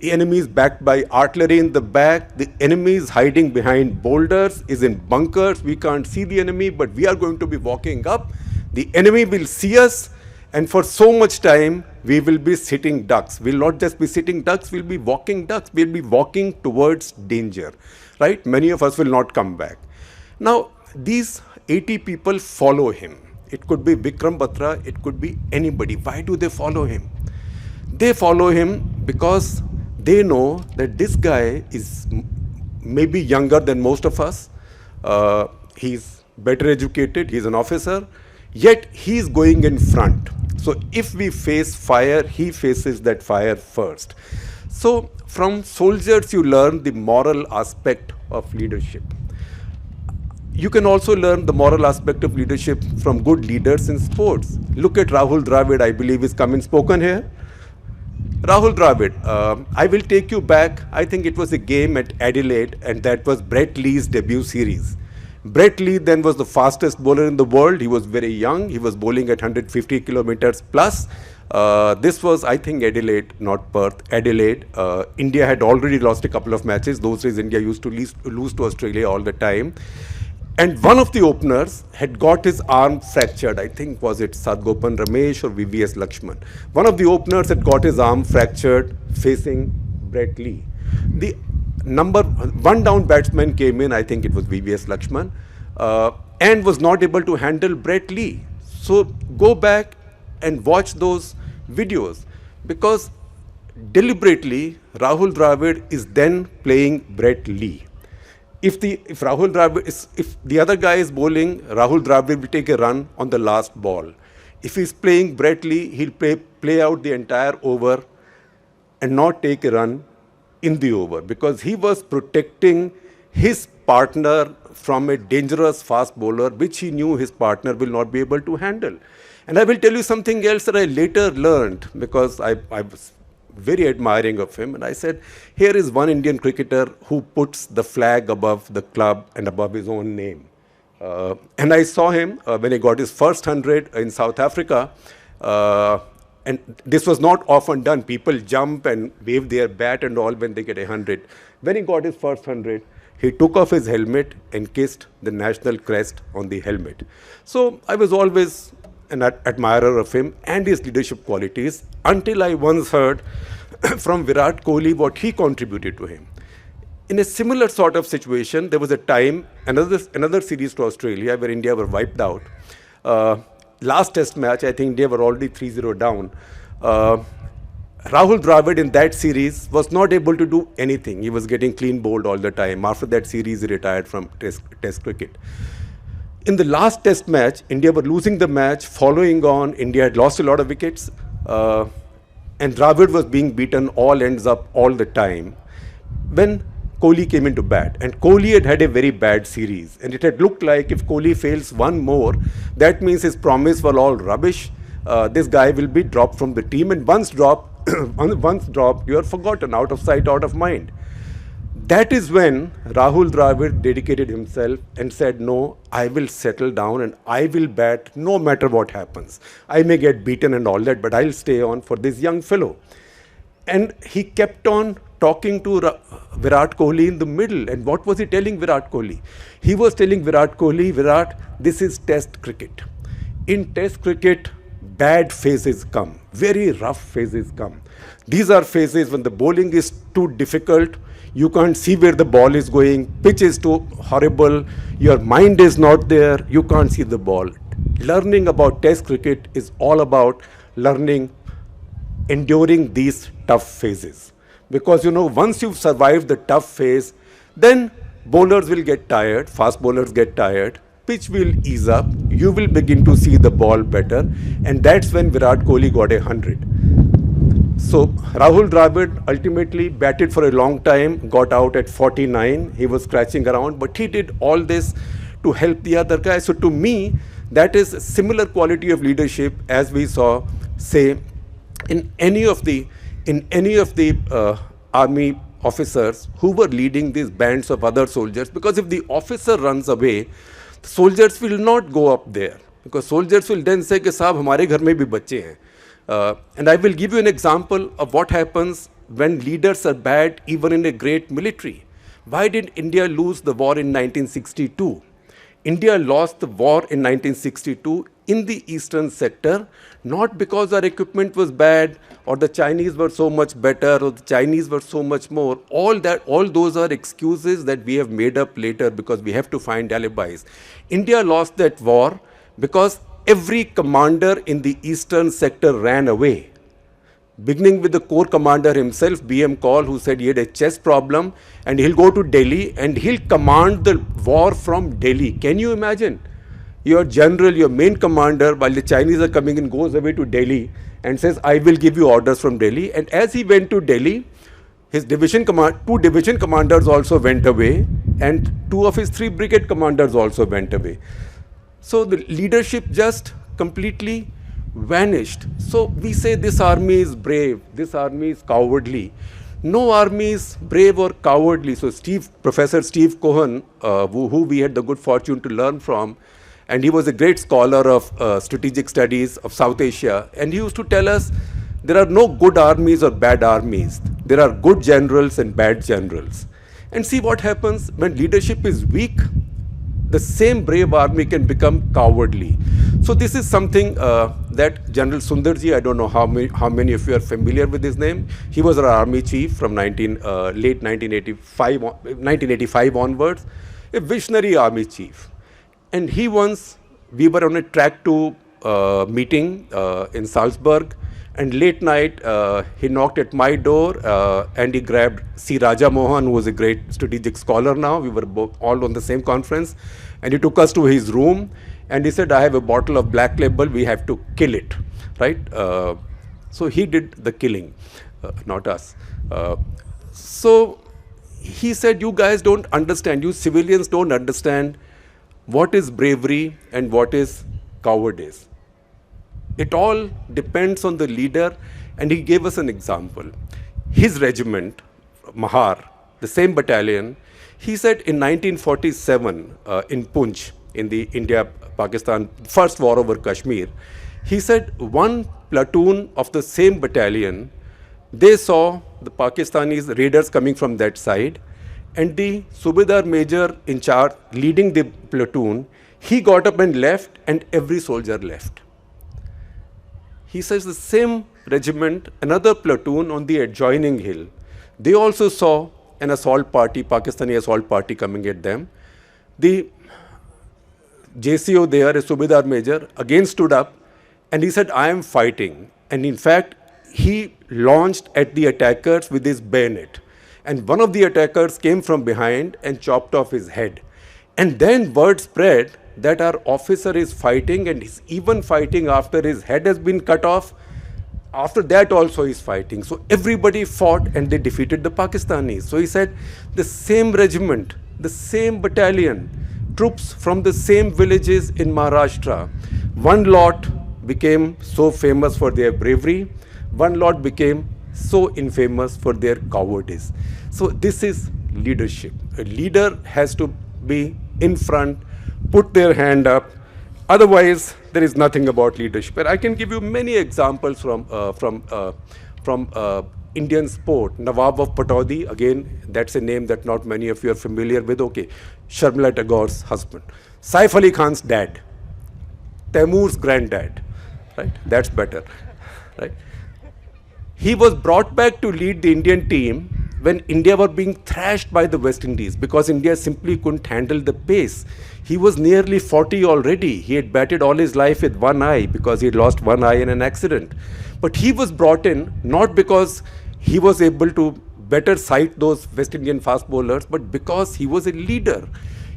The enemy is backed by artillery in the back. The enemy is hiding behind boulders, is in bunkers. We can't see the enemy, but we are going to be walking up. The enemy will see us, and for so much time, we will be sitting ducks. We'll not just be sitting ducks, we'll be walking ducks. We'll be walking towards danger, right? Many of us will not come back. Now, these 80 people follow him. It could be Vikram Batra, it could be anybody. Why do they follow him? They follow him because they know that this guy is maybe younger than most of us. He's better educated, he's an officer, yet he's going in front. So if we face fire, he faces that fire first. So from soldiers, you learn the moral aspect of leadership. You can also learn the moral aspect of leadership from good leaders in sports. Look at Rahul Dravid, I believe, is come and spoken here. Rahul Dravid, I will take you back. I think it was a game at Adelaide, and that was Brett Lee's debut series. Brett Lee then was the fastest bowler in the world. He was very young. He was bowling at 150 kilometers plus. This was, I think, Adelaide, not Perth. Adelaide. India had already lost a couple of matches. Those days, India used to lose to Australia all the time. And one of the openers had got his arm fractured. I think, was it Sadgopan Ramesh or VVS Lakshman? One of the openers had got his arm fractured facing Brett Lee. The number one down batsman came in, I think it was VVS Lakshman, and was not able to handle Brett Lee. So go back and watch those videos, because deliberately Rahul Dravid is then playing Brett Lee. If the other guy is bowling, Rahul Dravid will take a run on the last ball. If he's playing Brett Lee, he'll play out the entire over and not take a run in the over, because he was protecting his partner from a dangerous fast bowler, which he knew his partner will not be able to handle. And I will tell you something else that I later learned, because I was very admiring of him, and I said, here is one Indian cricketer who puts the flag above the club and above his own name. And I saw him when he got his first 100 in South Africa, and this was not often done. People jump and wave their bat and all when they get 100. When he got his first 100, he took off his helmet and kissed the national crest on the helmet. So I was always an admirer of him and his leadership qualities, until I once heard from Virat Kohli what he contributed to him. In a similar sort of situation, there was a time, another series to Australia where India were wiped out. Last test match, I think India were already 3-0 down. Rahul Dravid in that series was not able to do anything. He was getting clean bowled all the time. After that series, he retired from test cricket. In the last test match, India were losing the match. Following on, India had lost a lot of wickets. And Dravid was being beaten all ends up all the time. When Kohli came into bat, and Kohli had a very bad series, and it had looked like if Kohli fails one more, that means his promise was all rubbish. This guy will be dropped from the team, and once dropped, you are forgotten, out of sight, out of mind. That is when Rahul Dravid dedicated himself and said, no, I will settle down and I will bat no matter what happens. I may get beaten and all that, but I'll stay on for this young fellow. And he kept on talking to Virat Kohli in the middle. And what was he telling Virat Kohli? He was telling Virat Kohli, Virat, this is test cricket. In test cricket, bad phases come, very rough phases come. These are phases when the bowling is too difficult, you can't see where the ball is going, pitch is too horrible, your mind is not there, you can't see the ball. Learning about test cricket is all about learning, enduring these tough phases. Because once you've survived the tough phase, then bowlers will get tired, fast bowlers get tired, pitch will ease up, you will begin to see the ball better, and that's when Virat Kohli got 100. So Rahul Dravid ultimately batted for a long time, got out at 49. He was scratching around, but he did all this to help the other guy. So to me, that is a similar quality of leadership as we saw, say, in any of the army officers who were leading these bands of other soldiers. Because if the officer runs away, the soldiers will not go up there, because soldiers will then say, "Ki saab, hamare ghar mein bhi bacche hain." And I will give you an example of what happens when leaders are bad, even in a great military. Why did India lose the war in 1962? India lost the war in 1962 in the eastern sector, not because our equipment was bad, or the Chinese were so much better, or the Chinese were so much more. All those are excuses that we have made up later because we have to find alibis. India lost that war because every commander in the eastern sector ran away. Beginning with the corps commander himself, B.M. Kaul, who said he had a chest problem and he'll go to Delhi and he'll command the war from Delhi. Can you imagine? Your general, your main commander, while the Chinese are coming in, goes away to Delhi and says, I will give you orders from Delhi. And as he went to Delhi, his two division commanders also went away, and 2 of his 3 brigade commanders also went away. So the leadership just completely vanished. So we say this army is brave, this army is cowardly. No army is brave or cowardly. So Professor Steve Cohen, who we had the good fortune to learn from, and he was a great scholar of strategic studies of South Asia, and he used to tell us there are no good armies or bad armies. There are good generals and bad generals. And see what happens when leadership is weak, the same brave army can become cowardly. So this is something that General Sundarji, I don't know how many of you are familiar with his name. He was our army chief from late 1985 onwards, a visionary army chief. And we were on a track to meeting in Salzburg, and late night he knocked at my door and he grabbed C. Raja Mohan, who was a great strategic scholar now. We were all on the same conference, and he took us to his room and he said, I have a bottle of Black Label, we have to kill it, right? So he did the killing, not us. So he said, you guys don't understand, you civilians don't understand what is bravery and what is cowardice. It all depends on the leader, and he gave us an example. His regiment, Mahar, the same battalion, he said in 1947 in Punch, in the India-Pakistan first war over Kashmir, he said one platoon of the same battalion, they saw the Pakistanis raiders coming from that side, and the Subedar major in charge leading the platoon, he got up and left, and every soldier left. He says the same regiment, another platoon on the adjoining hill, they also saw an assault party, Pakistani assault party coming at them. The JCO there, a Subedar major, again stood up and he said, I am fighting. And in fact, he launched at the attackers with his bayonet. And one of the attackers came from behind and chopped off his head. And then word spread that our officer is fighting, and he's even fighting after his head has been cut off. After that also he's fighting. So everybody fought and they defeated the Pakistanis. So he said the same regiment, the same battalion, troops from the same villages in Maharashtra, one lot became so famous for their bravery, one lot became so infamous for their cowardice. So this is leadership. A leader has to be in front, put their hand up. Otherwise, there is nothing about leadership. And I can give you many examples from Indian sport. Nawab of Pataudi, again, that's a name that not many of you are familiar with. Okay, Sharmila Tagore's husband. Saif Ali Khan's dad. Taimur's granddad. Right? That's better. Right? He was brought back to lead the Indian team when India were being thrashed by the West Indies because India simply couldn't handle the pace. He was nearly 40 already. He had batted all his life with one eye because he had lost one eye in an accident. But he was brought in not because he was able to better sight those West Indian fast bowlers, but because he was a leader.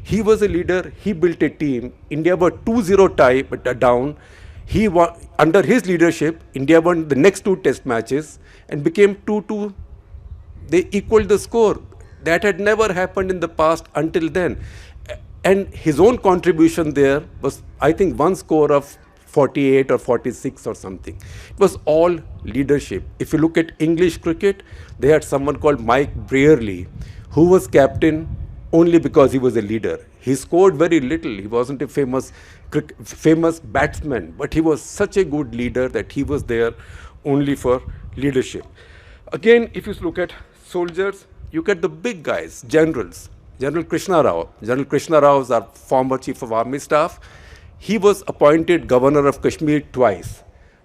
He was a leader. He built a team. India were 2-0 down. Under his leadership, India won the next two test matches and became 2-2. They equaled the score. That had never happened in the past until then. And his own contribution there was, I think, one score of 48 or 46 or something. It was all leadership. If you look at English cricket, they had someone called Mike Brearley, who was captain only because he was a leader. He scored very little. He wasn't a famous batsman, but he was such a good leader that he was there only for leadership. Again, if you look at soldiers, you get the big guys, generals. General Krishna Rao. General Krishna Rao is our former Chief of Army Staff. He was appointed Governor of Kashmir twice.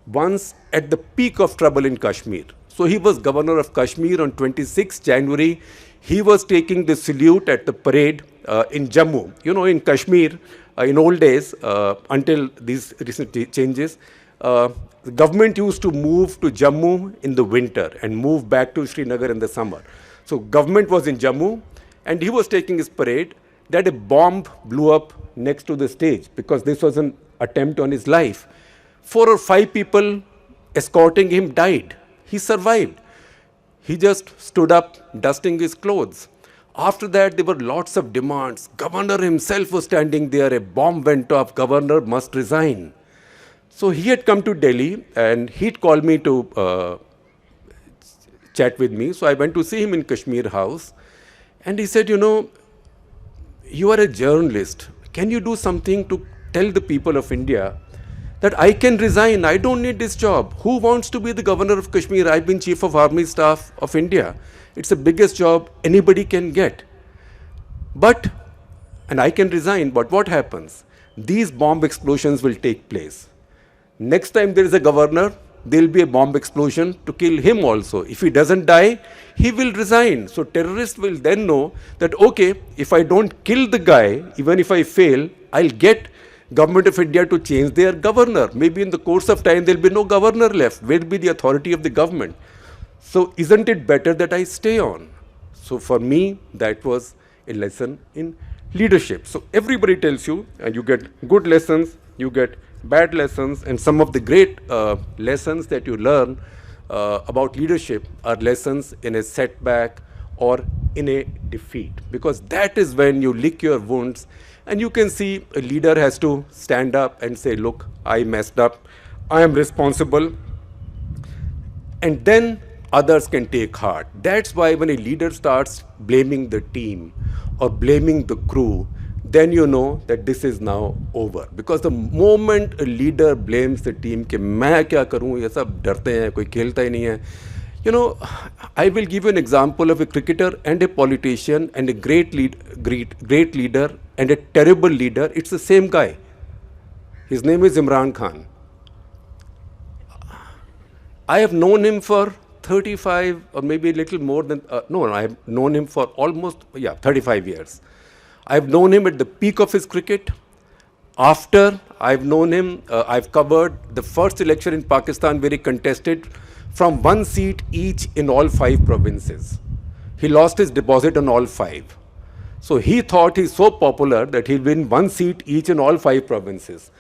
Once at the peak of trouble in Kashmir. So he was Governor of Kashmir on 26 January. He was taking the salute at the parade in Jammu. You know, in Kashmir, in old days, until these recent changes, the government used to move to Jammu in the winter and move back to Srinagar in the summer. So government was in Jammu and he was taking his parade. That a bomb blew up next to the stage because this was an attempt on his life. 4 or 5 people escorting him died. He survived. He just stood up, dusting his clothes. After that, there were lots of demands. Governor himself was standing there. A bomb went off. Governor must resign. So he had come to Delhi and he'd called me to chat with me. So I went to see him in Kashmir House. And he said, you know, you are a journalist. Can you do something to tell the people of India that I can resign? I don't need this job. Who wants to be the governor of Kashmir? I've been Chief of Army Staff of India. It's the biggest job anybody can get. And I can resign, but what happens? These bomb explosions will take place. Next time there is a governor, there will be a bomb explosion to kill him also. If he doesn't die, he will resign. So terrorists will then know that, okay, if I don't kill the guy, even if I fail, I'll get government of India to change their governor. Maybe in the course of time, there'll be no governor left. Where will be the authority of the government? So isn't it better that I stay on? So for me, that was a lesson in leadership. So everybody tells you, and you get good lessons, you get bad lessons, and some of the great lessons that you learn about leadership are lessons in a setback or in a defeat, because that is when you lick your wounds and you can see a leader has to stand up and say, look, I messed up, I am responsible, and then others can take heart. That's why when a leader starts blaming the team or blaming the crew, then you know that this is now over. Because the moment a leader blames the team, कि मैं क्या करूँ, ये सब डरते हैं, कोई खेलता ही नहीं है. You know, I will give you an example of a cricketer and a politician and a great leader and a terrible leader. It's the same guy. His name is Imran Khan. I have known him for 35 or maybe a little more than, I have known him for almost, 35 years. I've known him at the peak of his cricket. After, I've known him, I've covered the first election in Pakistan where he contested from one seat each in all 5 provinces. He lost his deposit on all 5. So he thought he's so popular that he'll win 1 seat each in all 5 provinces.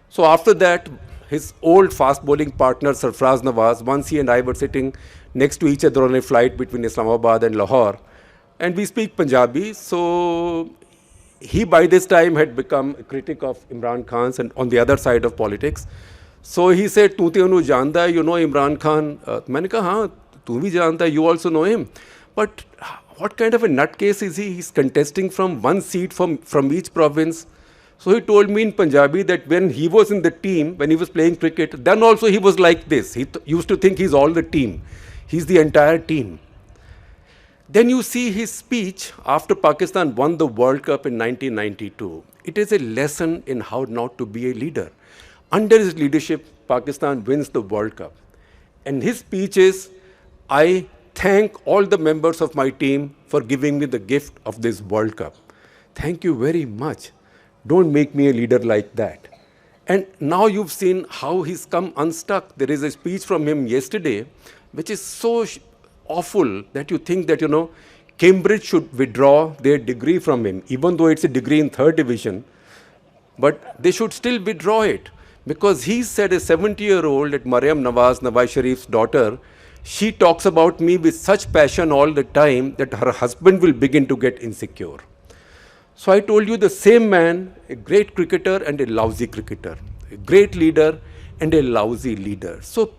So after that, his old fast bowling partner Sarfraz Nawaz, once he and I were sitting next to each other on a flight between Islamabad and Lahore, and we speak Punjabi, so he by this time had become a critic of Imran Khan's and on the other side of politics. So he said, "Tu te unu janta hai, you know Imran Khan." मैंने कहा, हाँ, तू भी जानता है, you also know him. But what kind of a nutcase is he? He's contesting from 1 seat from each province. So he told me in Punjabi that when he was in the team, when he was playing cricket, then also he was like this. He used to think he's all the team. He's the entire team. Then you see his speech after Pakistan won the World Cup in 1992. It is a lesson in how not to be a leader. Under his leadership, Pakistan wins the World Cup. And his speech is, I thank all the members of my team for giving me the gift of this World Cup. Thank you very much. Don't make me a leader like that. And now you've seen how he's come unstuck. There is a speech from him yesterday, which is so awful that you think that, Cambridge should withdraw their degree from him, even though it's a degree in 3rd division. But they should still withdraw it. Because he said a 70-year-old at Maryam Nawaz Sharif's daughter, she talks about me with such passion all the time that her husband will begin to get insecure. So I told you the same man, a great cricketer and a lousy cricketer, a great leader and a lousy leader. So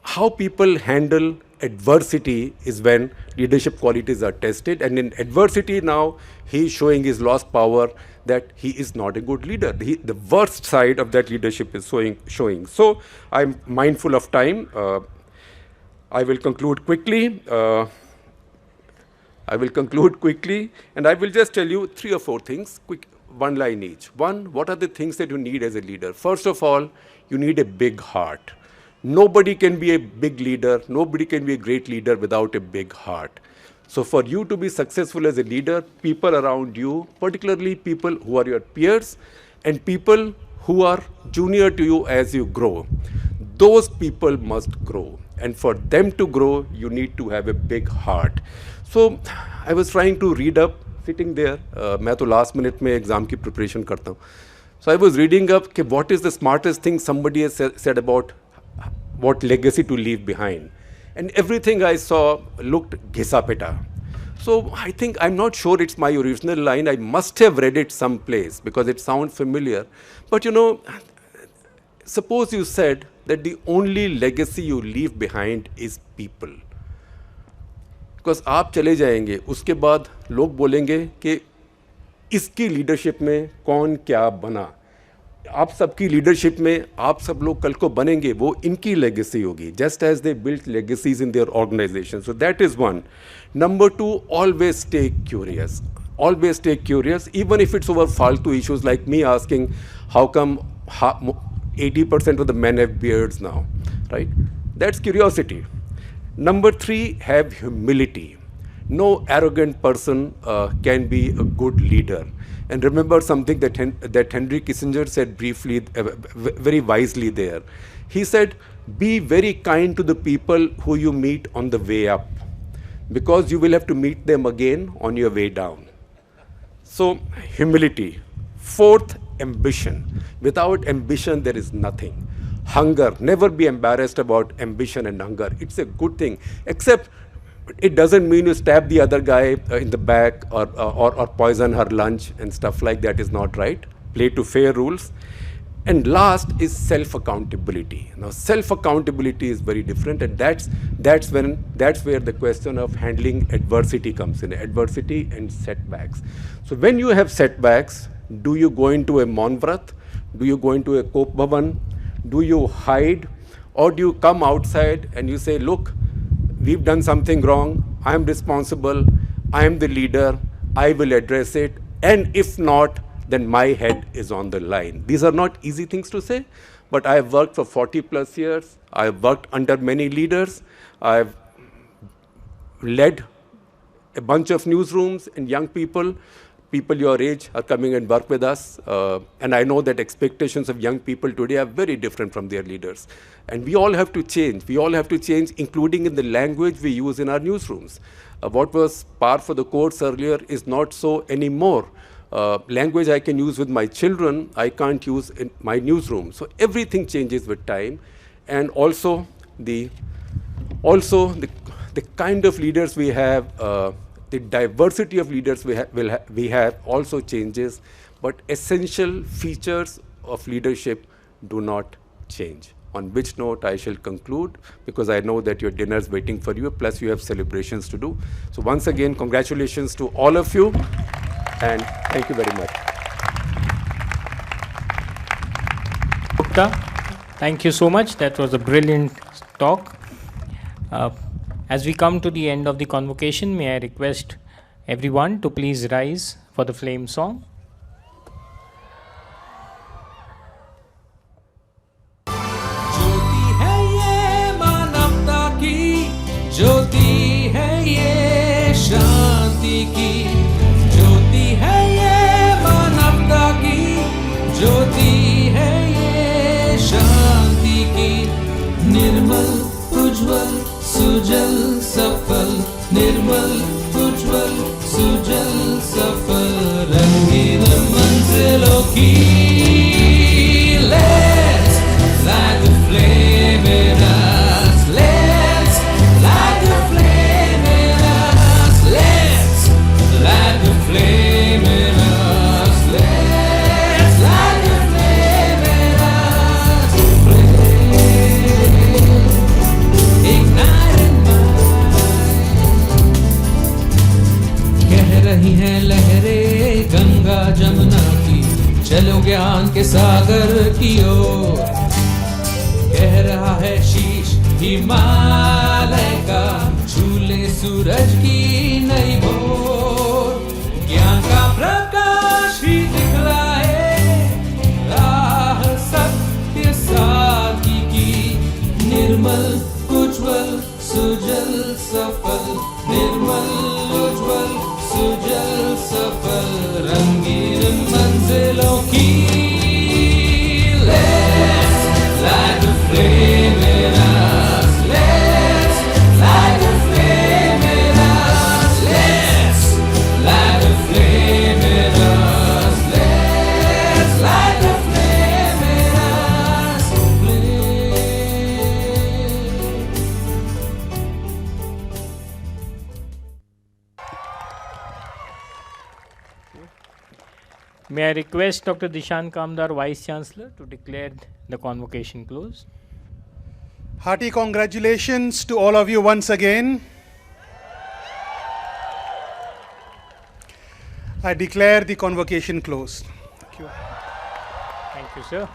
how people handle adversity is when leadership qualities are tested. And in adversity now, he is showing his lost power that he is not a good leader. The worst side of that leadership is showing. So I'm mindful of time. I will conclude quickly. And I will just tell you 3 or 4 things, quick, 1 line each. 1, what are the things that you need as a leader? First of all, you need a big heart. Nobody can be a big leader, nobody can be a great leader without a big heart. So for you to be successful as a leader, people around you, particularly people who are your peers and people who are junior to you as you grow, those people must grow. And for them to grow, you need to have a big heart. So I was trying to read up, sitting there. मैं तो last minute में exam की preparation करता हूँ. So I was reading up कि what is the smartest thing somebody has said about what legacy to leave behind. And everything I saw looked ghisapeta. So I think, I'm not sure it's my original line. I must have read it someplace because it sounds familiar. But suppose you said that the only legacy you leave behind is people. Because आप चले जाएंगे, उसके बाद लोग बोलेंगे कि इसकी leadership में कौन क्या बना। आप सबकी लीडरशिप में आप सब लोग कल को बनेंगे, वो इनकी लेगेसी होगी, just as they built legacies in their organisation. So that is one. Number two, always stay curious. Always stay curious, even if it's over faltu issues like me asking, how come 80% of the men have beards now, right? That's curiosity. Number three, have humility. No arrogant person can be a good leader. And remember something that Henry Kissinger said briefly, very wisely there. He said, be very kind to the people who you meet on the way up, because you will have to meet them again on your way down. So, humility. Fourth, ambition. Without ambition, there is nothing. Hunger. Never be embarrassed about ambition and hunger. It's a good thing, except it doesn't mean you stab the other guy in the back or poison her lunch and stuff like that is not right. Play to fair rules. And last is self-accountability. Now, self-accountability is very different, and that's where the question of handling adversity comes in. Adversity and setbacks. So, when you have setbacks, do you go into a Maunvrat? Do you go into a Kop Bhavan? Do you hide, or do you come outside and you say, "Look, we've done something wrong. I am responsible. I am the leader. I will address it. And if not, then my head is on the line." These are not easy things to say, but I have worked for 40 plus years. I have worked under many leaders. I have led a bunch of newsrooms, and young people your age are coming and work with us. And I know that expectations of young people today are very different from their leaders. And we all have to change. We all have to change, including in the language we use in our newsrooms. What was par for the course earlier is not so anymore. Language I can use with my children, I can't use in my newsroom. So everything changes with time, and also the kind of leaders we have, the diversity of leaders we have also changes, but essential features of leadership do not change. On which note I shall conclude, because I know that your dinner is waiting for you, plus you have celebrations to do. So once again, congratulations to all of you. And thank you very much. Gupta, thank you so much. That was a brilliant talk. As we come to the end of the convocation, may I request everyone to please rise for the flame song. ज्योति है ये मानवता की, ज्योति है ये शांति की, है ये मानवता की, ज्योति है ये शांति की। निर्मल उज्ज्वल सुजल सफल, निर्मल उज्ज्वल सुजल सफल, रंगीन मंजिलों की। Let's light the flame in us, let's light the flame in us, let's light the flame in us, let's light the flame in us, ignite in mind. कह रही हैं लहरें गंगा जमुना की, चलो ज्ञान के सागर की ओर। कह रहा है शीश हिमालय का, झूले सूरज की नई भोर। ज्ञान का प्रकाश ही दिखलाए राह सत्य साथी की। निर्मल उज्ज्वल सुजल सफल, निर्मल उज्ज्वल सुजल सफल, रंगीन मंजिलों की। Let's light the flame in us, let's light the flame in us, let's light the flame in us, let's light the flame in us, May I request Dr. Dishant Kamdar, Vice-Chancellor, to declare the convocation closed. Hearty congratulations to all of you once again. I declare the convocation closed. Thank you. Thank you, sir.